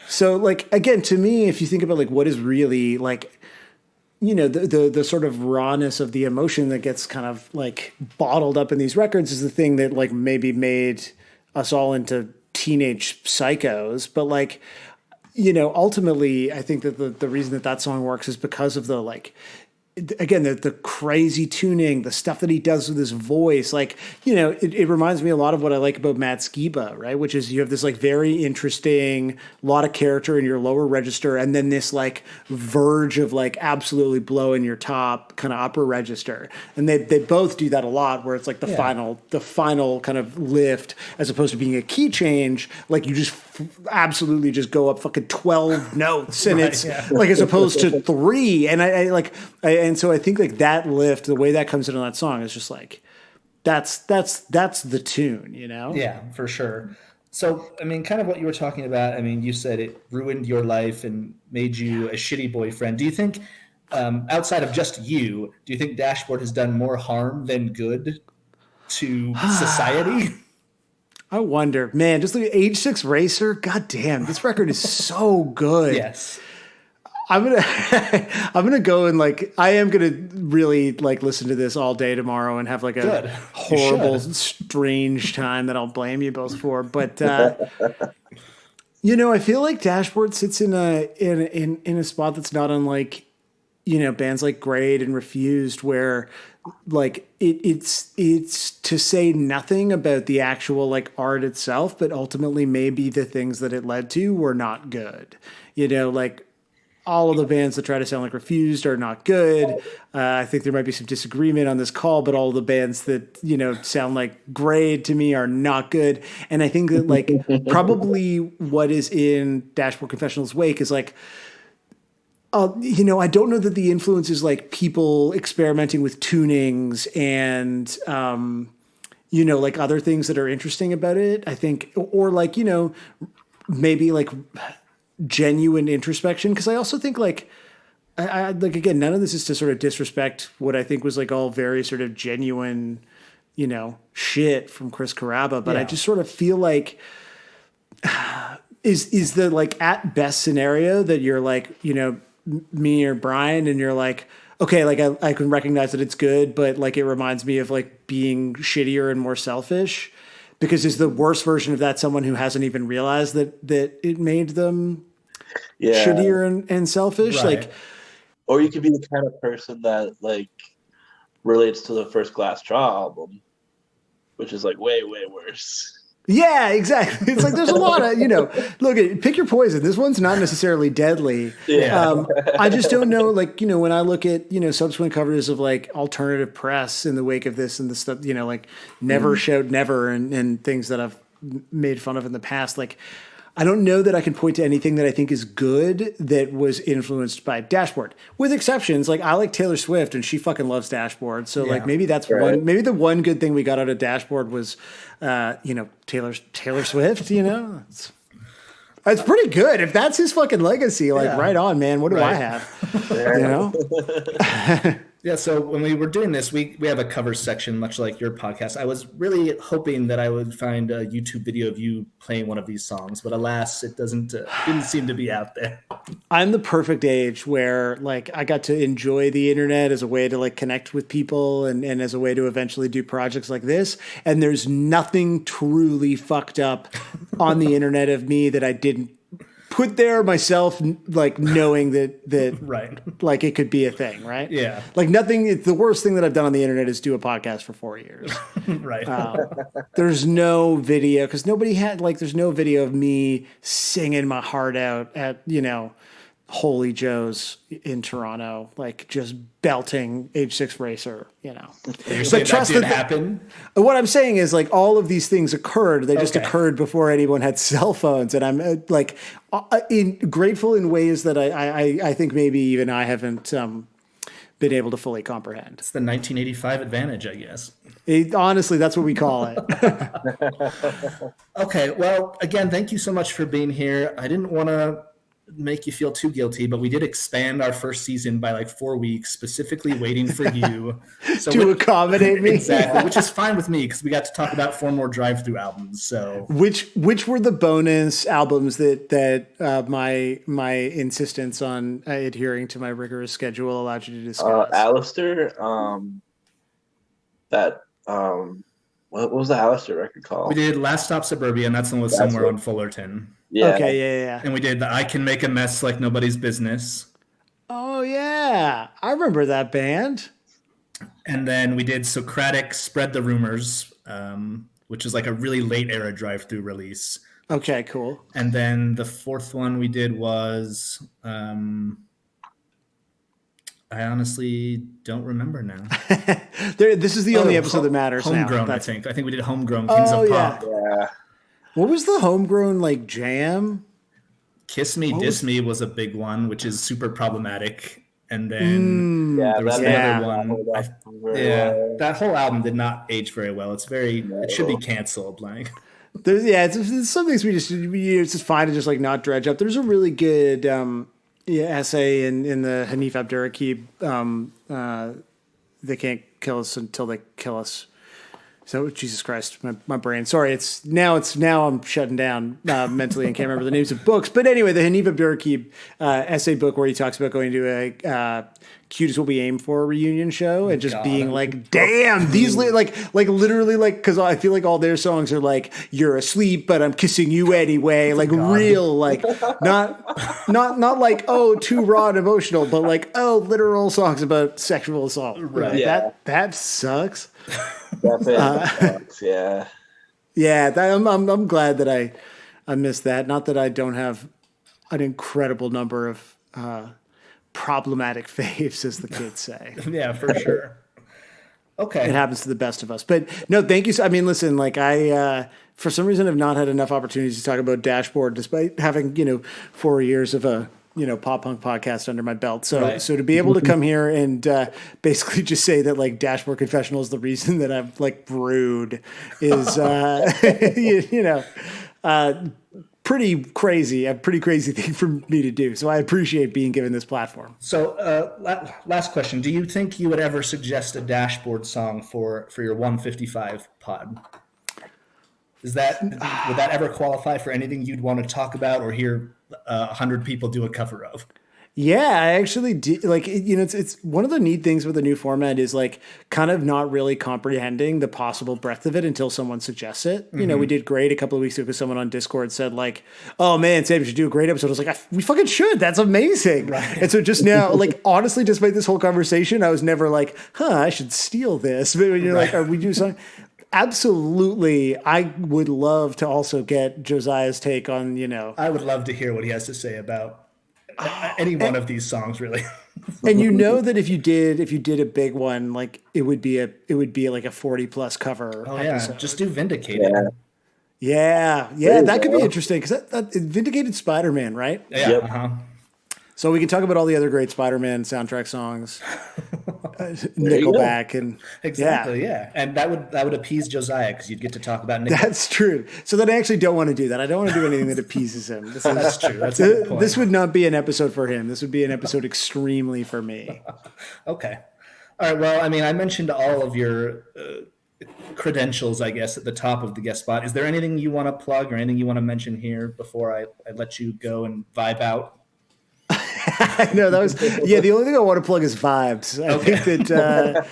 So again, to me, if you think about what is really the sort of rawness of the emotion that gets kind of like bottled up in these records is the thing that like maybe made us all into teenage psychos. But like, ultimately I think that the reason that song works is because of the like, again, the crazy tuning, the stuff that he does with his voice, like, it reminds me a lot of what I like about Matt Skiba, right? Which is you have this like very interesting, lot of character in your lower register, and then this like verge of like absolutely blowing your top kind of upper register. And they both do that a lot, where it's like the final kind of lift, as opposed to being a key change, like you just absolutely just go up fucking 12 notes, and it's like, as opposed to 3. And and so I think like that lift, the way that comes into that song is just like, that's the tune, Yeah, for sure. So, I mean, kind of what you were talking about, I mean, you said it ruined your life and made you a shitty boyfriend. Do you think, outside of just you, do you think Dashboard has done more harm than good to society? I wonder, man, just look at Age 6 Racer. God damn, this record is so good. Yes. I'm gonna go and like, I am gonna really like listen to this all day tomorrow and have like a horrible, strange time that I'll blame you both for. But I feel like Dashboard sits in a spot that's not unlike, bands like Grade and Refused, where like it's to say nothing about the actual like art itself, but ultimately maybe the things that it led to were not good. Like, all of the bands that try to sound like Refused are not good. I think there might be some disagreement on this call, but all of the bands that, sound like Grade to me are not good. And I think that like probably what is in Dashboard Confessional's wake is like, I don't know that the influence is like people experimenting with tunings and, like other things that are interesting about it. I think, or like, maybe like genuine introspection. Cause I also think like, I like, again, none of this is to sort of disrespect what I think was like all very sort of genuine, shit from Chris Carrabba. But I just sort of feel like, is the like at best scenario that you're like, me or Brian, and you're like, okay, like I can recognize that it's good, but like it reminds me of like being shittier and more selfish. Because is the worst version of that someone who hasn't even realized that it made them shittier and selfish? Right. Like, or you could be the kind of person that like relates to the first Glass Jaw album, which is like way, way worse. Yeah, exactly. It's like there's a lot of, look, pick your poison. This one's not necessarily deadly. Yeah. I just don't know, like, when I look at, subsequent covers of like alternative press in the wake of this and the stuff, like Never Shout Never and things that I've made fun of in the past, like, I don't know that I can point to anything that I think is good that was influenced by Dashboard, with exceptions. Like I like Taylor Swift and she fucking loves Dashboard. So like maybe that's maybe the one good thing we got out of Dashboard was, Taylor Swift, It's pretty good. If that's his fucking legacy, like right on, man. What do I have? Yeah, so when we were doing this, we have a cover section, much like your podcast. I was really hoping that I would find a YouTube video of you playing one of these songs, but alas, it didn't seem to be out there. I'm the perfect age where like I got to enjoy the internet as a way to like connect with people and as a way to eventually do projects like this. And there's nothing truly fucked up on the internet of me that I didn't put there myself, like knowing that right, like it could be a thing, right? Yeah, like nothing. The worst thing that I've done on the internet is do a podcast for 4 years. Right. There's no video because nobody had like. There's no video of me singing my heart out at Holy Joe's in Toronto, like just belting Age 6 Racer, You're saying that did happen? What I'm saying is like all of these things occurred. They just occurred before anyone had cell phones. And I'm like grateful in ways that I think maybe even I haven't been able to fully comprehend. It's the 1985 advantage, I guess. Honestly, that's what we call it. Okay. Well, again, thank you so much for being here. I didn't want to make you feel too guilty, but we did expand our first season by like 4 weeks, specifically waiting for you to accommodate me. Exactly, which is fine with me because we got to talk about 4 more drive-through albums. So which were the bonus albums that my insistence on adhering to my rigorous schedule allowed you to discuss? Alistair, what was the Alistair record called? We did Last Stop Suburbia, and that's the one with Somewhere on Fullerton. Yeah. Okay, yeah. And we did the I Can Make a Mess Like Nobody's Business. Oh, yeah. I remember that band. And then we did Socratic Spread the Rumors, which is like a really late era drive-through release. Okay, cool. And then the 4th one we did was... I honestly don't remember now. This is the only episode that matters Homegrown, now. I think we did Homegrown, Kings of Pop. Yeah. What was the Homegrown like jam? Kiss Me, Diss Me was a big one, which is super problematic. And then there was another one. That whole album did not age very well. It should be canceled. Like, it's some things it's just fine to just like not dredge up. There's a really good essay in the Hanif Abdurraqib, They Can't Kill Us Until They Kill Us. So Jesus Christ, my brain. Sorry, it's now I'm shutting down mentally and can't remember the names of books. But anyway, the Hanif Abdurraqib essay book where he talks about going to a Cute Is What We Aim For reunion show and just being like, damn, these like literally like, because I feel like all their songs are like, you're asleep but I'm kissing you anyway, like real, like not like, oh, too raw and emotional, but like, oh, literal songs about sexual assault. Right. That sucks. Yeah. I'm glad that I missed that. Not that I don't have an incredible number of problematic faves, as the kids say. Yeah, for sure. Okay. It happens to the best of us. But no, thank you. I mean, listen, like I, for some reason, have not had enough opportunities to talk about Dashboard, despite having, 4 years of a, pop punk podcast under my belt. So to be able to come here and basically just say that like Dashboard Confessional is the reason that I've like brewed is, pretty crazy, a pretty crazy thing for me to do. So I appreciate being given this platform. So last question. Do you think you would ever suggest a Dashboard song for your 155 pod? Would that ever qualify for anything you'd want to talk about or hear 100 people do a cover of? Yeah, I actually did. Like, it's one of the neat things with the new format is like kind of not really comprehending the possible breadth of it until someone suggests it. Mm-hmm. We did great a couple of weeks ago because someone on Discord said like, oh man, Sam, you should do a great episode. I was like, we fucking should. That's amazing. Right. And so just now, like, honestly, despite this whole conversation, I was never like, I should steal this. But when you're like, are we doing something? Absolutely. I would love to also get Josiah's take on, I would love to hear what he has to say about any one of these songs, really. And that if you did a big one, like it would be like a 40+ cover. Oh episode. Yeah, just do Vindicated. Yeah, that could be interesting because that Vindicated Spider-Man, right? Yeah. Yep. Uh-huh. So we can talk about all the other great Spider-Man soundtrack songs, Nickelback, and exactly, yeah. And that would appease Josiah because you'd get to talk about Nickelback. That's true. So then I actually don't want to do that. I don't want to do anything that appeases him. That's true. That's a good point. This would not be an episode for him. This would be an episode extremely for me. Okay. All right. Well, I mean, I mentioned all of your credentials, I guess, at the top of the guest spot. Is there anything you want to plug or anything you want to mention here before I let you go and vibe out? No, that was the only thing I want to plug is Vibes. I think that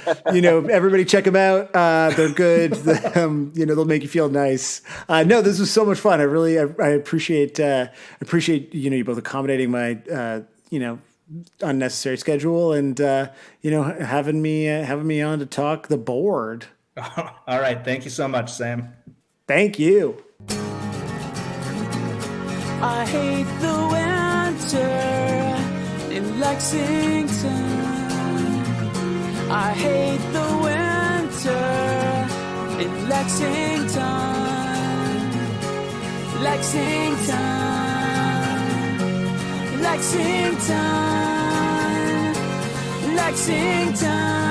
everybody check them out. They're good. They'll make you feel nice. No, this was so much fun. I appreciate you both accommodating my unnecessary schedule and having me on to talk the board. All right, thank you so much, Sam. Thank you. I hate the winter in Lexington. I hate the winter in Lexington. Lexington.